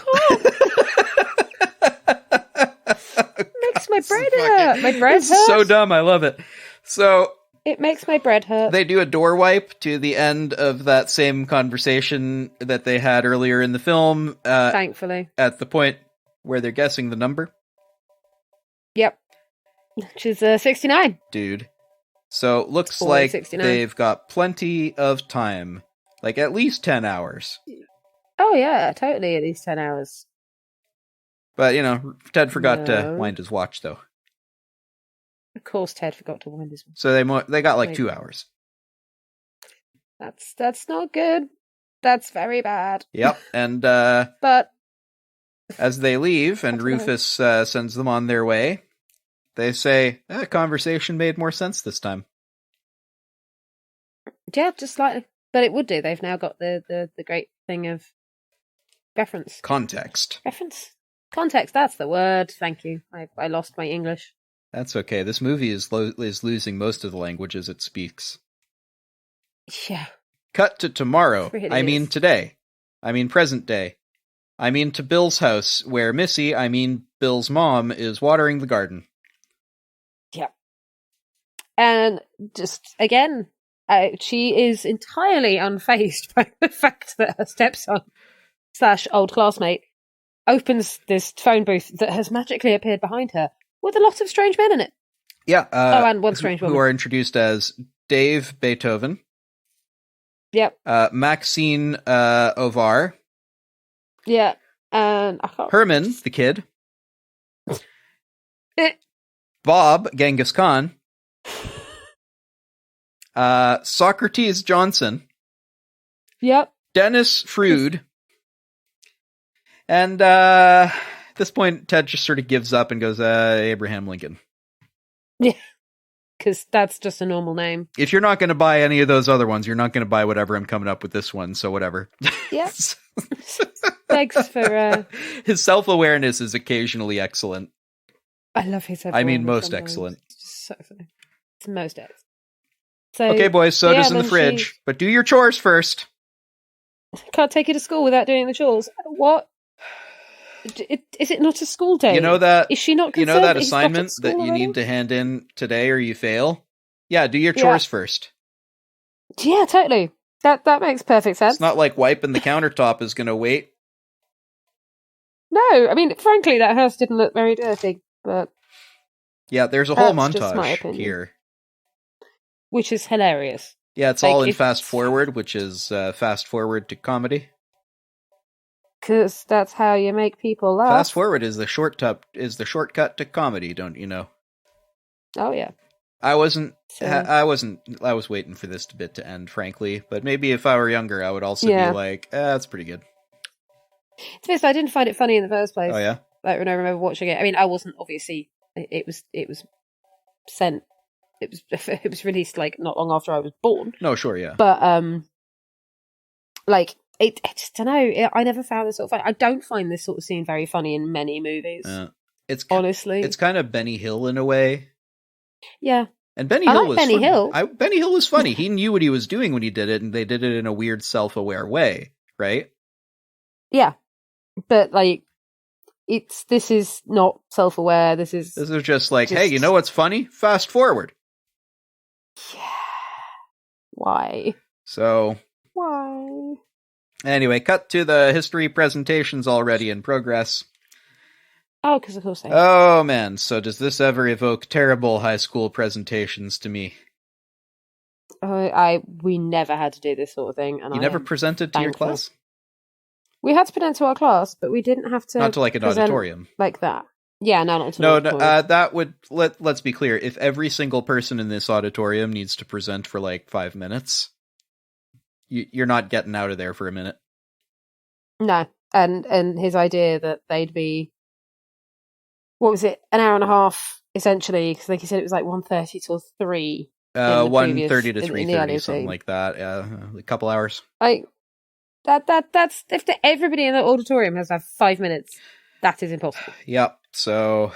[SPEAKER 2] It makes my bread hurt. My bread hurts.
[SPEAKER 1] So dumb, I love it. So...
[SPEAKER 2] It makes my bread hurt.
[SPEAKER 1] They do a door wipe to the end of that same conversation that they had earlier in the film.
[SPEAKER 2] Thankfully.
[SPEAKER 1] At the point where they're guessing the number.
[SPEAKER 2] Yep. Which is 69.
[SPEAKER 1] Dude. So, looks like 69. They've got plenty of time. Like, at least 10 hours.
[SPEAKER 2] Oh, yeah, totally, at least 10 hours.
[SPEAKER 1] But, Ted forgot to wind his watch, though.
[SPEAKER 2] Of course Ted forgot to wind his watch.
[SPEAKER 1] So they got, like, 2 hours.
[SPEAKER 2] That's not good. That's very bad.
[SPEAKER 1] Yep, and,
[SPEAKER 2] but...
[SPEAKER 1] as they leave, and Rufus sends them on their way... They say, conversation made more sense this time.
[SPEAKER 2] Yeah, just slightly. But it would do. They've now got the great thing of reference.
[SPEAKER 1] Context.
[SPEAKER 2] Reference. Context, that's the word. Thank you. I lost my English.
[SPEAKER 1] That's okay. This movie is losing most of the languages it speaks.
[SPEAKER 2] Yeah.
[SPEAKER 1] Cut to tomorrow.
[SPEAKER 2] Really
[SPEAKER 1] mean today. I mean present day. I mean to Bill's house, where Missy, Bill's mom, is watering the garden.
[SPEAKER 2] Yep. And just, again, she is entirely unfazed by the fact that her stepson / old classmate opens this phone booth that has magically appeared behind her with a lot of strange men in it.
[SPEAKER 1] Yeah.
[SPEAKER 2] And one strange woman.
[SPEAKER 1] Who are introduced as Dave Beethoven.
[SPEAKER 2] Yep.
[SPEAKER 1] Maxine Ovar.
[SPEAKER 2] Yeah. And
[SPEAKER 1] Herman, the kid. Bob, Genghis Khan. Socrates Johnson.
[SPEAKER 2] Yep.
[SPEAKER 1] Dennis Frood. And at this point, Ted just sort of gives up and goes, Abraham Lincoln.
[SPEAKER 2] Yeah. because that's just a normal name.
[SPEAKER 1] If you're not going to buy any of those other ones, you're not going to buy whatever I'm coming up with this one, so whatever.
[SPEAKER 2] Yeah. Thanks for...
[SPEAKER 1] His self-awareness is occasionally excellent.
[SPEAKER 2] I love his self-awareness.
[SPEAKER 1] I mean, most
[SPEAKER 2] sometimes.
[SPEAKER 1] Excellent.
[SPEAKER 2] It's just so funny. It's most excellent. So,
[SPEAKER 1] Okay, boys, soda's in the fridge, but do your chores first.
[SPEAKER 2] Can't take you to school without doing the chores. What? Is it not a school day?
[SPEAKER 1] You know that?
[SPEAKER 2] Is she not?
[SPEAKER 1] You know that
[SPEAKER 2] he's not at
[SPEAKER 1] assignment
[SPEAKER 2] school
[SPEAKER 1] that you
[SPEAKER 2] already?
[SPEAKER 1] need to hand in today, or you fail. Yeah, do your chores first.
[SPEAKER 2] Yeah, totally. That makes perfect sense.
[SPEAKER 1] It's not like wiping the countertop is going to wait.
[SPEAKER 2] No, I mean, frankly, that house didn't look very dirty, but
[SPEAKER 1] Yeah, there's a whole
[SPEAKER 2] That's just my
[SPEAKER 1] montage
[SPEAKER 2] opinion.
[SPEAKER 1] here.
[SPEAKER 2] which is hilarious.
[SPEAKER 1] Yeah, it's
[SPEAKER 2] Like,
[SPEAKER 1] all in
[SPEAKER 2] if-
[SPEAKER 1] fast forward, which is fast forward to comedy.
[SPEAKER 2] Because that's how you make people laugh.
[SPEAKER 1] Fast forward is the shortcut to comedy, don't you know?
[SPEAKER 2] Oh yeah.
[SPEAKER 1] I wasn't.
[SPEAKER 2] So-
[SPEAKER 1] I was waiting for this bit to end, frankly. But maybe if I were younger, I would also
[SPEAKER 2] Yeah.
[SPEAKER 1] be like, "That's pretty good."
[SPEAKER 2] To be honest, I didn't find it funny in the first place.
[SPEAKER 1] Oh yeah.
[SPEAKER 2] Like when I remember watching it. I mean, I wasn't obviously. It was sent. It was released like not long after I was born.
[SPEAKER 1] No, sure, yeah.
[SPEAKER 2] But like I just don't know. I never found this sort of funny. I don't find this sort of scene very funny in many movies.
[SPEAKER 1] It's
[SPEAKER 2] honestly,
[SPEAKER 1] it's kind of Benny Hill in a way.
[SPEAKER 2] yeah.
[SPEAKER 1] And Benny
[SPEAKER 2] I
[SPEAKER 1] Hill
[SPEAKER 2] like
[SPEAKER 1] was
[SPEAKER 2] Benny
[SPEAKER 1] funny.
[SPEAKER 2] Hill.
[SPEAKER 1] Benny Hill was funny. He knew what he was doing when he did it, and they did it in a weird, self-aware way, right?
[SPEAKER 2] Yeah, but like, this is not self-aware. This is
[SPEAKER 1] just like, hey, you know what's funny? Fast forward.
[SPEAKER 2] yeah. Why?
[SPEAKER 1] So
[SPEAKER 2] Why?
[SPEAKER 1] anyway, cut to the history presentations already in progress.
[SPEAKER 2] Oh, because of course.
[SPEAKER 1] Oh man, so does this ever evoke terrible high school presentations to me?
[SPEAKER 2] We never had to do this sort of thing, and
[SPEAKER 1] You never presented to your
[SPEAKER 2] thankful.
[SPEAKER 1] class?
[SPEAKER 2] We had to present to our class, but we didn't have to.
[SPEAKER 1] Not to like an
[SPEAKER 2] present
[SPEAKER 1] auditorium.
[SPEAKER 2] like that. Yeah, no, not to.
[SPEAKER 1] No,
[SPEAKER 2] an
[SPEAKER 1] no,
[SPEAKER 2] auditorium.
[SPEAKER 1] that would let's be clear. If every single person in this auditorium needs to present for like 5 minutes, you're not getting out of there for a minute.
[SPEAKER 2] No, and his idea that they'd be, what was it, an hour and a half essentially? Because like he said, it was like 1:30 till 3.
[SPEAKER 1] 1:30 to
[SPEAKER 2] in the
[SPEAKER 1] 3:30,
[SPEAKER 2] audio
[SPEAKER 1] something
[SPEAKER 2] thing.
[SPEAKER 1] like that. Yeah, a couple hours.
[SPEAKER 2] Like that's if everybody in the auditorium has to have 5 minutes, that is impossible.
[SPEAKER 1] Yep. So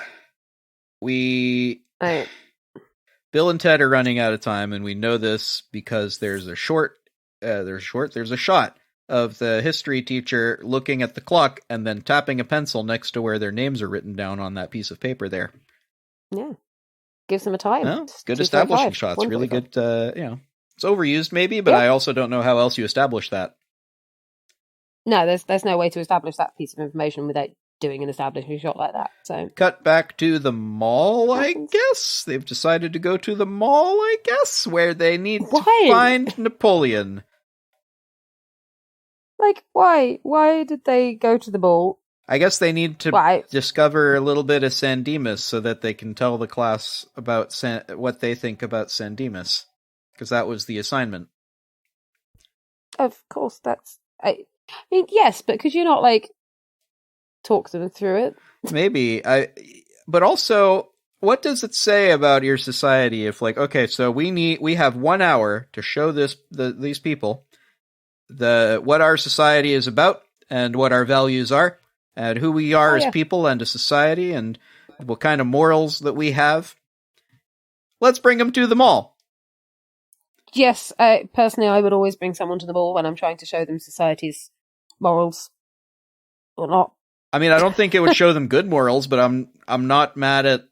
[SPEAKER 1] we.
[SPEAKER 2] Right.
[SPEAKER 1] Bill and Ted are running out of time, and we know this because there's a shot of the history teacher looking at the clock and then tapping a pencil next to where their names are written down on that piece of paper there.
[SPEAKER 2] Yeah, gives them a time.
[SPEAKER 1] No, good
[SPEAKER 2] 2:45,
[SPEAKER 1] establishing shots.
[SPEAKER 2] 1:45.
[SPEAKER 1] Really good. It's overused maybe, but
[SPEAKER 2] Yeah.
[SPEAKER 1] I also don't know how else you establish that.
[SPEAKER 2] No, there's no way to establish that piece of information without doing an establishing shot like that. So
[SPEAKER 1] Cut back to the mall, I
[SPEAKER 2] Happens.
[SPEAKER 1] guess. They've decided to go to the mall, I guess, where they need
[SPEAKER 2] Why?
[SPEAKER 1] to find Napoleon.
[SPEAKER 2] like, why did they go to the mall?
[SPEAKER 1] I guess they need to
[SPEAKER 2] Why?
[SPEAKER 1] discover a little bit of San Dimas so that they can tell the class about what they think about San Dimas. Because that was the assignment.
[SPEAKER 2] Of course, I mean, yes, but could you not like talk them through it?
[SPEAKER 1] Maybe. But also, what does it say about your society if, like, okay, so we have 1 hour to show these people what our society is about and what our values are and who we are as people and a society and what kind of morals that we have. Let's bring them to the mall.
[SPEAKER 2] Yes, personally, I would always bring someone to the mall when I'm trying to show them society's morals or not.
[SPEAKER 1] I mean, I don't think it would show them good morals, but I'm not mad at.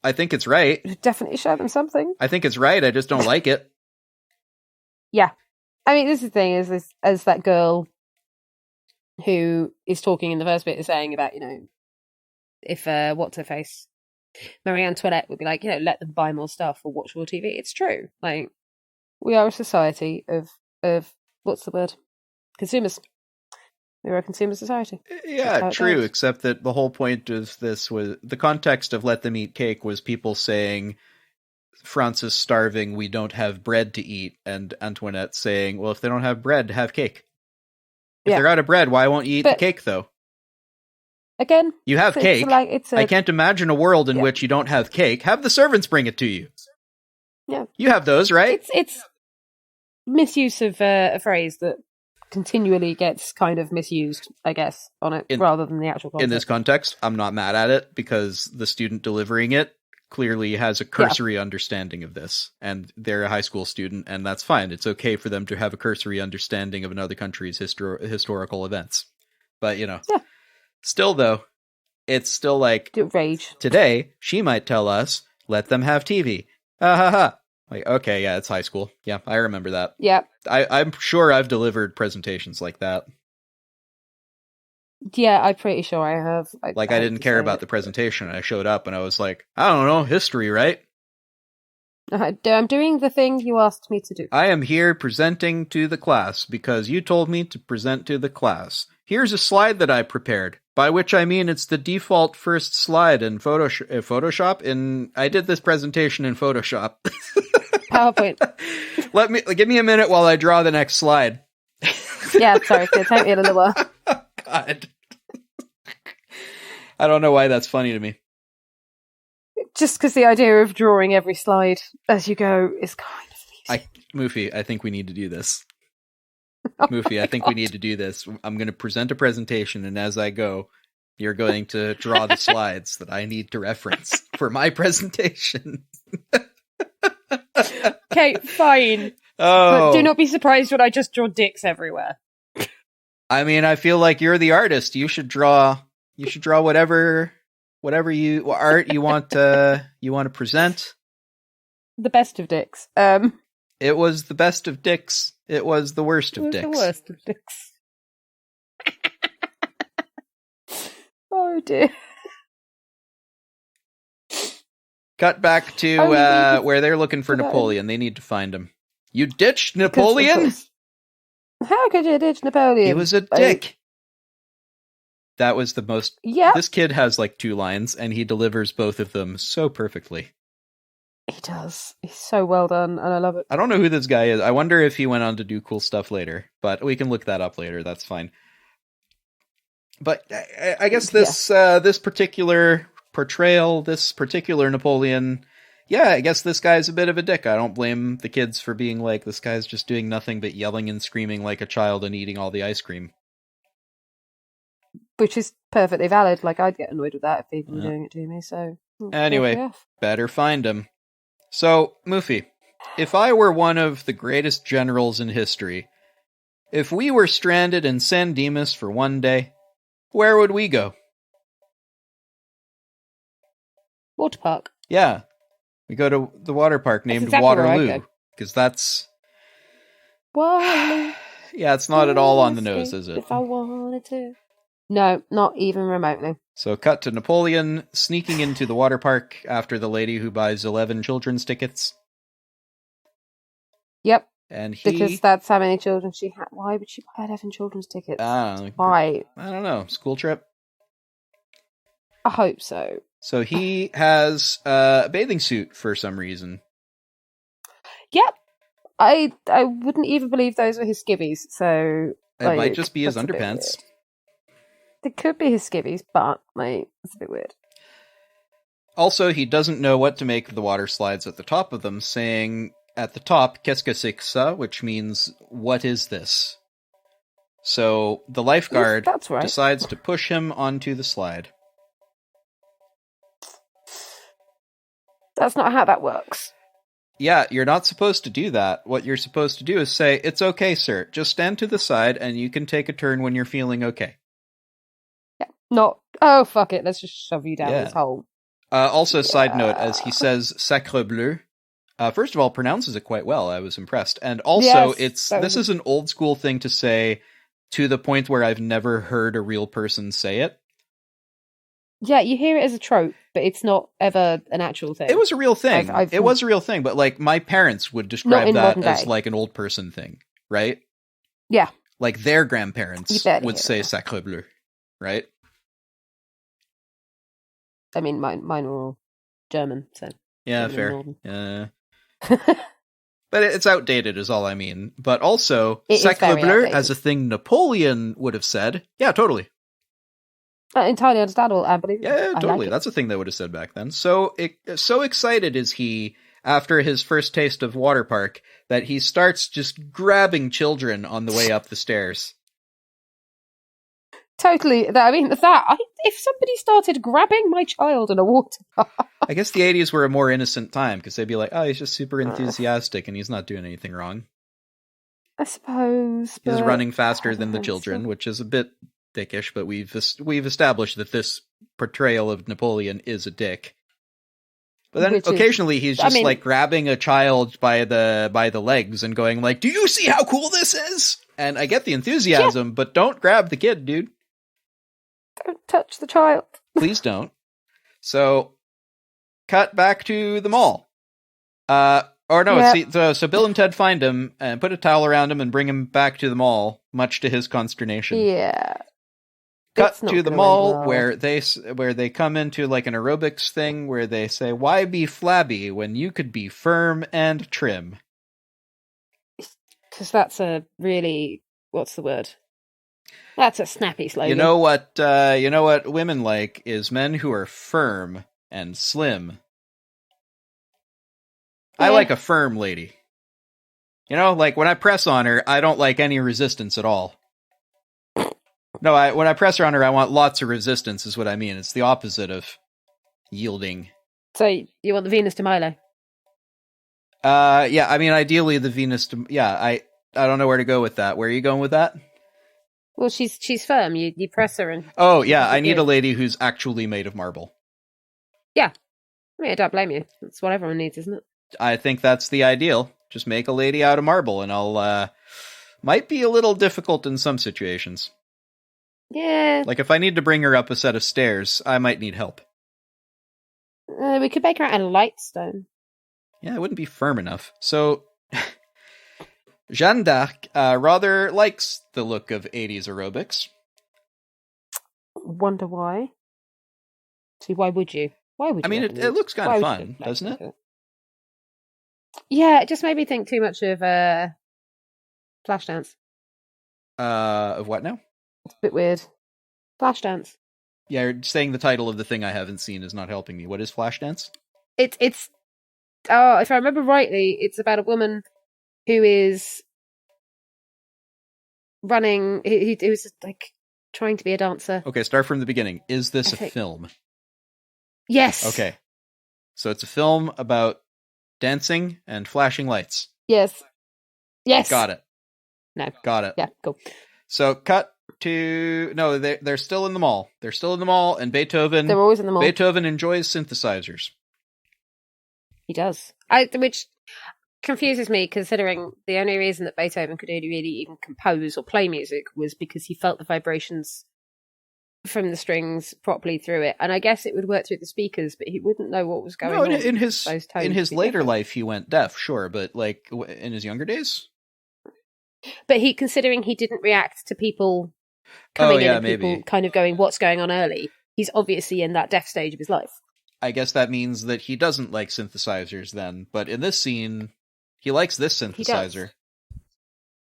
[SPEAKER 1] I think it's right.
[SPEAKER 2] It would definitely show them something.
[SPEAKER 1] I think it's right. I just don't like it.
[SPEAKER 2] Yeah, I mean, this is the thing is as that girl who is talking in the first bit is saying about, if what's her face, Marie Antoinette would be like, let them buy more stuff or watch more TV. It's true. Like, we are a society of what's the word? Consumers. We're a consumer society.
[SPEAKER 1] Yeah, true, except that the whole point of this was, the context of Let Them Eat Cake was people saying, Francis starving, we don't have bread to eat, and Antoinette saying, well, if they don't have bread, have cake. If they're out of bread, why won't you eat the cake, though?
[SPEAKER 2] Again,
[SPEAKER 1] you have cake.
[SPEAKER 2] I can't imagine
[SPEAKER 1] a world in which you don't have cake. Have the servants bring it to you.
[SPEAKER 2] Yeah.
[SPEAKER 1] You have those, right?
[SPEAKER 2] It's misuse of a phrase that continually gets kind of misused, I guess, on it, rather than the actual concept.
[SPEAKER 1] In this context, I'm not mad at it, because the student delivering it clearly has a cursory understanding of this, and they're a high school student, and that's fine. It's okay for them to have a cursory understanding of another country's historical events. But, still, though, it's still like,
[SPEAKER 2] rage.
[SPEAKER 1] Today, she might tell us, let them have TV. Ha ha ha. Like, okay, yeah, it's high school. Yeah, I remember that.
[SPEAKER 2] Yeah.
[SPEAKER 1] I'm sure I've delivered presentations like that.
[SPEAKER 2] Yeah, I'm pretty sure I have.
[SPEAKER 1] I didn't care about the presentation. I showed up and I was like, I don't know, history, right?
[SPEAKER 2] I'm doing the thing you asked me to do.
[SPEAKER 1] I am here presenting to the class because you told me to present to the class. Here's a slide that I prepared, by which I mean it's the default first slide in Photoshop. I did this presentation in Photoshop.
[SPEAKER 2] PowerPoint.
[SPEAKER 1] Give me a minute while I draw the next slide.
[SPEAKER 2] Yeah, sorry, it's going to take me a little while.
[SPEAKER 1] God. I don't know why that's funny to me.
[SPEAKER 2] Just because the idea of drawing every slide as you go is kind of easy.
[SPEAKER 1] Moofie, I think we need to do this. Moofie, I think we need to do this. I'm going to present a presentation, and as I go, you're going to draw the slides that I need to reference for my presentation.
[SPEAKER 2] Okay, fine.
[SPEAKER 1] Oh.
[SPEAKER 2] But do not be surprised when I just draw dicks everywhere.
[SPEAKER 1] I mean, I feel like you're the artist. You should draw whatever art you want to present.
[SPEAKER 2] The best of dicks.
[SPEAKER 1] It was the best of dicks. It was the worst of dicks.
[SPEAKER 2] The worst of dicks. Oh dear.
[SPEAKER 1] Cut back to where they're looking for Napoleon. They need to find him. You ditched Napoleon?
[SPEAKER 2] How could you ditch Napoleon?
[SPEAKER 1] He was a dick. That was the most...
[SPEAKER 2] Yeah.
[SPEAKER 1] This kid has like 2 lines, and he delivers both of them so perfectly.
[SPEAKER 2] He does. He's so well done, and I love it.
[SPEAKER 1] I don't know who this guy is. I wonder if he went on to do cool stuff later, but we can look that up later. That's fine. But I guess this particular portrayal, this particular Napoleon, I guess this guy's a bit of a dick. I don't blame the kids for being like, this guy's just doing nothing but yelling and screaming like a child and eating all the ice cream.
[SPEAKER 2] Which is perfectly valid. Like, I'd get annoyed with that if people were doing it to me, so...
[SPEAKER 1] Anyway, better find him. So, Moofie, if I were one of the greatest generals in history, if we were stranded in San Dimas for one day, where would we go?
[SPEAKER 2] Water park.
[SPEAKER 1] Yeah. We go to the water park named
[SPEAKER 2] exactly
[SPEAKER 1] Waterloo. Because that's...
[SPEAKER 2] Waterloo.
[SPEAKER 1] Yeah, it's not at all on the nose, is it?
[SPEAKER 2] If I wanted to. No, not even remotely.
[SPEAKER 1] So cut to Napoleon sneaking into the water park after the lady who buys 11 children's tickets.
[SPEAKER 2] Yep.
[SPEAKER 1] And
[SPEAKER 2] because that's how many children she had. Why would she buy 11 children's tickets? Why?
[SPEAKER 1] I don't know. School trip?
[SPEAKER 2] I hope so.
[SPEAKER 1] So he has a bathing suit for some reason.
[SPEAKER 2] Yep. I wouldn't even believe those were his skivvies, so...
[SPEAKER 1] It might just be his underpants.
[SPEAKER 2] It could be his skivvies, but, it's a bit weird.
[SPEAKER 1] Also, he doesn't know what to make of the water slides at the top of them, saying at the top, qu'est-ce que c'est que ça? Which means, what is this? So, the lifeguard decides to push him onto the slide.
[SPEAKER 2] That's not how that works.
[SPEAKER 1] Yeah, you're not supposed to do that. What you're supposed to do is say, it's okay, sir. Just stand to the side, and you can take a turn when you're feeling okay.
[SPEAKER 2] Yeah, not, oh, fuck it, let's just shove you down this hole.
[SPEAKER 1] Also, side note, as he says, sacre bleu, first of all, pronounces it quite well. I was impressed. And also, this is an old school thing to say to the point where I've never heard a real person say it. Yeah,
[SPEAKER 2] you hear it as a trope, but it's not ever an actual thing.
[SPEAKER 1] It was a real thing. It was a real thing, but like my parents would describe that as like an old person thing, right?
[SPEAKER 2] Yeah.
[SPEAKER 1] Like their grandparents would say sacre bleu, right?
[SPEAKER 2] I mean, mine were all German, so...
[SPEAKER 1] Yeah, fair. But it's outdated is all I mean. But also, sacre bleu as a thing Napoleon would have said. Yeah, totally.
[SPEAKER 2] Entirely understandable, I believe.
[SPEAKER 1] Yeah, totally. That's a thing they would have said back then. So excited is he after his first taste of water park that he starts just grabbing children on the way up the stairs.
[SPEAKER 2] Totally. If somebody started grabbing my child in a water park.
[SPEAKER 1] I guess the 80s were a more innocent time because they'd be like, oh, he's just super enthusiastic and he's not doing anything wrong.
[SPEAKER 2] I suppose.
[SPEAKER 1] He's running faster than the children, which is a bit dickish, but we've established that this portrayal of Napoleon is a dick. But then occasionally he's just like grabbing a child by the legs and going like, "Do you see how cool this is?" And I get the enthusiasm, but don't grab the kid, dude.
[SPEAKER 2] Don't touch the child.
[SPEAKER 1] Please don't. So, cut back to the mall. So Bill and Ted find him and put a towel around him and bring him back to the mall, much to his consternation.
[SPEAKER 2] Yeah.
[SPEAKER 1] Cut to the mall where they come into like an aerobics thing where they say, "Why be flabby when you could be firm and trim?"
[SPEAKER 2] Because that's a really, what's the word? That's a snappy slogan.
[SPEAKER 1] You know what women like is men who are firm and slim. Yeah. I like a firm lady. You know, like when I press on her, I don't like any resistance at all. No, when I press her on her, I want lots of resistance, is what I mean. It's the opposite of yielding.
[SPEAKER 2] So you want the Venus de Milo?
[SPEAKER 1] Yeah, I mean, ideally the Venus de... Yeah, I don't know where to go with that. Where are you going with that?
[SPEAKER 2] Well, she's firm. You press her and...
[SPEAKER 1] Oh, yeah, I need a lady who's actually made of marble.
[SPEAKER 2] Yeah. I mean, I don't blame you. That's what everyone needs, isn't it?
[SPEAKER 1] I think that's the ideal. Just make a lady out of marble, and I'll... Might be a little difficult in some situations.
[SPEAKER 2] Yeah.
[SPEAKER 1] Like, if I need to bring her up a set of stairs, I might need help.
[SPEAKER 2] We could make her out of light stone.
[SPEAKER 1] Yeah, it wouldn't be firm enough. So, Jeanne d'Arc rather likes the look of 80s aerobics.
[SPEAKER 2] Wonder why? See, why would you? Why would you?
[SPEAKER 1] I mean, it looks kind of fun, doesn't it?
[SPEAKER 2] Yeah, it just made me think too much of Flashdance.
[SPEAKER 1] Of what now?
[SPEAKER 2] It's a bit weird. Flashdance.
[SPEAKER 1] Yeah, saying the title of the thing I haven't seen is not helping me. What is Flashdance?
[SPEAKER 2] It's if I remember rightly, it's about a woman who is running, who's like trying to be a dancer.
[SPEAKER 1] Okay, start from the beginning. Is this a film?
[SPEAKER 2] Yes.
[SPEAKER 1] Okay. So it's a film about dancing and flashing lights.
[SPEAKER 2] Yes. Yes.
[SPEAKER 1] Got it.
[SPEAKER 2] No.
[SPEAKER 1] Got it.
[SPEAKER 2] Yeah, cool.
[SPEAKER 1] So cut to... No, they're still in the mall. They're still in the mall, and Beethoven...
[SPEAKER 2] They're always in the mall.
[SPEAKER 1] Beethoven enjoys synthesizers.
[SPEAKER 2] He does. Which confuses me, considering the only reason that Beethoven could only really even compose or play music was because he felt the vibrations from the strings properly through it. And I guess it would work through the speakers, but he wouldn't know what was going on.
[SPEAKER 1] In his later life, he went deaf, sure, but like in his younger days?
[SPEAKER 2] But considering he didn't react to people coming in and people kind of going, what's going on early, he's obviously in that deaf stage of his life.
[SPEAKER 1] I guess that means that he doesn't like synthesizers then, but in this scene, he likes this synthesizer.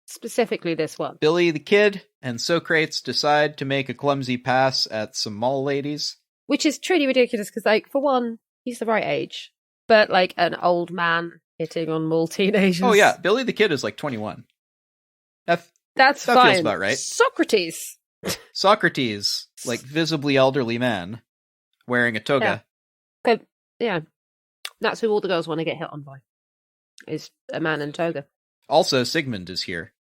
[SPEAKER 2] Specifically this one.
[SPEAKER 1] Billy the Kid and Socrates decide to make a clumsy pass at some mall ladies.
[SPEAKER 2] Which is truly ridiculous, because, like, for one, he's the right age. But, like, an old man hitting on mall teenagers.
[SPEAKER 1] Oh, yeah, Billy the Kid is, like, 21.
[SPEAKER 2] That's fine.
[SPEAKER 1] That feels about right.
[SPEAKER 2] Socrates,
[SPEAKER 1] like, visibly elderly man, wearing a toga.
[SPEAKER 2] Yeah. That's who all the girls want to get hit on by, is a man in toga. Also,
[SPEAKER 1] Sigmund is here.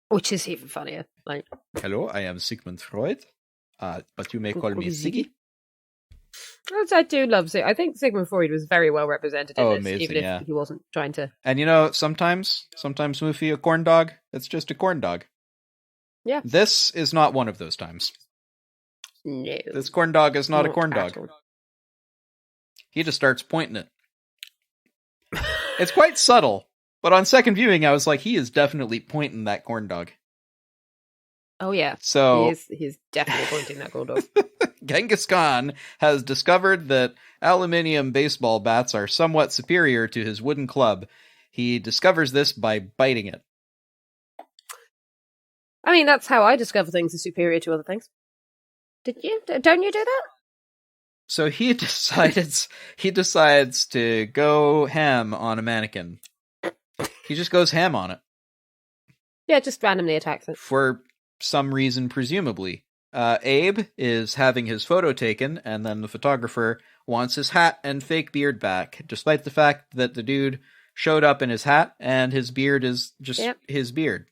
[SPEAKER 2] Which is even funnier. Like,
[SPEAKER 1] hello, I am Sigmund Freud, but you may call me Siggy.
[SPEAKER 2] I do love it. I think Sigmund Freud was very well represented in this,
[SPEAKER 1] amazing,
[SPEAKER 2] even if he wasn't trying to...
[SPEAKER 1] And you know, sometimes Moofie, a corn dog, it's just a corn dog.
[SPEAKER 2] Yeah.
[SPEAKER 1] This is not one of those times.
[SPEAKER 2] No.
[SPEAKER 1] This corn dog is not a corn dog. He just starts pointing it. It's quite subtle, but on second viewing, I was like, he is definitely pointing that corn dog.
[SPEAKER 2] Oh, yeah.
[SPEAKER 1] So
[SPEAKER 2] he's definitely pointing that corn dog.
[SPEAKER 1] Genghis Khan has discovered that aluminium baseball bats are somewhat superior to his wooden club. He discovers this by biting it.
[SPEAKER 2] I mean, that's how I discover things are superior to other things. Did you? Don't you do that?
[SPEAKER 1] So he decides to go ham on a mannequin. He just goes ham on it.
[SPEAKER 2] Yeah, just randomly attacks it.
[SPEAKER 1] For some reason, presumably. Abe is having his photo taken, and then the photographer wants his hat and fake beard back, despite the fact that the dude showed up in his hat, and his beard is just his beard.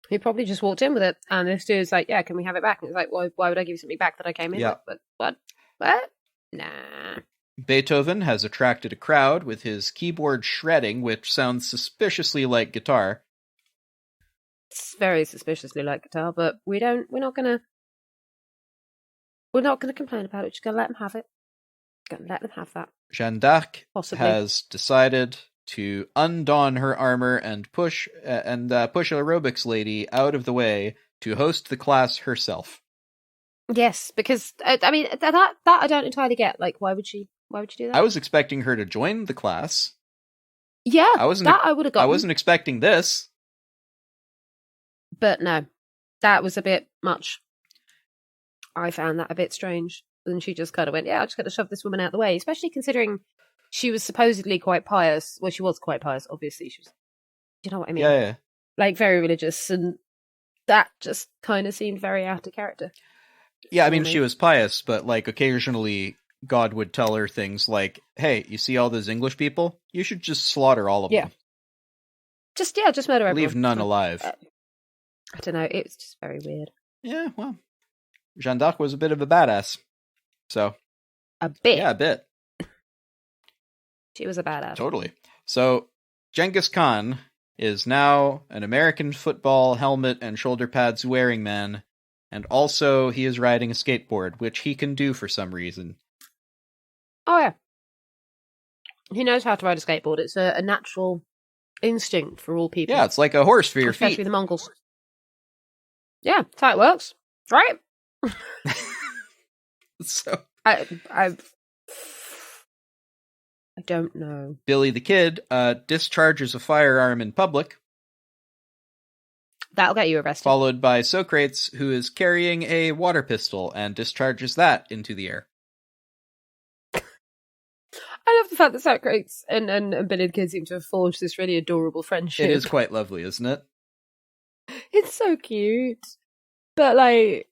[SPEAKER 2] He probably just walked in with it, and this dude's like, yeah, can we have it back? And it's like, why would I give you something back that I came in with? But what? Nah.
[SPEAKER 1] Beethoven has attracted a crowd with his keyboard shredding, which sounds suspiciously like guitar.
[SPEAKER 2] It's very suspiciously like guitar, but we're not gonna complain about it. Just gonna let them have it. Gonna let them have that.
[SPEAKER 1] Jeanne d'Arc
[SPEAKER 2] Possibly.
[SPEAKER 1] has decided to undon her armor and push aerobics lady out of the way to host the class herself.
[SPEAKER 2] Yes, because I mean that I don't entirely get. Like, why would she do that?
[SPEAKER 1] I was expecting her to join the class.
[SPEAKER 2] Yeah,
[SPEAKER 1] I would have gotten. I wasn't expecting this.
[SPEAKER 2] But no, that was a bit much. I found that a bit strange. And she just kind of went, yeah, I'm just going to shove this woman out of the way, especially considering she was supposedly quite pious. Well, she was quite pious, obviously. She was, you know what I mean?
[SPEAKER 1] Yeah.
[SPEAKER 2] Like, very religious. And that just kind of seemed very out of character.
[SPEAKER 1] Yeah, I mean, she was pious, but, like, occasionally God would tell her things like, hey, you see all those English people? You should just slaughter all of them.
[SPEAKER 2] Just murder everyone.
[SPEAKER 1] Leave none alive.
[SPEAKER 2] I don't know, it's just very weird.
[SPEAKER 1] Yeah, well, Jeanne d'Arc was a bit of a badass. So.
[SPEAKER 2] A bit?
[SPEAKER 1] Yeah, a bit.
[SPEAKER 2] She was a badass.
[SPEAKER 1] Totally. So, Genghis Khan is now an American football helmet and shoulder pads wearing man, and also he is riding a skateboard, which he can do for some reason.
[SPEAKER 2] Oh, yeah. He knows how to ride a skateboard. It's a natural instinct for all people.
[SPEAKER 1] Yeah, it's like a horse for your feet.
[SPEAKER 2] Especially the Mongols. Yeah, that's how it works. Right?
[SPEAKER 1] So
[SPEAKER 2] I don't know.
[SPEAKER 1] Billy the Kid discharges a firearm in public.
[SPEAKER 2] That'll get you arrested.
[SPEAKER 1] Followed by Socrates, who is carrying a water pistol and discharges that into the air.
[SPEAKER 2] I love the fact that Socrates and Billy the Kid seem to have forged this really adorable friendship.
[SPEAKER 1] It is quite lovely, isn't it?
[SPEAKER 2] It's so cute. But, like,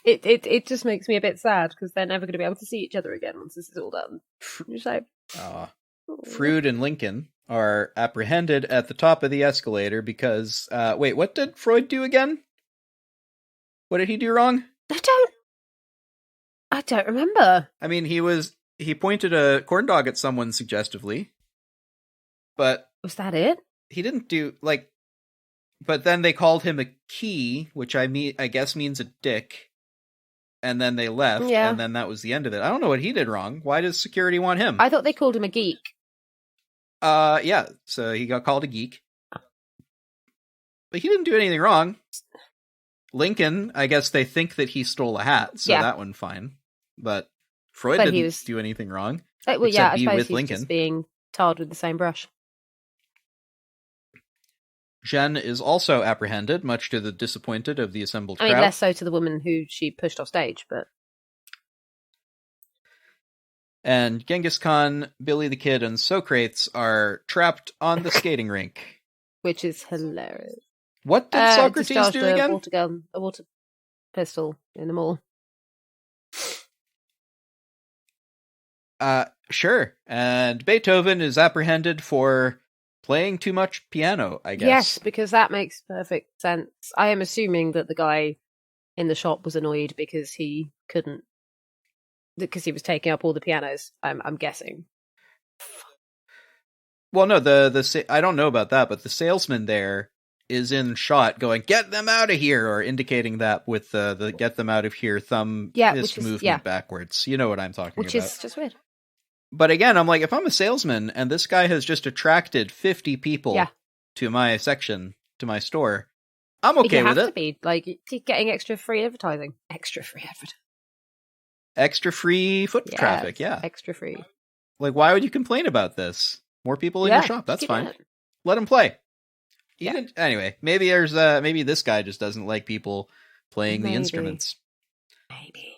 [SPEAKER 2] It just makes me a bit sad because they're never going to be able to see each other again once this is all done. Just like,
[SPEAKER 1] Froude and Lincoln are apprehended at the top of the escalator because, wait, what did Freud do again? What did he do wrong?
[SPEAKER 2] I don't remember.
[SPEAKER 1] I mean, he pointed a corn dog at someone suggestively, but...
[SPEAKER 2] Was that it?
[SPEAKER 1] He didn't do, like... But then they called him a key, which I guess means a dick. And then they left, and then that was the end of it. I don't know what he did wrong. Why does security want him?
[SPEAKER 2] I thought they called him a geek.
[SPEAKER 1] Yeah, so he got called a geek. But he didn't do anything wrong. Lincoln, I guess they think that he stole a hat, so that one fine. But Freud didn't do anything wrong.
[SPEAKER 2] Well, yeah, I suppose
[SPEAKER 1] with
[SPEAKER 2] he's
[SPEAKER 1] Lincoln.
[SPEAKER 2] Just being tarred with the same brush.
[SPEAKER 1] Jeanne is also apprehended, much to the disappointed of the assembled crowd.
[SPEAKER 2] I mean, less so to the woman who she pushed off stage, but...
[SPEAKER 1] And Genghis Khan, Billy the Kid, and Socrates are trapped on the skating rink.
[SPEAKER 2] Which is hilarious.
[SPEAKER 1] What did Socrates do again?
[SPEAKER 2] A water pistol in the mall.
[SPEAKER 1] Sure. And Beethoven is apprehended for... playing too much piano, I guess.
[SPEAKER 2] Yes, because that makes perfect sense. I am assuming that the guy in the shop was annoyed because he couldn't, because he was taking up all the pianos. I'm guessing.
[SPEAKER 1] Well, no, I don't know about that, but the salesman there is in shot going, "Get them out of here," or indicating that with the "get them out of here" thumb movement backwards. You know what I'm talking about.
[SPEAKER 2] Which is just weird.
[SPEAKER 1] But again, I'm like, if I'm a salesman and this guy has just attracted 50 people to my section, to my store, I'm okay with it. You have
[SPEAKER 2] to be, like, getting extra free advertising. Extra free foot
[SPEAKER 1] traffic, yeah.
[SPEAKER 2] Extra free.
[SPEAKER 1] Like, why would you complain about this? More people in your shop, that's fine. Let him play. Anyway, maybe maybe this guy just doesn't like people playing the instruments.
[SPEAKER 2] Maybe.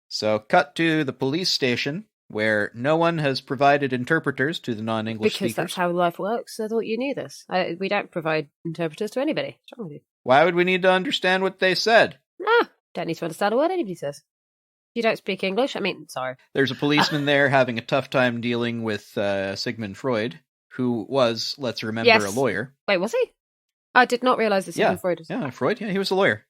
[SPEAKER 1] So, cut to the police station, where no one has provided interpreters to the non-English
[SPEAKER 2] Because
[SPEAKER 1] speakers.
[SPEAKER 2] that's how life works. I thought you knew this. We don't provide interpreters to anybody. What's wrong with you?
[SPEAKER 1] Why would we need to understand what they said?
[SPEAKER 2] Don't need to understand a word anybody says. If you don't speak English, sorry.
[SPEAKER 1] There's a policeman there having a tough time dealing with Sigmund Freud, who was, let's remember, a lawyer.
[SPEAKER 2] Wait, was he? I did not realise that Sigmund Freud was...
[SPEAKER 1] Yeah, Freud, he was a lawyer.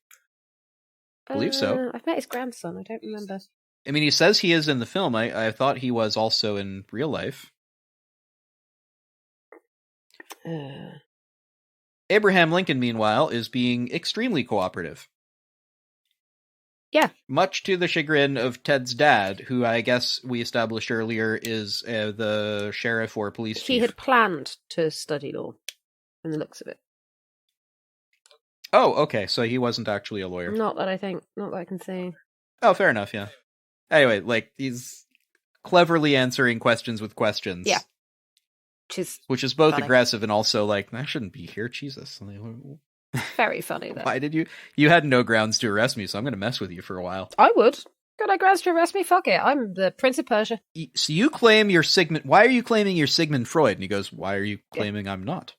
[SPEAKER 1] I believe so.
[SPEAKER 2] I've met his grandson, I don't remember.
[SPEAKER 1] I mean, he says he is in the film. I thought he was also in real life. Abraham Lincoln, meanwhile, is being extremely cooperative.
[SPEAKER 2] Yeah.
[SPEAKER 1] Much to the chagrin of Ted's dad, who I guess we established earlier is the sheriff or police chief.
[SPEAKER 2] He had planned to study law, from the looks of it.
[SPEAKER 1] Oh, okay, so he wasn't actually a lawyer.
[SPEAKER 2] Not that I can see.
[SPEAKER 1] Oh, fair enough, yeah. Anyway, he's cleverly answering questions with questions.
[SPEAKER 2] Yeah.
[SPEAKER 1] Which is both
[SPEAKER 2] funny.
[SPEAKER 1] Aggressive and also I shouldn't be here, Jesus.
[SPEAKER 2] Very funny, though.
[SPEAKER 1] Why did you had no grounds to arrest me, so I'm going to mess with you for a while.
[SPEAKER 2] I would. Got no grounds to arrest me? Fuck it. I'm the Prince of Persia.
[SPEAKER 1] So you claim you're why are you claiming you're Sigmund Freud? And he goes, why are you claiming I'm not?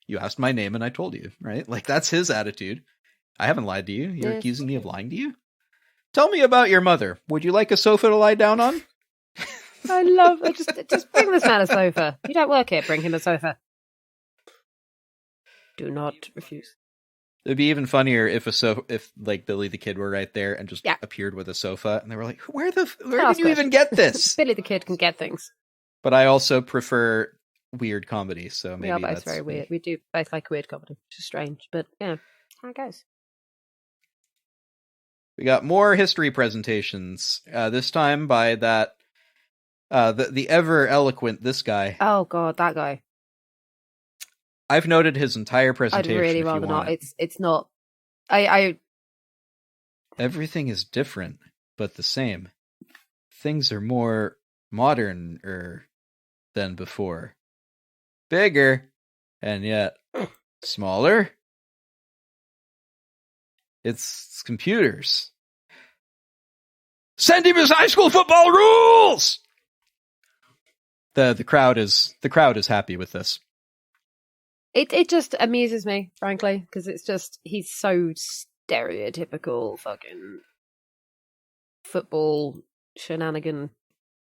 [SPEAKER 1] You asked my name and I told you, right? That's his attitude. I haven't lied to you. You're accusing me of lying to you? Tell me about your mother. Would you like a sofa to lie down on?
[SPEAKER 2] I love it. Just bring this man a sofa. You don't work here. Bring him a sofa. Do not refuse.
[SPEAKER 1] It'd be even funnier if Billy the Kid were right there and just appeared with a sofa, and they were like, "Where did you even get this?"
[SPEAKER 2] Billy the Kid can get things.
[SPEAKER 1] But I also prefer weird comedy, so maybe
[SPEAKER 2] we are both
[SPEAKER 1] that's
[SPEAKER 2] very weird. We do both like weird comedy, which is strange, but how it goes.
[SPEAKER 1] We got more history presentations. This time by that the ever eloquent this guy.
[SPEAKER 2] Oh God, that guy.
[SPEAKER 1] I've noted his entire presentation.
[SPEAKER 2] I'd really rather not. It's not. I.
[SPEAKER 1] Everything is different, but the same. Things are more modern than before. Bigger, and yet smaller. It's computers. Send him his high school football rules. The crowd is happy with this.
[SPEAKER 2] It just amuses me, frankly, because it's just he's so stereotypical fucking football shenanigan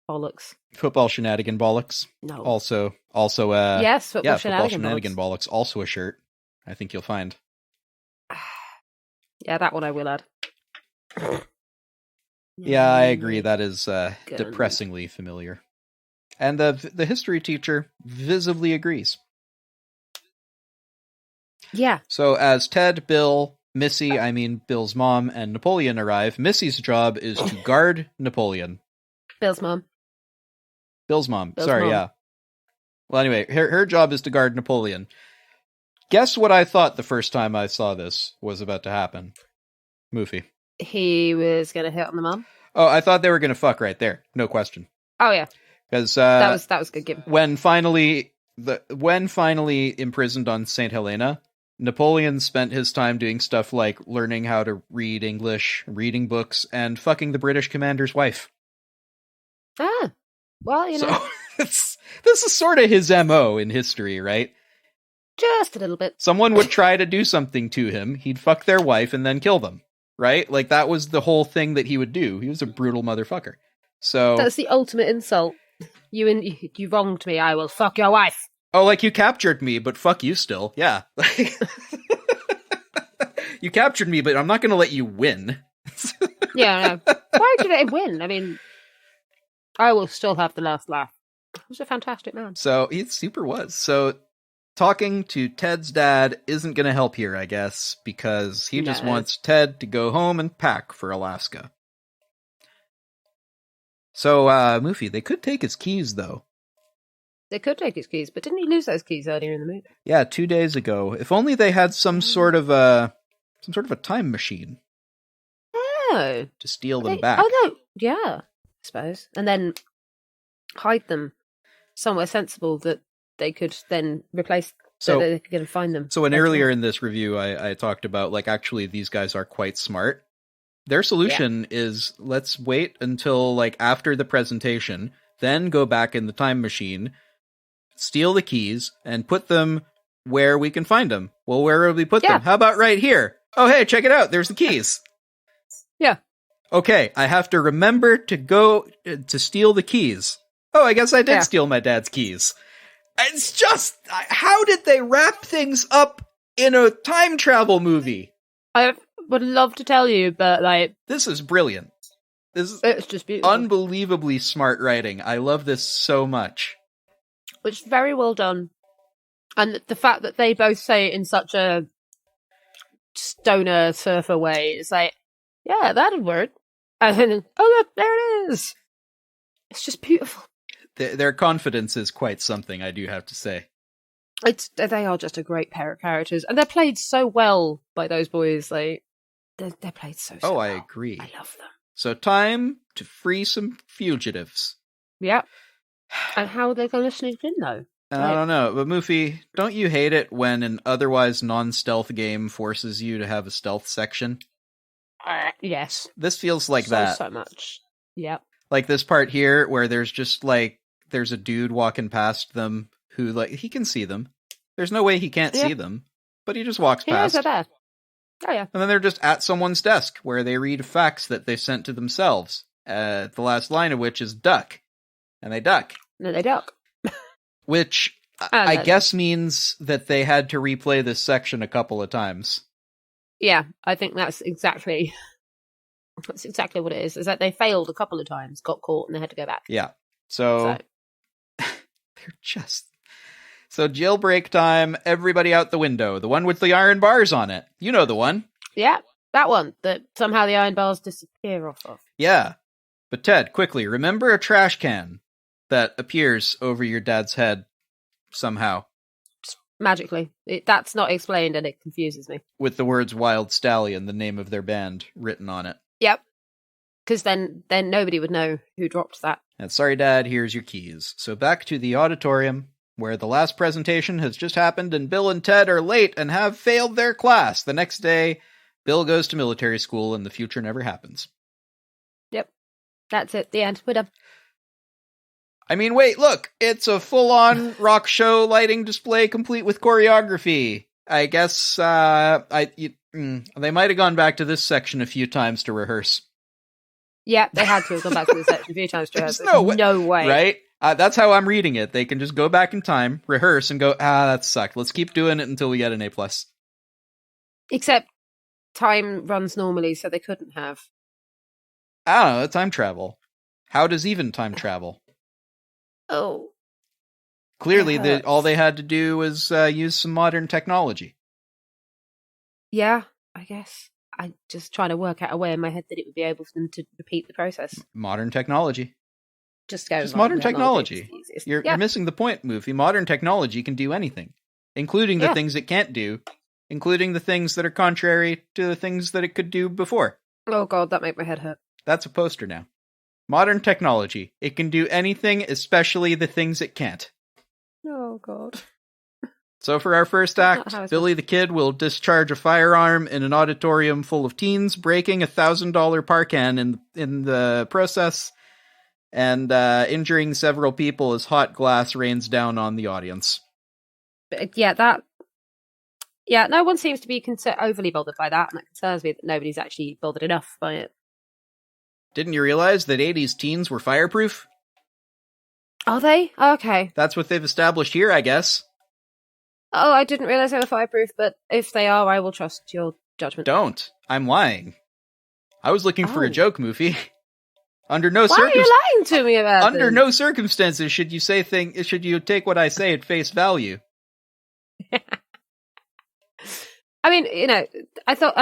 [SPEAKER 2] bollocks.
[SPEAKER 1] Football shenanigan bollocks.
[SPEAKER 2] No.
[SPEAKER 1] Also
[SPEAKER 2] yes, football
[SPEAKER 1] shenanigan bollocks. Also a shirt. I think you'll find.
[SPEAKER 2] Yeah, that one I will add.
[SPEAKER 1] Yeah, I agree. That is depressingly familiar. And the history teacher visibly agrees.
[SPEAKER 2] Yeah.
[SPEAKER 1] So as Ted, Bill, Missy, Bill's mom, and Napoleon arrive, Missy's job is to guard Napoleon.
[SPEAKER 2] Bill's mom.
[SPEAKER 1] Sorry, yeah. Well, anyway, her job is to guard Napoleon. Guess what I thought the first time I saw this was about to happen? Moofie.
[SPEAKER 2] He was going to hit on the mom?
[SPEAKER 1] Oh, I thought they were going to fuck right there. No question.
[SPEAKER 2] Oh, yeah.
[SPEAKER 1] Because
[SPEAKER 2] that was a good given.
[SPEAKER 1] When finally imprisoned on St. Helena, Napoleon spent his time doing stuff like learning how to read English, reading books, and fucking the British commander's wife.
[SPEAKER 2] Ah, well, you know.
[SPEAKER 1] So, this is sort of his MO in history, right?
[SPEAKER 2] Just a little bit.
[SPEAKER 1] Someone would try to do something to him, he'd fuck their wife and then kill them, right? That was the whole thing that he would do. He was a brutal motherfucker. So
[SPEAKER 2] that's the ultimate insult. You wronged me, I will fuck your wife.
[SPEAKER 1] Oh, you captured me, but fuck you still. Yeah. You captured me, but I'm not going to let you win.
[SPEAKER 2] Yeah, no. Why did it win? I will still have the last laugh. He was a fantastic man.
[SPEAKER 1] So, he super was. So, talking to Ted's dad isn't going to help here, I guess, because he just wants Ted to go home and pack for Alaska. So, Moofie, they could take his keys, though.
[SPEAKER 2] They could take his keys, but didn't he lose those keys earlier in the movie?
[SPEAKER 1] Yeah, 2 days ago. If only they had some sort of a time machine.
[SPEAKER 2] Oh.
[SPEAKER 1] To steal them back.
[SPEAKER 2] Oh, no. Yeah, I suppose. And then hide them somewhere sensible that they could then replace, so they could go and find them.
[SPEAKER 1] So earlier in this review, I talked about, actually, these guys are quite smart. Their solution is, let's wait until, like, after the presentation, then go back in the time machine, steal the keys, and put them where we can find them. Well, where would we put them? How about right here? Oh, hey, check it out. There's the keys.
[SPEAKER 2] Yeah.
[SPEAKER 1] Okay, I have to remember to go to steal the keys. Oh, I guess I did steal my dad's keys. It's just, how did they wrap things up in a time travel movie?
[SPEAKER 2] I would love to tell you, but, like...
[SPEAKER 1] This is brilliant.
[SPEAKER 2] It's just beautiful.
[SPEAKER 1] Unbelievably smart writing. I love this so much.
[SPEAKER 2] It's very well done. And the fact that they both say it in such a stoner surfer way, it's like, yeah, that'd work. And then, oh look, there it is. It's just beautiful.
[SPEAKER 1] Their confidence is quite something, I do have to say.
[SPEAKER 2] They are just a great pair of characters, and they're played so well by those boys. Like they're played so.
[SPEAKER 1] Oh,
[SPEAKER 2] well.
[SPEAKER 1] I agree.
[SPEAKER 2] I love them.
[SPEAKER 1] So time to free some fugitives.
[SPEAKER 2] Yeah. And how are they going to sneak in though?
[SPEAKER 1] I don't know, but Moofie, don't you hate it when an otherwise non-stealth game forces you to have a stealth section?
[SPEAKER 2] Yes.
[SPEAKER 1] This feels like that.
[SPEAKER 2] So much. Yep.
[SPEAKER 1] Like this part here where there's just like, there's a dude walking past them who, like, he can see them. There's no way he can't see them, but he just walks past.
[SPEAKER 2] Yeah, there. Oh yeah.
[SPEAKER 1] And then they're just at someone's desk where they read facts that they sent to themselves. The last line of which is duck. And they duck.
[SPEAKER 2] No, they duck.
[SPEAKER 1] Which I guess means that they had to replay this section a couple of times.
[SPEAKER 2] Yeah, I think that's exactly what it is. Is that they failed a couple of times, got caught, and they had to go back.
[SPEAKER 1] Yeah. So they're just... So jailbreak time, everybody out the window. The one with the iron bars on it. You know the one.
[SPEAKER 2] Yeah, that one that somehow the iron bars disappear off of.
[SPEAKER 1] Yeah. But Ted, quickly, remember a trash can that appears over your dad's head somehow.
[SPEAKER 2] Magically. That's not explained and it confuses me.
[SPEAKER 1] With the words Wild Stallion, the name of their band, written on it.
[SPEAKER 2] Yep. Because then nobody would know who dropped that.
[SPEAKER 1] And sorry, Dad, here's your keys. So back to the auditorium, where the last presentation has just happened and Bill and Ted are late and have failed their class. The next day, Bill goes to military school and the future never happens.
[SPEAKER 2] Yep. That's it. The end. We're done.
[SPEAKER 1] I mean, wait, look! It's a full-on rock show lighting display complete with choreography. I guess, they might have gone back to this section a few times to rehearse.
[SPEAKER 2] Yeah, they had to have gone back to this section a few times to rehearse.
[SPEAKER 1] There's no way. Right? That's how I'm reading it. They can just go back in time, rehearse, and go, that sucked. Let's keep doing it until we get an A+.
[SPEAKER 2] Except time runs normally, so they couldn't have.
[SPEAKER 1] I don't know, time travel. How does even time travel?
[SPEAKER 2] Oh.
[SPEAKER 1] Clearly, all they had to do was use some modern technology.
[SPEAKER 2] Yeah, I guess. I'm just trying to work out a way in my head that it would be able for them to repeat the process.
[SPEAKER 1] Modern technology.
[SPEAKER 2] Just
[SPEAKER 1] modern technology. You're missing the point, Moofie. Modern technology can do anything, including the things it can't do, including the things that are contrary to the things that it could do before.
[SPEAKER 2] Oh god, that made my head hurt.
[SPEAKER 1] That's a poster now. Modern technology. It can do anything, especially the things it can't.
[SPEAKER 2] Oh god.
[SPEAKER 1] So for our first act, Billy the Kid will discharge a firearm in an auditorium full of teens, breaking a $1,000 par can in the process, and injuring several people as hot glass rains down on the audience.
[SPEAKER 2] No one seems to be overly bothered by that, and it concerns me that nobody's actually bothered enough by it.
[SPEAKER 1] Didn't you realize that 80s teens were fireproof?
[SPEAKER 2] Are they? Oh, okay.
[SPEAKER 1] That's what they've established here, I guess.
[SPEAKER 2] Oh, I didn't realize they were fireproof, but if they are, I will trust your judgment.
[SPEAKER 1] Don't. I'm lying. I was looking for a joke, Moofie.
[SPEAKER 2] Why are you lying to me about
[SPEAKER 1] Under no circumstances should you take what I say at face value.
[SPEAKER 2] I mean, I thought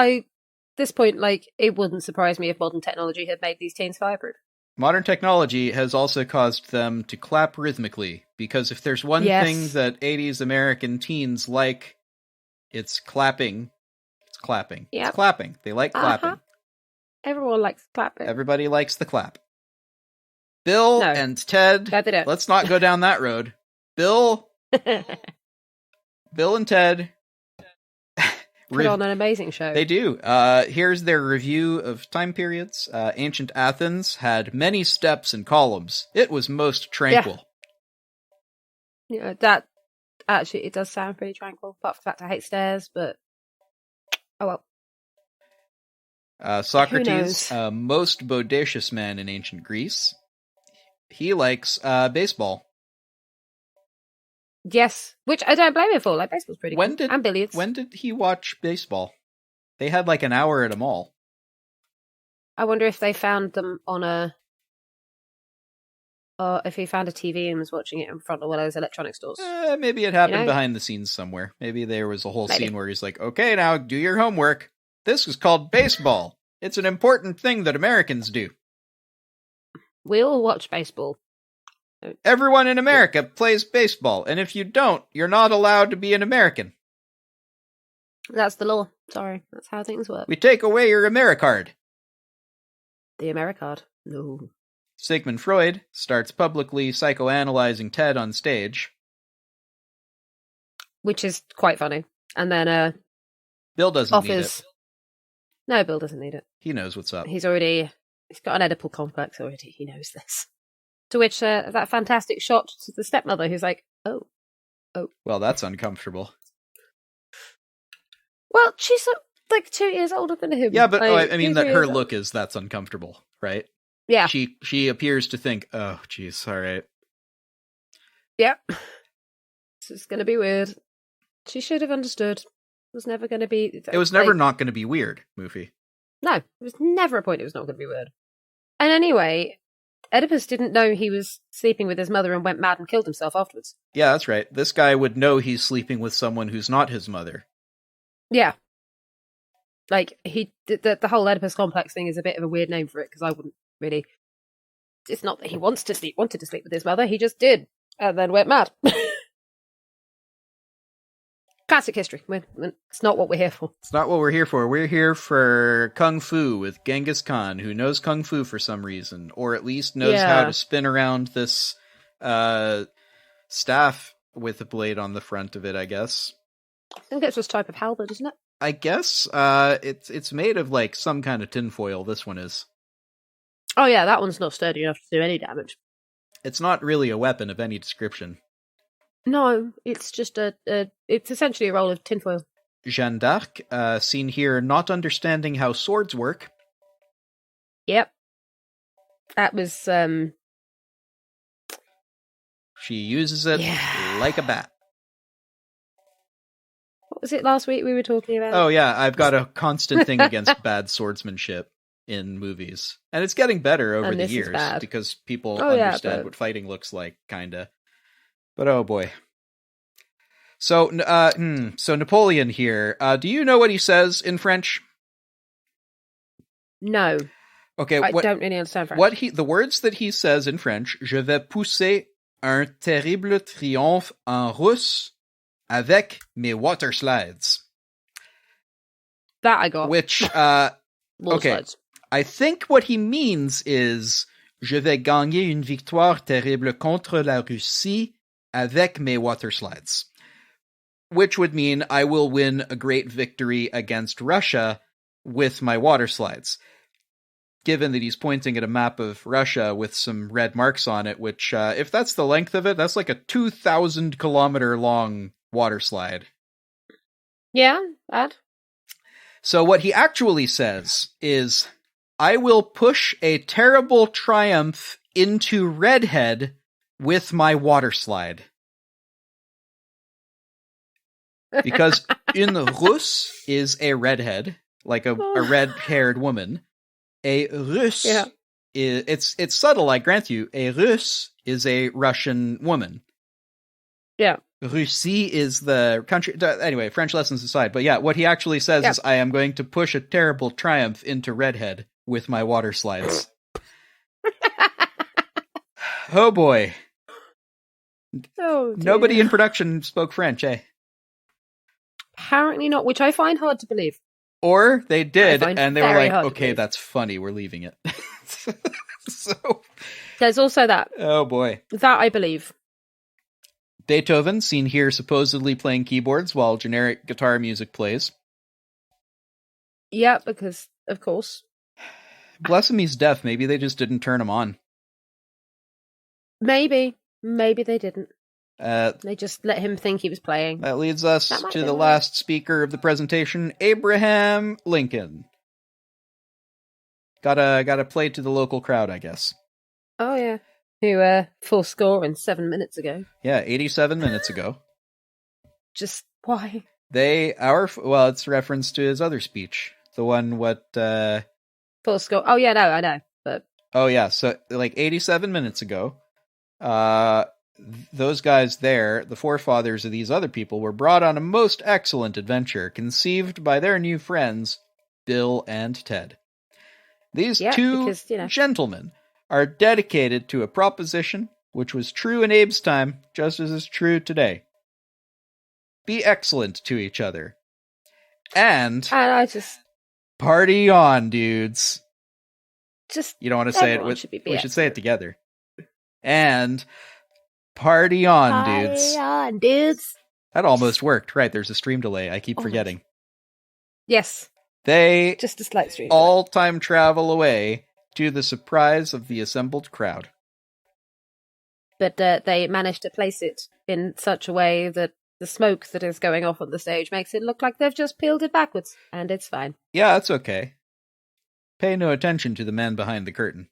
[SPEAKER 2] this point, it wouldn't surprise me if modern technology had made these teens fireproof.
[SPEAKER 1] Modern technology has also caused them to clap rhythmically, because if there's one thing that 80s American teens like, it's clapping. It's clapping. Yep. It's clapping. They like clapping.
[SPEAKER 2] Everyone likes clapping.
[SPEAKER 1] Everybody likes the clap. Bill and Ted, let's not go down that road. Bill and Ted
[SPEAKER 2] put on an amazing show.
[SPEAKER 1] They do. Here's their review of time periods. Ancient Athens had many steps and columns. It was most tranquil.
[SPEAKER 2] Yeah, that actually, it does sound pretty tranquil. Apart from the fact I hate stairs, but oh well.
[SPEAKER 1] Socrates, most bodacious man in ancient Greece. He likes baseball.
[SPEAKER 2] Yes, which I don't blame him for. Like, baseball's pretty cool. And billiards.
[SPEAKER 1] When did he watch baseball? They had like an hour at a mall.
[SPEAKER 2] I wonder if they found them on a... Or if he found a TV and was watching it in front of one of those electronic stores.
[SPEAKER 1] Maybe it happened behind the scenes somewhere. Maybe there was a whole scene where he's like, okay, now do your homework. This is called baseball. It's an important thing that Americans do.
[SPEAKER 2] We all watch baseball.
[SPEAKER 1] Everyone in America plays baseball, and if you don't, you're not allowed to be an American.
[SPEAKER 2] That's the law. Sorry, that's how things work.
[SPEAKER 1] We take away your AmeriCard.
[SPEAKER 2] The AmeriCard? No.
[SPEAKER 1] Sigmund Freud starts publicly psychoanalyzing Ted on stage.
[SPEAKER 2] Which is quite funny. And then
[SPEAKER 1] Bill doesn't need it.
[SPEAKER 2] No, Bill doesn't need it.
[SPEAKER 1] He knows what's up.
[SPEAKER 2] He's got an Oedipal complex already. He knows this. To which that fantastic shot to the stepmother who's like, oh.
[SPEAKER 1] Well, that's uncomfortable.
[SPEAKER 2] Well, she's like 2 years older than him.
[SPEAKER 1] Yeah, but
[SPEAKER 2] like,
[SPEAKER 1] I mean that her look is that's uncomfortable, right?
[SPEAKER 2] Yeah.
[SPEAKER 1] She appears to think, oh, geez, all right.
[SPEAKER 2] Yeah. This is going to be weird. She should have understood. It was never going to be...
[SPEAKER 1] It was never not going to be weird, Moofie.
[SPEAKER 2] No, there was never a point it was not going to be weird. And anyway, Oedipus didn't know he was sleeping with his mother and went mad and killed himself afterwards.
[SPEAKER 1] Yeah, that's right. This guy would know he's sleeping with someone who's not his mother.
[SPEAKER 2] Yeah. Like, the whole Oedipus complex thing is a bit of a weird name for it, because I wouldn't really... It's not that he wanted to sleep with his mother, he just did, and then went mad. Classic history. It's not what we're here for.
[SPEAKER 1] It's not what we're here for. We're here for Kung Fu with Genghis Khan, who knows Kung Fu for some reason, or at least knows how to spin around this staff with a blade on the front of it, I guess.
[SPEAKER 2] I think it's this type of halberd, isn't it?
[SPEAKER 1] I guess it's made of like some kind of tinfoil, this one is.
[SPEAKER 2] Oh yeah, that one's not sturdy enough to do any damage.
[SPEAKER 1] It's not really a weapon of any description.
[SPEAKER 2] No, it's just it's essentially a roll of tinfoil.
[SPEAKER 1] Jeanne d'Arc, seen here not understanding how swords work.
[SPEAKER 2] Yep. That was,
[SPEAKER 1] She uses it like a bat.
[SPEAKER 2] What was it last week we were talking about?
[SPEAKER 1] Oh yeah, I've got a constant thing against bad swordsmanship in movies. And it's getting better over the years, because people understand what fighting looks like, kinda. But oh boy. So Napoleon here. Do you know what he says in French?
[SPEAKER 2] No.
[SPEAKER 1] Okay,
[SPEAKER 2] I don't really understand French.
[SPEAKER 1] The words that he says in French, je vais pousser un terrible triomphe en russe avec mes water slides.
[SPEAKER 2] That I got.
[SPEAKER 1] Which, okay,
[SPEAKER 2] slides.
[SPEAKER 1] I think what he means is, je vais gagner une victoire terrible contre la Russie avec mes water slides. Which would mean I will win a great victory against Russia with my water slides. Given that he's pointing at a map of Russia with some red marks on it, which, if that's the length of it, that's like a 2,000 kilometer long water slide.
[SPEAKER 2] Yeah, bad.
[SPEAKER 1] So what he actually says is, I will push a terrible triumph into Redhead with my water slide. Because une Russe is a redhead, like a red-haired woman. A Russe, it's subtle, I grant you. A Russe is a Russian woman.
[SPEAKER 2] Yeah.
[SPEAKER 1] Russie is the country. Anyway, French lessons aside. But yeah, what he actually says is, I am going to push a terrible triumph into Redhead with my water slides. Oh boy.
[SPEAKER 2] Oh, dear.
[SPEAKER 1] Nobody in production spoke French, eh?
[SPEAKER 2] Apparently not, which I find hard to believe.
[SPEAKER 1] Or they did, and they were like, okay,
[SPEAKER 2] believe.
[SPEAKER 1] that's funny, we're leaving it. So
[SPEAKER 2] there's also that.
[SPEAKER 1] Oh boy.
[SPEAKER 2] That I believe.
[SPEAKER 1] Beethoven, seen here supposedly playing keyboards while generic guitar music plays.
[SPEAKER 2] Yeah, because, of course.
[SPEAKER 1] Bless him, he's deaf. Maybe they just didn't turn him on.
[SPEAKER 2] Maybe they didn't.
[SPEAKER 1] Uh,
[SPEAKER 2] They just let him think he was playing.
[SPEAKER 1] that leads us to the last speaker of the presentation, Abraham Lincoln. Gotta play to the local crowd, I guess.
[SPEAKER 2] Oh, yeah. Who, 407 minutes ago.
[SPEAKER 1] Yeah, 87 minutes ago.
[SPEAKER 2] Just why?
[SPEAKER 1] It's reference to his other speech. The one
[SPEAKER 2] Fourscore. Oh, yeah, no, I know. But
[SPEAKER 1] oh, yeah, so, 87 minutes ago, those guys there, the forefathers of these other people, were brought on a most excellent adventure, conceived by their new friends, Bill and Ted. These two gentlemen are dedicated to a proposition which was true in Abe's time, just as is true today. Be excellent to each other. And
[SPEAKER 2] I just...
[SPEAKER 1] Party on, dudes. You don't want to say it? We should say it together. And party on, dudes.
[SPEAKER 2] Party on, dudes.
[SPEAKER 1] That almost worked. Right, there's a stream delay. I keep forgetting.
[SPEAKER 2] Yes.
[SPEAKER 1] They
[SPEAKER 2] just a slight stream
[SPEAKER 1] all time travel away to the surprise of the assembled crowd.
[SPEAKER 2] But they managed to place it in such a way that the smoke that is going off on the stage makes it look like they've just peeled it backwards, and it's fine.
[SPEAKER 1] Yeah, that's okay. Pay no attention to the man behind the curtain.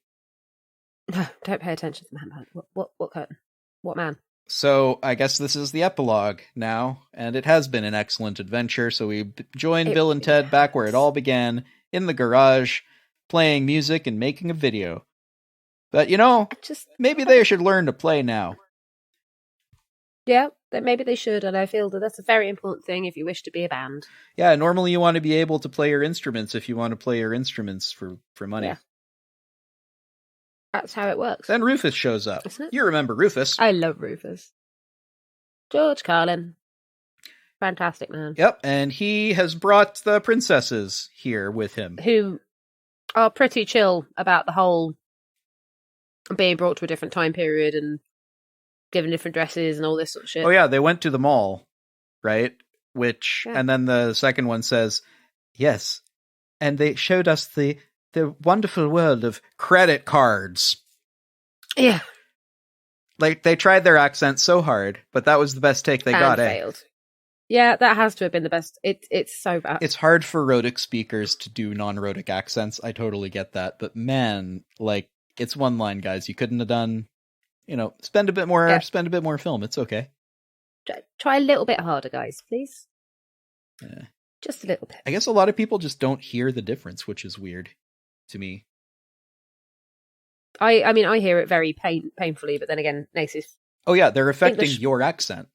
[SPEAKER 2] No, don't pay attention to the man behind what curtain? What man?
[SPEAKER 1] So, I guess this is the epilogue now, and it has been an excellent adventure, so we joined Bill and Ted back where it all began, in the garage, playing music and making a video. But, maybe they should learn to play now.
[SPEAKER 2] Yeah, maybe they should, and I feel that that's a very important thing if you wish to be a band.
[SPEAKER 1] Yeah, normally you want to be able to play your instruments if you want to play your instruments for money.
[SPEAKER 2] Yeah. That's how it works.
[SPEAKER 1] Then Rufus shows up. You remember Rufus.
[SPEAKER 2] I love Rufus. George Carlin. Fantastic man.
[SPEAKER 1] Yep, and he has brought the princesses here with him.
[SPEAKER 2] Who are pretty chill about the whole being brought to a different time period and given different dresses and all this sort of shit.
[SPEAKER 1] Oh yeah, they went to the mall, right? And then the second one says, yes, and they showed us the wonderful world of credit cards.
[SPEAKER 2] Yeah.
[SPEAKER 1] They tried their accent so hard, but that was the best take they got,
[SPEAKER 2] failed. Yeah, that has to have been the best. It's so bad.
[SPEAKER 1] It's hard for rhotic speakers to do non-rhotic accents. I totally get that. But man, it's one line, guys. You couldn't have done, spend a bit more film. It's okay.
[SPEAKER 2] Try a little bit harder, guys, please.
[SPEAKER 1] Yeah.
[SPEAKER 2] Just a little bit.
[SPEAKER 1] I guess a lot of people just don't hear the difference, which is weird to me.
[SPEAKER 2] I mean, I hear it very painfully, but then again, Nace's...
[SPEAKER 1] Oh yeah, they're affecting your accent.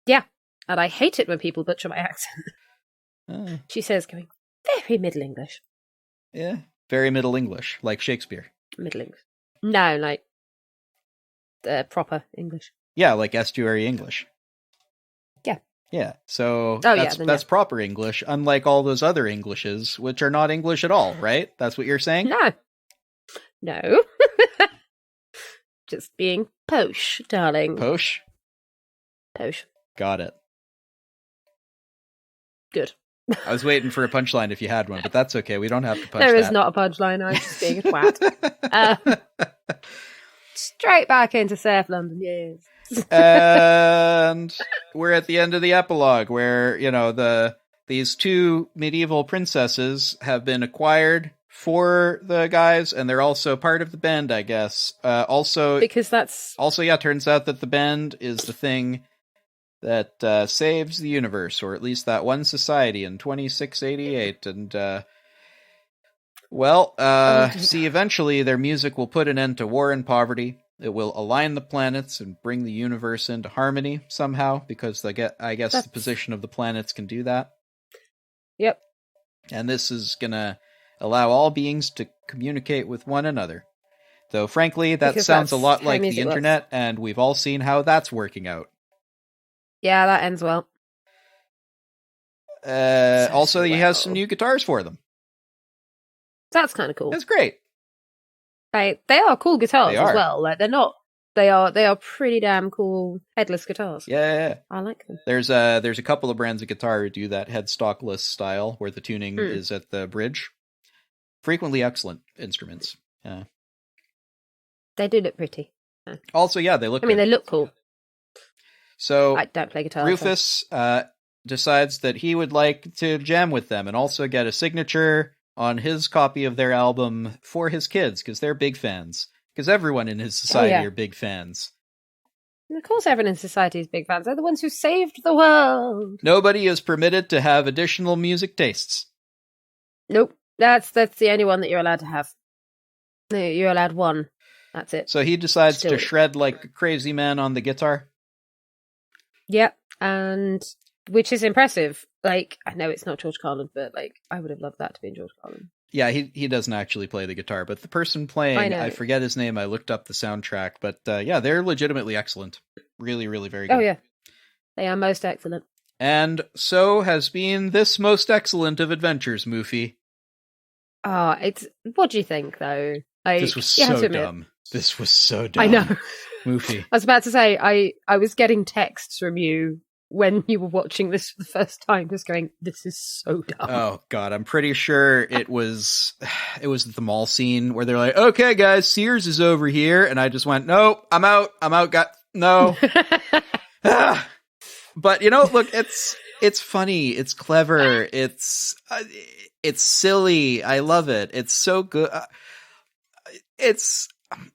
[SPEAKER 2] Yeah, and I hate it when people butcher my accent. She says, going, very Middle English.
[SPEAKER 1] Yeah, very Middle English, like Shakespeare.
[SPEAKER 2] Middle English. No, like proper English.
[SPEAKER 1] Yeah, like estuary English.
[SPEAKER 2] Yeah.
[SPEAKER 1] Yeah, so that's proper English, unlike all those other Englishes, which are not English at all, right? That's what you're saying?
[SPEAKER 2] No. Just being posh, darling.
[SPEAKER 1] Posh?
[SPEAKER 2] Posh.
[SPEAKER 1] Got it.
[SPEAKER 2] Good.
[SPEAKER 1] I was waiting for a punchline if you had one, but that's okay. We don't have to punch
[SPEAKER 2] There is not a punchline. I'm just being a twat. Straight back into Surf London, yes.
[SPEAKER 1] And we're at the end of the epilogue where, these two medieval princesses have been acquired for the guys, and they're also part of the band, I guess.
[SPEAKER 2] Because that's...
[SPEAKER 1] Also, yeah, turns out that the band is the thing that saves the universe, or at least that one society in 2688. And, eventually their music will put an end to war and poverty. It will align the planets and bring the universe into harmony somehow, because I guess the position of the planets can do that.
[SPEAKER 2] Yep.
[SPEAKER 1] And this is gonna allow all beings to communicate with one another. Though, frankly, that sounds a lot like the internet, and we've all seen how that's working out.
[SPEAKER 2] Yeah, that ends well.
[SPEAKER 1] Also, he has some new guitars for them.
[SPEAKER 2] That's kind of cool.
[SPEAKER 1] That's great.
[SPEAKER 2] They are cool guitars as well. They're not They are pretty damn cool headless guitars.
[SPEAKER 1] Yeah.
[SPEAKER 2] I like them.
[SPEAKER 1] There's a couple of brands of guitar who do that headstockless style where the tuning is at the bridge. Frequently excellent instruments. Yeah.
[SPEAKER 2] They do look pretty. Yeah.
[SPEAKER 1] Also, yeah, they look.
[SPEAKER 2] I mean, they look cool.
[SPEAKER 1] So
[SPEAKER 2] I don't play guitar.
[SPEAKER 1] Rufus decides that he would like to jam with them and also get a signature on his copy of their album for his kids because they're big fans. Because everyone in his society are big fans.
[SPEAKER 2] And of course, everyone in society is big fans. They're the ones who saved the world.
[SPEAKER 1] Nobody is permitted to have additional music tastes.
[SPEAKER 2] Nope. That's the only one that you're allowed to have. No, you're allowed one. That's it.
[SPEAKER 1] So he decides to shred like a crazy man on the guitar.
[SPEAKER 2] Yep, and which is impressive. Like, I know it's not George Carlin, but like, I would have loved that to be in George Carlin.
[SPEAKER 1] Yeah, he doesn't actually play the guitar, but the person playing, I forget his name. I looked up the soundtrack, but yeah, they're legitimately excellent. Really, really very good.
[SPEAKER 2] Oh yeah, they are most excellent.
[SPEAKER 1] And so has been this most excellent of adventures, Moofie.
[SPEAKER 2] Oh, what do you think though?
[SPEAKER 1] This was so dumb. This was so dumb.
[SPEAKER 2] I know.
[SPEAKER 1] Moofie.
[SPEAKER 2] I was about to say, I was getting texts from you when you were watching this for the first time, just going, this is so dumb.
[SPEAKER 1] Oh God, I'm pretty sure it was the mall scene where they're like, okay guys, Sears is over here. And I just went, no, I'm out, no. But you know, look, it's funny, it's clever, it's silly. I love it. It's so good.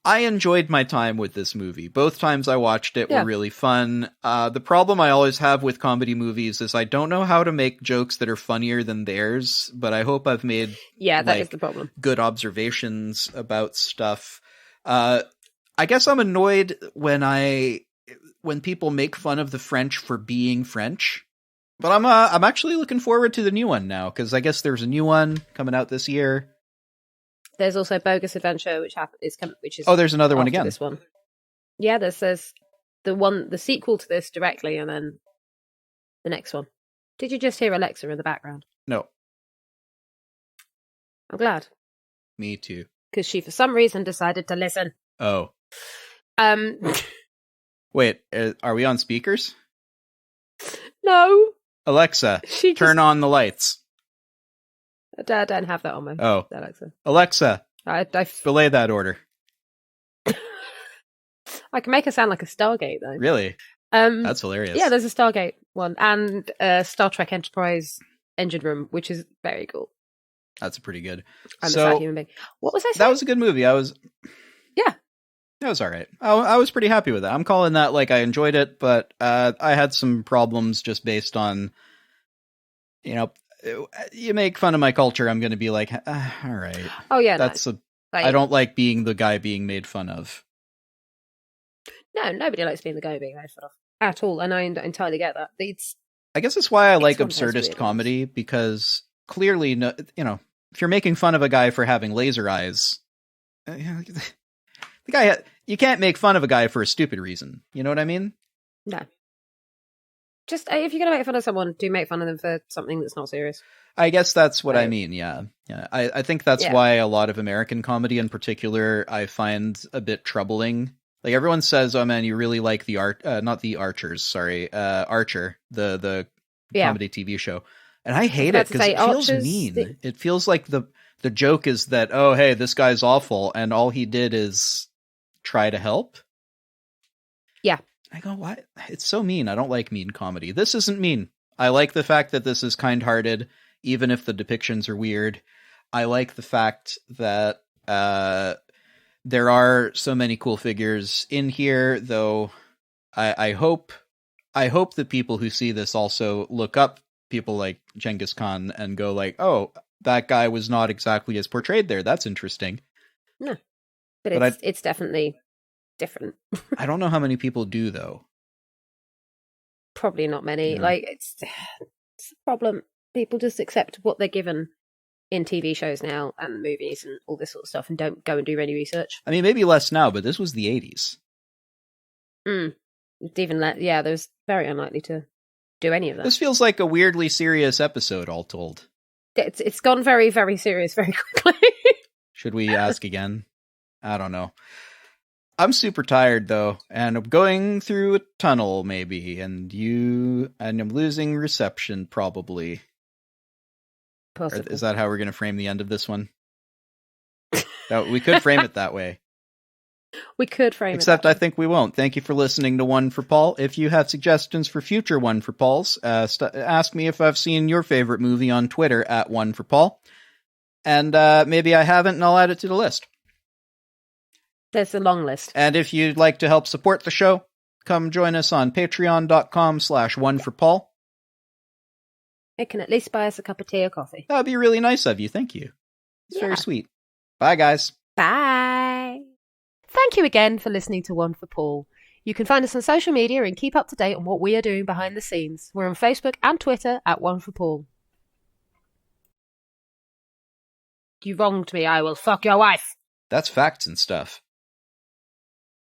[SPEAKER 1] I enjoyed my time with this movie. Both times I watched it were really fun. The problem I always have with comedy movies is I don't know how to make jokes that are funnier than theirs, but I hope I've made
[SPEAKER 2] that is the problem.
[SPEAKER 1] Good observations about stuff. I guess I'm annoyed when people make fun of the French for being French. But I'm actually looking forward to the new one now, because I guess there's a new one coming out this year.
[SPEAKER 2] There's also Bogus Adventure, which is
[SPEAKER 1] there's another one again.
[SPEAKER 2] This one, yeah. There's the sequel to this directly, and then the next one. Did you just hear Alexa in the background?
[SPEAKER 1] No.
[SPEAKER 2] I'm glad.
[SPEAKER 1] Me too.
[SPEAKER 2] Because she, for some reason, decided to listen.
[SPEAKER 1] Oh. Wait, are we on speakers?
[SPEAKER 2] No.
[SPEAKER 1] Alexa, turn on the lights.
[SPEAKER 2] I don't have that on my Alexa.
[SPEAKER 1] Alexa,
[SPEAKER 2] I
[SPEAKER 1] belay that order.
[SPEAKER 2] I can make her sound like a Stargate, though.
[SPEAKER 1] Really? That's hilarious.
[SPEAKER 2] Yeah, there's a Stargate one, and a Star Trek Enterprise engine room, which is very cool.
[SPEAKER 1] That's pretty good.
[SPEAKER 2] I'm a sad human being. What was I saying?
[SPEAKER 1] That was a good movie.
[SPEAKER 2] Yeah.
[SPEAKER 1] That was all right. I was pretty happy with it. I'm calling that like I enjoyed it, but I had some problems just based on, you make fun of my culture, I'm going to be like, all right.
[SPEAKER 2] Oh yeah,
[SPEAKER 1] I don't like being the guy being made fun of.
[SPEAKER 2] No, nobody likes being the guy being made fun of at all, and I entirely get that.
[SPEAKER 1] I guess that's why I like absurdist comedy, because clearly, if you're making fun of a guy for having laser eyes, the guy, you can't make fun of a guy for a stupid reason. You know what I mean?
[SPEAKER 2] No. Just, if you're going to make fun of someone, do make fun of them for something that's not serious.
[SPEAKER 1] I guess that's what I mean, yeah. I think that's why a lot of American comedy in particular I find a bit troubling. Like, everyone says, oh man, you really like not the Archers, sorry, Archer, the comedy TV show. And I hate it because it feels mean. It feels like the joke is that, oh hey, this guy's awful, and all he did is try to help.
[SPEAKER 2] Yeah.
[SPEAKER 1] I go, what? It's so mean. I don't like mean comedy. This isn't mean. I like the fact that this is kind-hearted, even if the depictions are weird. I like the fact that there are so many cool figures in here, though I hope that people who see this also look up people like Genghis Khan and go like, oh, that guy was not exactly as portrayed there. That's interesting.
[SPEAKER 2] No, but it's definitely different.
[SPEAKER 1] I don't know how many people do, though.
[SPEAKER 2] Probably not many.
[SPEAKER 1] Yeah.
[SPEAKER 2] Like, it's a problem. People just accept what they're given in TV shows now and movies and all this sort of stuff and don't go and do any research.
[SPEAKER 1] I mean, maybe less now, but this was the 80s.
[SPEAKER 2] Even there was very unlikely to do any of that.
[SPEAKER 1] This feels like a weirdly serious episode, all told.
[SPEAKER 2] It's gone very, very serious very quickly.
[SPEAKER 1] Should we ask again? I don't know. I'm super tired though, and I'm going through a tunnel maybe, and I'm losing reception probably.
[SPEAKER 2] Possible.
[SPEAKER 1] Is that how we're going to frame the end of this one? We could frame it that way.
[SPEAKER 2] We could frame
[SPEAKER 1] Except
[SPEAKER 2] it.
[SPEAKER 1] I think we won't. Thank you for listening to One for Paul. If you have suggestions for future One for Pauls, ask me if I've seen your favorite movie on Twitter at One for Paul. And maybe I haven't, and I'll add it to the list.
[SPEAKER 2] There's a long list.
[SPEAKER 1] And if you'd like to help support the show, come join us on patreon.com/oneforpaul.
[SPEAKER 2] It can at least buy us a cup of tea or coffee.
[SPEAKER 1] That would be really nice of you. Thank you. It's very sweet. Bye, guys.
[SPEAKER 2] Bye. Thank you again for listening to One for Paul. You can find us on social media and keep up to date on what we are doing behind the scenes. We're on Facebook and Twitter at One for Paul. You wronged me. I will fuck your wife.
[SPEAKER 1] That's facts and stuff.